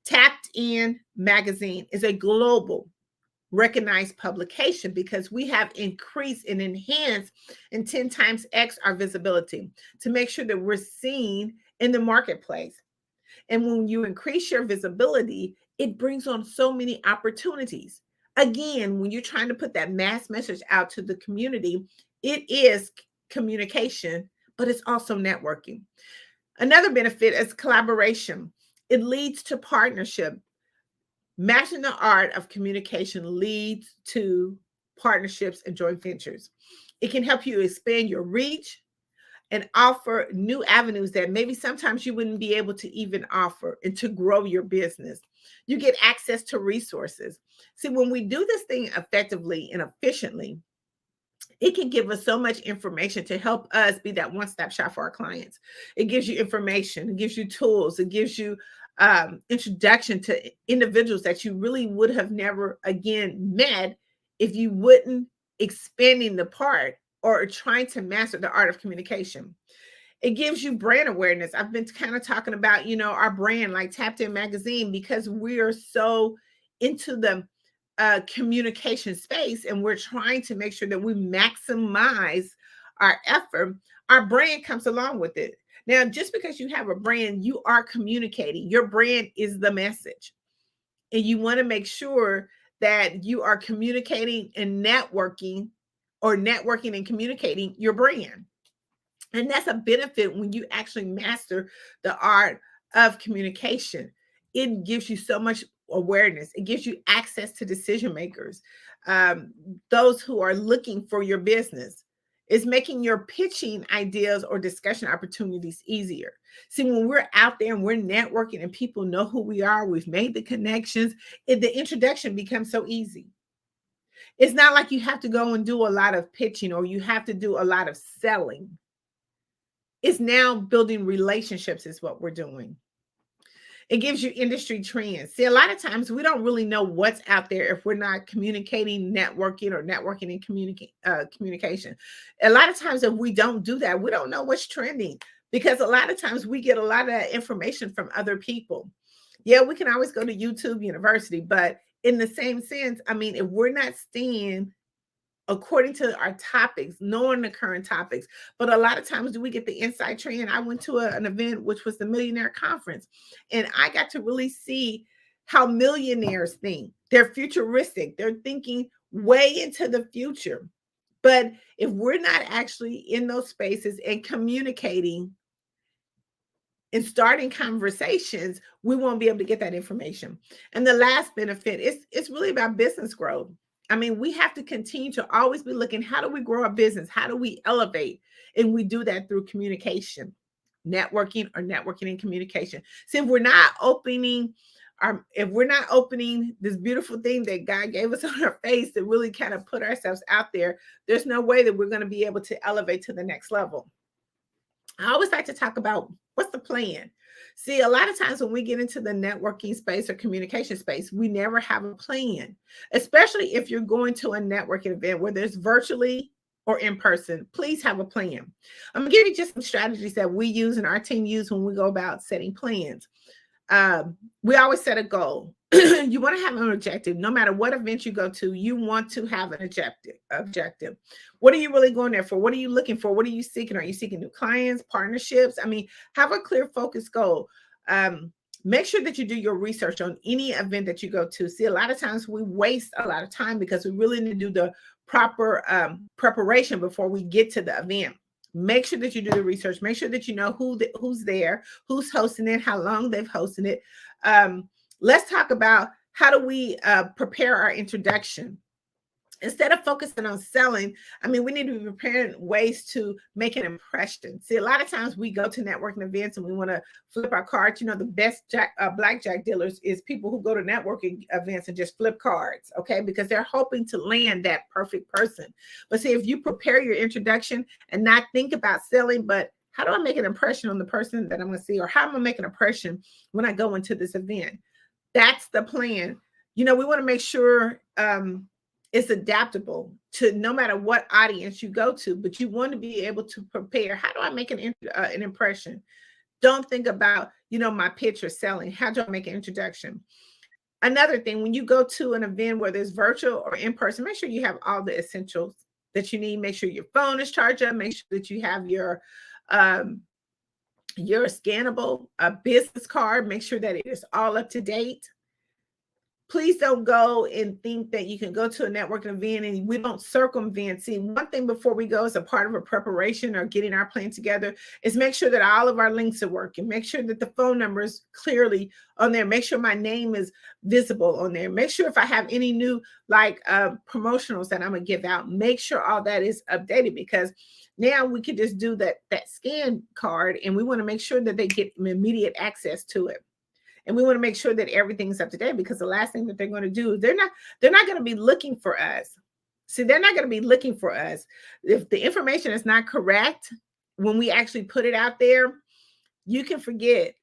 Tapped In magazine is a global recognized publication because we have increased and enhanced and 10 times X our visibility to make sure that we're seen in the marketplace. And when you increase your visibility, it brings on so many opportunities. Again, when you're trying to put that mass message out to the community, it is communication, but it's also networking. Another benefit is collaboration. It leads to partnership. Mastering the art of communication leads to partnerships and joint ventures. It can help you expand your reach and offer new avenues that maybe sometimes you wouldn't be able to even offer, and to grow your business. You get access to resources. See, when we do this thing effectively and efficiently, it can give us so much information to help us be that one-stop shop for our clients. It gives you information, it gives you tools, it gives you introduction to individuals that you really would have never again met if you wouldn't expanding the part or trying to master the art of communication. It gives you brand awareness. I've been kind of talking about, our brand like Tapped In magazine, because we are so into the communication space, and we're trying to make sure that we maximize our effort, our brand comes along with it. Now, just because you have a brand, you are communicating. Your brand is the message. And you want to make sure that you are communicating and networking, or networking and communicating your brand. And that's a benefit when you actually master the art of communication. It gives you so much awareness. It gives you access to decision makers, those who are looking for your business. It's making your pitching ideas or discussion opportunities easier. See, when we're out there and we're networking and people know who we are, we've made the connections, the introduction becomes so easy. It's not like you have to go and do a lot of pitching or you have to do a lot of selling. It's now building relationships is what we're doing. It gives you industry trends. See, a lot of times we don't really know what's out there if we're not communicating, networking, or networking and communication. A lot of times if we don't do that, we don't know what's trending, because a lot of times we get a lot of information from other people. Yeah, we can always go to YouTube University, but in the same sense, I mean, if we're not staying according to our topics, knowing the current topics. But a lot of times do we get the inside trend? I went to an event, which was the Millionaire Conference, and I got to really see how millionaires think. They're futuristic. They're thinking way into the future. But if we're not actually in those spaces and communicating and starting conversations, we won't be able to get that information. And the last benefit is it's really about business growth. I mean, we have to continue to always be looking, how do we grow our business? How do we elevate? And we do that through communication, networking and communication. So if we're not opening this beautiful thing that God gave us on our face to really kind of put ourselves out there, there's no way that we're going to be able to elevate to the next level. I always like to talk about what's the plan. See, a lot of times when we get into the networking space or communication space, we never have a plan, especially if you're going to a networking event, whether it's virtually or in person. Please have a plan. I'm going to give you just some strategies that we use and our team use when we go about setting plans. We always set a goal. You want to have an objective. No matter what event you go to, you want to have an objective. What are you really going there for? What are you looking for? What are you seeking? Are you seeking new clients, partnerships? I mean, have a clear focus goal. Make sure that you do your research on any event that you go to. See, a lot of times we waste a lot of time because we really need to do the proper preparation before we get to the event. Make sure that you do the research. Make sure that you know who's there, who's hosting it, how long they've hosted it. Let's talk about how do we prepare our introduction. Instead of focusing on selling, I mean, we need to be preparing ways to make an impression. See, a lot of times we go to networking events and we want to flip our cards. You know, the best blackjack dealers is people who go to networking events and just flip cards, okay? Because they're hoping to land that perfect person. But see, if you prepare your introduction and not think about selling, but how do I make an impression on the person that I'm going to see, or how am I make an impression when I go into this event? That's the plan. You know, we want to make sure it's adaptable to no matter what audience you go to, but you want to be able to prepare. How do I make an impression? Don't think about, you know, my pitch or selling. How do I make an introduction? Another thing, when you go to an event, whether it's virtual or in person, make sure you have all the essentials that you need. Make sure your phone is charged up. Make sure that you have your scannable business card. Make sure that it is all up to date. Please don't go and think that you can go to a networking event and we don't circumvent. See, one thing before we go as a part of a preparation or getting our plan together is make sure that all of our links are working. Make sure that the phone number is clearly on there. Make sure my name is visible on there. Make sure if I have any new promotionals that I'm going to give out, make sure all that is updated, because now we can just do that scan card, and we want to make sure that they get immediate access to it. And we want to make sure that everything's up to date, because the last thing that they're going to do, they're not going to be looking for us. See, they're not going to be looking for us. If the information is not correct, when we actually put it out there, you can forget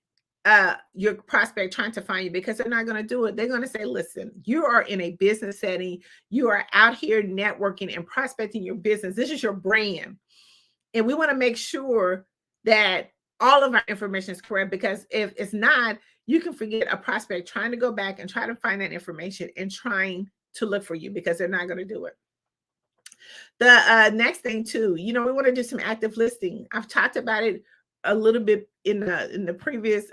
your prospect trying to find you, because they're not going to do it. They're going to say, listen, you are in a business setting. You are out here networking and prospecting your business. This is your brand. And we want to make sure that all of our information is correct, because if it's not, you can forget a prospect trying to go back and try to find that information and trying to look for you, because they're not going to do it. The next thing too, we want to do some active listening. I've talked about it a little bit in the previous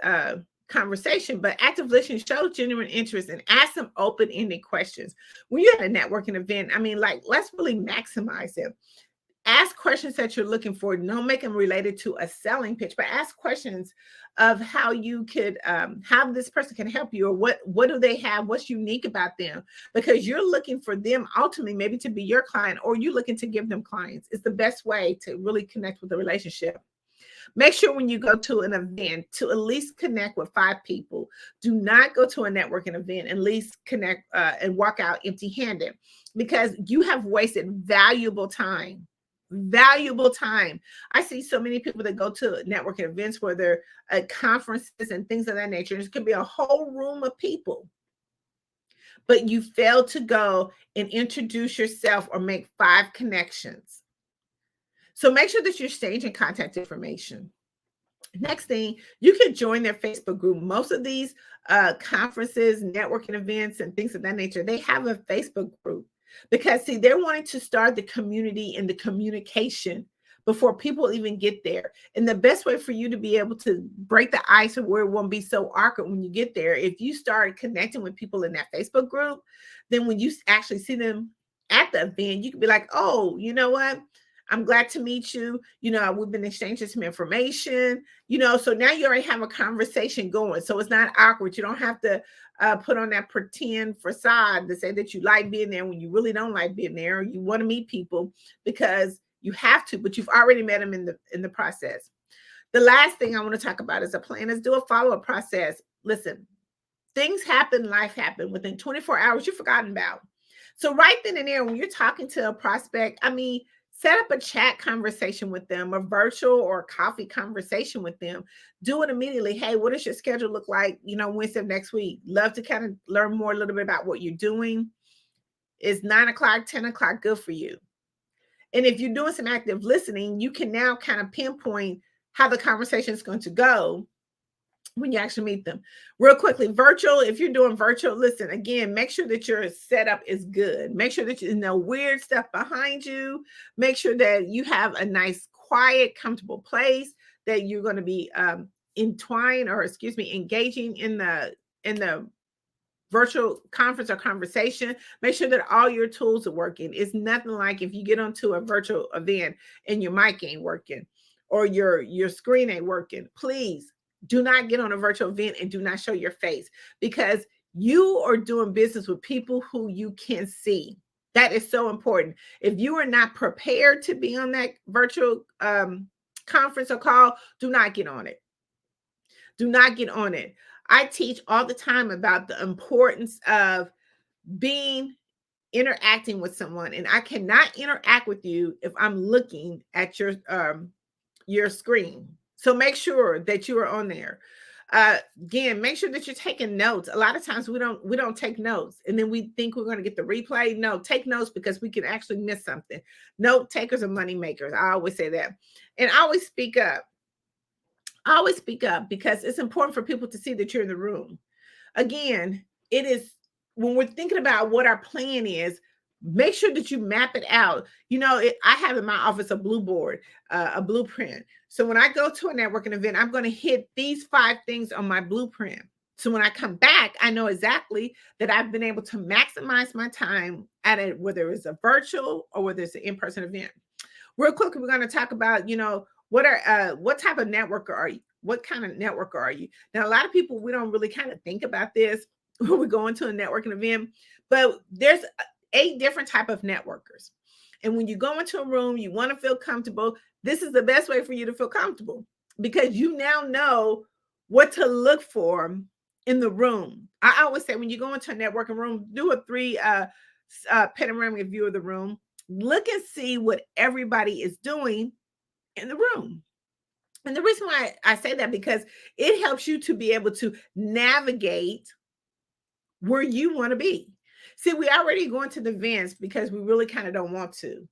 conversation, but active listening shows genuine interest and ask some open-ended questions. When you're at a networking event, let's really maximize it. Ask questions that you're looking for. Don't make them related to a selling pitch, but ask questions of how you could, how this person can help you, or what do they have, what's unique about them, because you're looking for them ultimately maybe to be your client, or you're looking to give them clients. It's the best way to really connect with the relationship. Make sure when you go to an event to at least connect with 5 people. Do not go to a networking event and at least connect and walk out empty-handed, because you have wasted valuable time. Valuable time. I see so many people that go to networking events where they're at conferences and things of that nature. It could be a whole room of people, but you fail to go and introduce yourself or make 5 connections. So make sure that you're staging contact information. Next thing, you can join their Facebook group. Most of these conferences, networking events, and things of that nature, they have a Facebook group. Because see, they're wanting to start the community and the communication before people even get there. And the best way for you to be able to break the ice of where it won't be so awkward when you get there, if you start connecting with people in that Facebook group, then when you actually see them at the event, you can be like, oh, you know what? I'm glad to meet you. We've been exchanging some information, so now you already have a conversation going. So it's not awkward. You don't have to put on that pretend facade to say that you like being there when you really don't like being there, or you want to meet people because you have to, but you've already met them in the process. The last thing I want to talk about is a plan. Is do a follow-up process. Listen, things happen, life happen. Within 24 hours, you've forgotten about. So right then and there, when you're talking to a prospect, set up a chat conversation with them, a virtual or coffee conversation with them. Do it immediately. Hey, what does your schedule look like, Wednesday of next week? Love to kind of learn more a little bit about what you're doing. Is 9 o'clock, 10 o'clock good for you? And if you're doing some active listening, you can now kind of pinpoint how the conversation is going to go when you actually meet them. Real quickly, virtual, if you're doing virtual, listen, again, make sure that your setup is good. Make sure that there's no weird stuff behind you. Make sure that you have a nice, quiet, comfortable place that you're going to be engaging in the virtual conference or conversation. Make sure that all your tools are working. It's nothing like if you get onto a virtual event and your mic ain't working or your screen ain't working. Please do not get on a virtual event and do not show your face, because you are doing business with people who you can see. That is so important. If you are not prepared to be on that virtual conference or call, do not get on it. Do not get on it. I teach all the time about the importance of interacting with someone, and I cannot interact with you if I'm looking at your screen. So make sure that you are on there. Again, make sure that you're taking notes. A lot of times we don't take notes, and then we think we're going to get the replay. No, take notes, because we can actually miss something. Note takers are money makers. I always say that. And I always speak up. Because it's important for people to see that you're in the room. Again, it is when we're thinking about what our plan is, make sure that you map it out. I have in my office a blue board, a blueprint. So when I go to a networking event, I'm going to hit these 5 things on my blueprint. So when I come back, I know exactly that I've been able to maximize my time at it, whether it's a virtual or whether it's an in-person event. Real quick, we're going to talk about, what type of networker are you? What kind of networker are you? Now, a lot of people, we don't really kind of think about this when we go into a networking event, but there's 8 different type of networkers. And when you go into a room, you want to feel comfortable. This is the best way for you to feel comfortable, because you now know what to look for in the room. I always say when you go into a networking room, do a 3 panoramic view of the room. Look and see what everybody is doing in the room. And the reason why I say that, because it helps you to be able to navigate where you want to be. See, we already going to the events because we really kind of don't want to.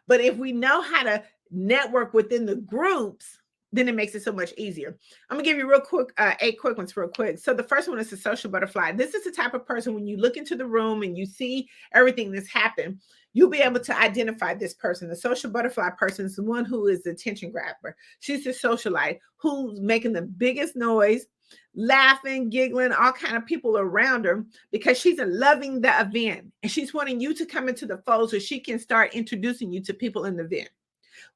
But if we know how to network within the groups, then it makes it so much easier. I'm gonna give you real quick, 8 quick ones real quick. So the first one is the social butterfly. This is the type of person, when you look into the room and you see everything that's happened, you'll be able to identify this person. The social butterfly person is the one who is the attention grabber. She's the socialite who's making the biggest noise, laughing, giggling, all kind of people around her because she's loving the event and she's wanting you to come into the fold so she can start introducing you to people in the event.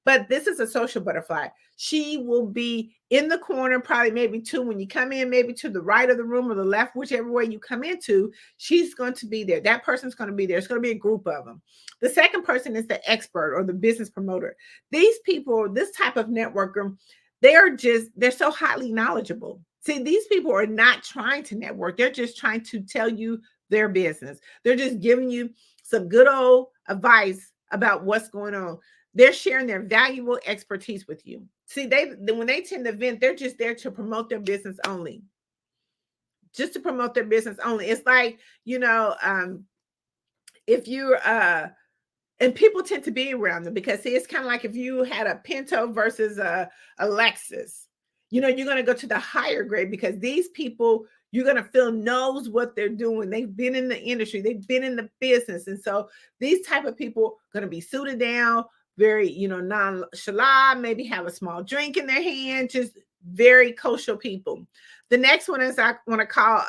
But this is a social butterfly. She will be in the corner, probably maybe two when you come in, maybe to the right of the room or the left, whichever way you come into, she's going to be there. That person's going to be there. It's going to be a group of them. The second person is the expert or the business promoter. These people, this type of networker, they're so highly knowledgeable. See, these people are not trying to network. They're just trying to tell you their business. They're just giving you some good old advice about what's going on. They're sharing their valuable expertise with you. See, when they attend the event, they're just there to promote their business only. Just to promote their business only. It's like, if you're, and people tend to be around them because, see, it's kind of like if you had a Pinto versus a Lexus. You're going to go to the higher grade because these people, you're going to feel knows what they're doing. They've been in the industry. They've been in the business. And so these type of people are going to be suited down, very, nonchalant, maybe have a small drink in their hand, just very kosher people. The next one is I want to call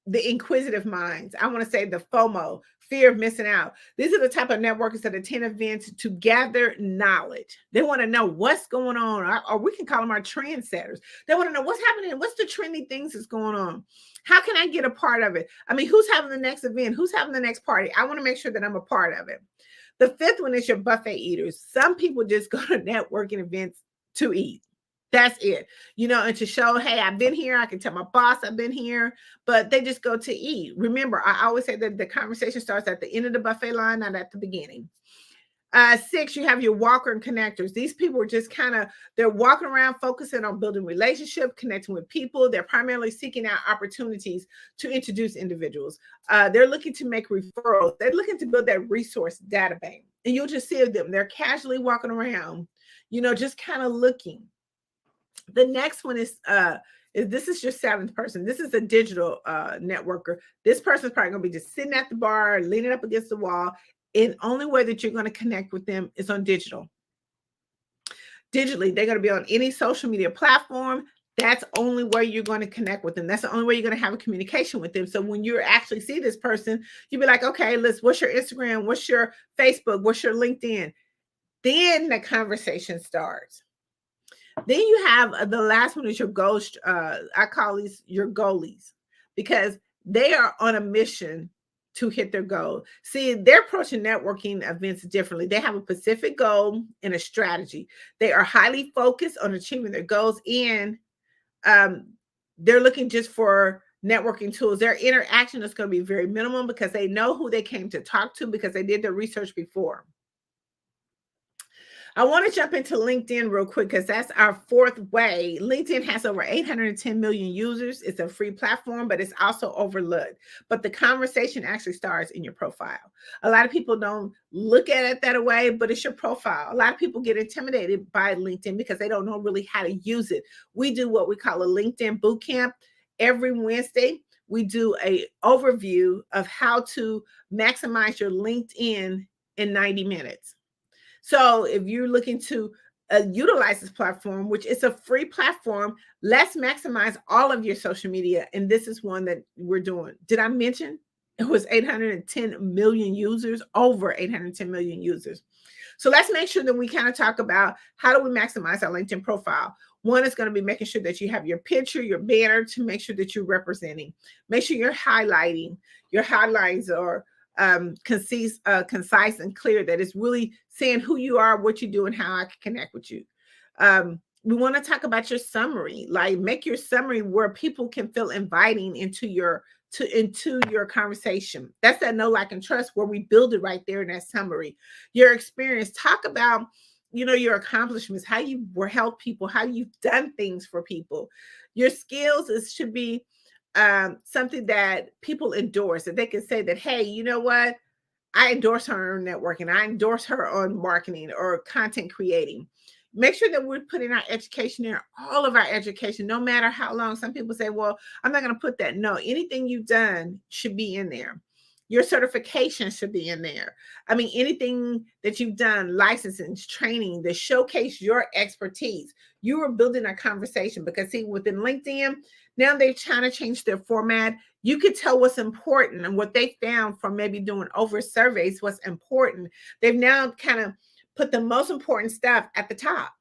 the inquisitive minds. I want to say the FOMO, fear of missing out. These are the type of networkers that attend events to gather knowledge. They want to know what's going on, or we can call them our trendsetters. They want to know what's happening, what's the trendy things that's going on. How can I get a part of it? I mean, who's having the next event? Who's having the next party? I want to make sure that I'm a part of it. The fifth one is your buffet eaters. Some people just go to networking events to eat. That's it, and to show, hey, I've been here. I can tell my boss I've been here, but they just go to eat. Remember, I always say that the conversation starts at the end of the buffet line, not at the beginning. 6, you have your walker and connectors. These people are just they're walking around focusing on building relationship, connecting with people. They're primarily seeking out opportunities to introduce individuals. They're looking to make referrals. They're looking to build that resource database. And you'll just see them. They're casually walking around, just kind of looking. The next one is this is your 7th person. This is a digital networker. This person's probably going to be just sitting at the bar, leaning up against the wall. And only way that you're going to connect with them is on digital. Digitally, they're going to be on any social media platform. That's only where you're going to connect with them. That's the only way you're going to have a communication with them. So when you actually see this person, you'll be like, okay, what's your Instagram? What's your Facebook? What's your LinkedIn? Then the conversation starts. Then you have the last one is your ghost. I call these your goalies because they are on a mission to hit their goal. See, they're approaching networking events differently. They have a specific goal and a strategy. They are highly focused on achieving their goals, and they're looking just for networking tools. Their interaction is going to be very minimum because they know who they came to talk to because they did their research before. I want to jump into LinkedIn real quick because that's our 4th way. LinkedIn has over 810 million users. It's a free platform, but it's also overlooked. But the conversation actually starts in your profile. A lot of people don't look at it that way, but it's your profile. A lot of people get intimidated by LinkedIn because they don't know really how to use it. We do what we call a LinkedIn boot camp every Wednesday. We do an overview of how to maximize your LinkedIn in 90 minutes. So if you're looking to utilize this platform, which is a free platform, let's maximize all of your social media. And this is one that we're doing. Did I mention it was 810 million users, over 810 million users? So let's make sure that we kind of talk about how do we maximize our LinkedIn profile. One is going to be making sure that you have your picture, your banner to make sure that you're representing. Make sure you're highlighting. Your highlights are concise and clear, that it's really saying who you are, what you do, and how I can connect with you. We want to talk about your summary, like make your summary where people can feel inviting into your conversation. That's that know, like, and trust where we build it right there in that summary. Your experience, talk about, your accomplishments, how you helped people, how you've done things for people. Your skills should be something that people endorse, that they can say that, hey, you know what? I endorse her on networking. I endorse her on marketing or content creating. Make sure that we're putting our education there, all of our education, no matter how long. Some people say, well, I'm not going to put that. No, anything you've done should be in there. Your certification should be in there. I mean, anything that you've done, licensing, training, that showcase your expertise. You are building a conversation because see, within LinkedIn, now they're trying to change their format. You could tell what's important and what they found from maybe doing over surveys, what's important. They've now kind of put the most important stuff at the top.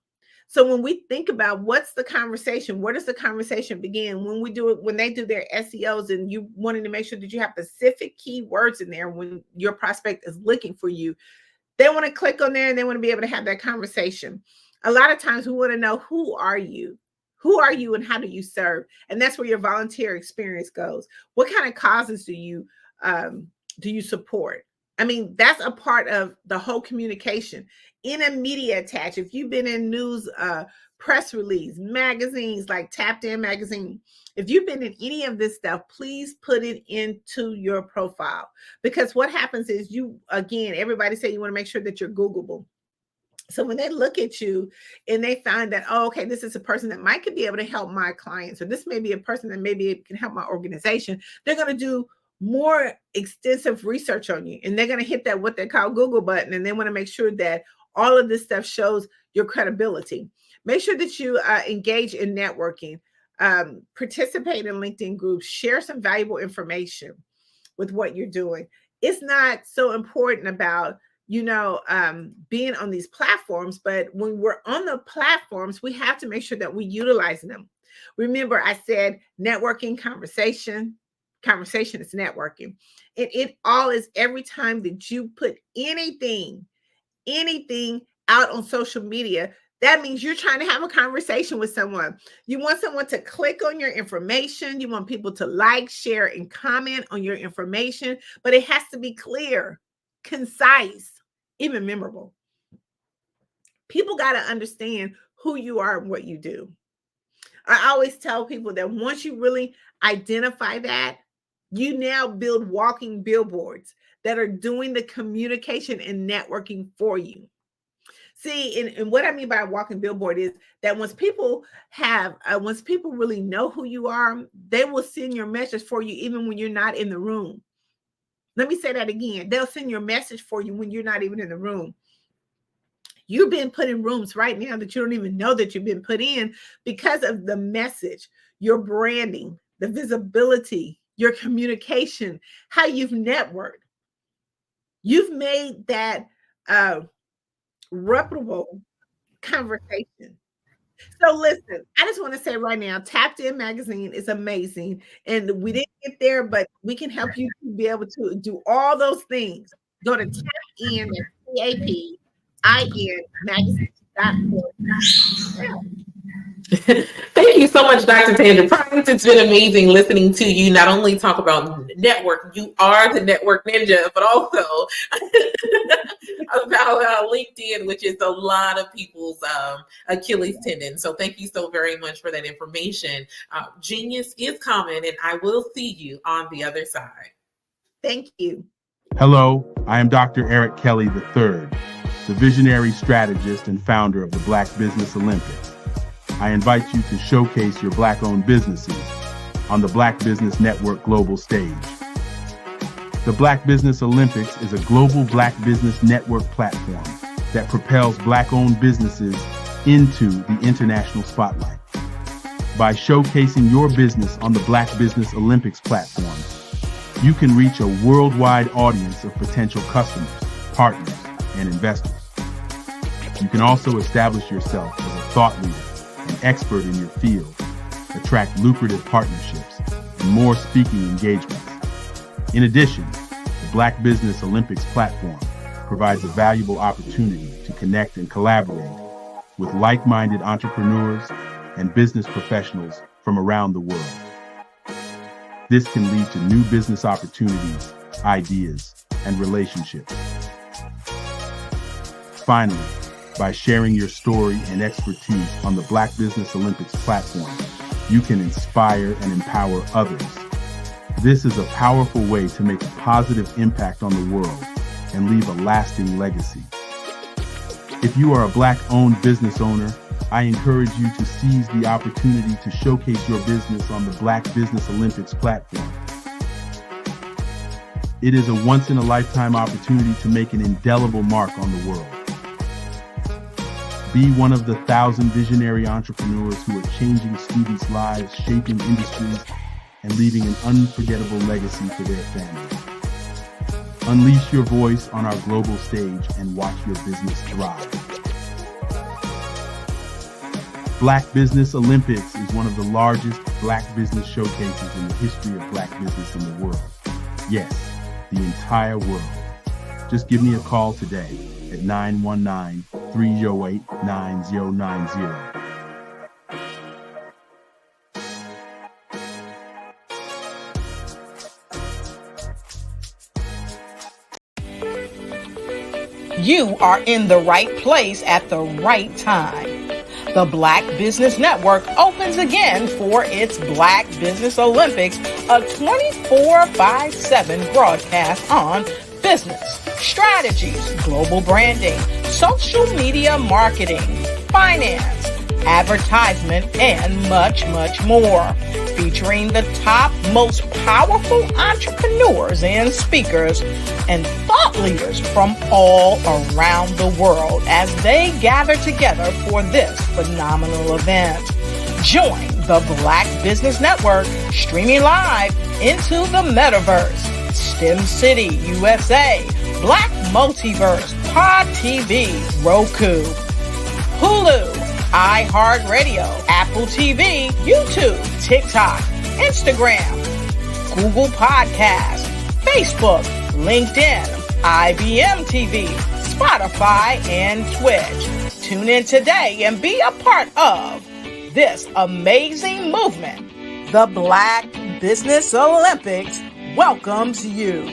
So when we think about what's the conversation, where does the conversation begin? When we do it, when they do their SEOs and you wanting to make sure that you have specific keywords in there when your prospect is looking for you, they want to click on there and they want to be able to have that conversation. A lot of times we want to know, who are you? Who are you and how do you serve? And that's where your volunteer experience goes. What kind of causes do you support? I mean, that's a part of the whole communication. In a media attach, if you've been in news, press release, magazines like Tapped In magazine, if you've been in any of this stuff, please put it into your profile. Because what happens is everybody say you want to make sure that you're Googleable. So when they look at you and they find that, oh, okay, this is a person that might could be able to help my clients, or this may be a person that maybe can help my organization, they're going to do more extensive research on you. And they're going to hit that, what they call Google button. And they want to make sure that all of this stuff shows your credibility. Make sure that you engage in networking, participate in LinkedIn groups, share some valuable information with what you're doing. It's not so important about, being on these platforms, but when we're on the platforms, we have to make sure that we utilize them. Remember, I said networking, conversation is networking. It all is every time that you put anything out on social media, that means you're trying to have a conversation with someone. You want someone to click on your information. You want people to like, share, and comment on your information, but it has to be clear, concise, even memorable. People got to understand who you are and what you do. I always tell people that once you really identify that, you now build walking billboards that are doing the communication and networking for you. See, and what I mean by a walking billboard is that once people really know who you are, they will send your message for you even when you're not in the room. Let me say that again. They'll send your message for you when you're not even in the room. You've been put in rooms right now that you don't even know that you've been put in because of the message, your branding, the visibility, your communication, how you've networked. You've made that reputable conversation. So listen, I just want to say right now, Tapped In magazine is amazing. And we didn't get there, but we can help you to be able to do all those things. Go to TAPIN, TAPIN magazine.org. Thank you so much, Dr. Tandra Price. It's been amazing listening to you not only talk about network, you are the network ninja, but also about LinkedIn, which is a lot of people's Achilles tendon. So thank you so very much for that information. Genius is coming, and I will see you on the other side. Thank you. Hello, I am Dr. Eric Kelly III, the visionary strategist and founder of the Black Business Olympics. I invite you to showcase your Black-owned businesses on the Black Business Network global stage. The Black Business Olympics is a global Black Business Network platform that propels Black-owned businesses into the international spotlight. By showcasing your business on the Black Business Olympics platform, you can reach a worldwide audience of potential customers, partners, and investors. You can also establish yourself as a thought leader, an expert in your field, attract lucrative partnerships, and more speaking engagements. In addition, the Black Business Olympics platform provides a valuable opportunity to connect and collaborate with like-minded entrepreneurs and business professionals from around the world. This can lead to new business opportunities, ideas, and relationships. Finally, by sharing your story and expertise on the Black Business Olympics platform, you can inspire and empower others. This is a powerful way to make a positive impact on the world and leave a lasting legacy. If you are a Black-owned business owner, I encourage you to seize the opportunity to showcase your business on the Black Business Olympics platform. It is a once-in-a-lifetime opportunity to make an indelible mark on the world. Be one of the 1,000 visionary entrepreneurs who are changing students' lives, shaping industries, and leaving an unforgettable legacy for their families. Unleash your voice on our global stage and watch your business thrive. Black Business Olympics is one of the largest Black business showcases in the history of Black business in the world. Yes, the entire world. Just give me a call today at 919-308-9090. You are in the right place at the right time. The Black Business Network opens again for its Black Business Olympics, a 24/7 broadcast on business, strategies, global branding, social media marketing, finance, advertisement, and much, much more. Featuring the top, most powerful entrepreneurs and speakers and thought leaders from all around the world as they gather together for this phenomenal event. Join the Black Business Network streaming live into the metaverse, STEM City, USA, Black Multiverse, Pod TV, Roku, Hulu, iHeartRadio, Apple TV, YouTube, TikTok, Instagram, Google Podcasts, Facebook, LinkedIn, IBM TV, Spotify, and Twitch. Tune in today and be a part of this amazing movement. The Black Business Olympics welcomes you.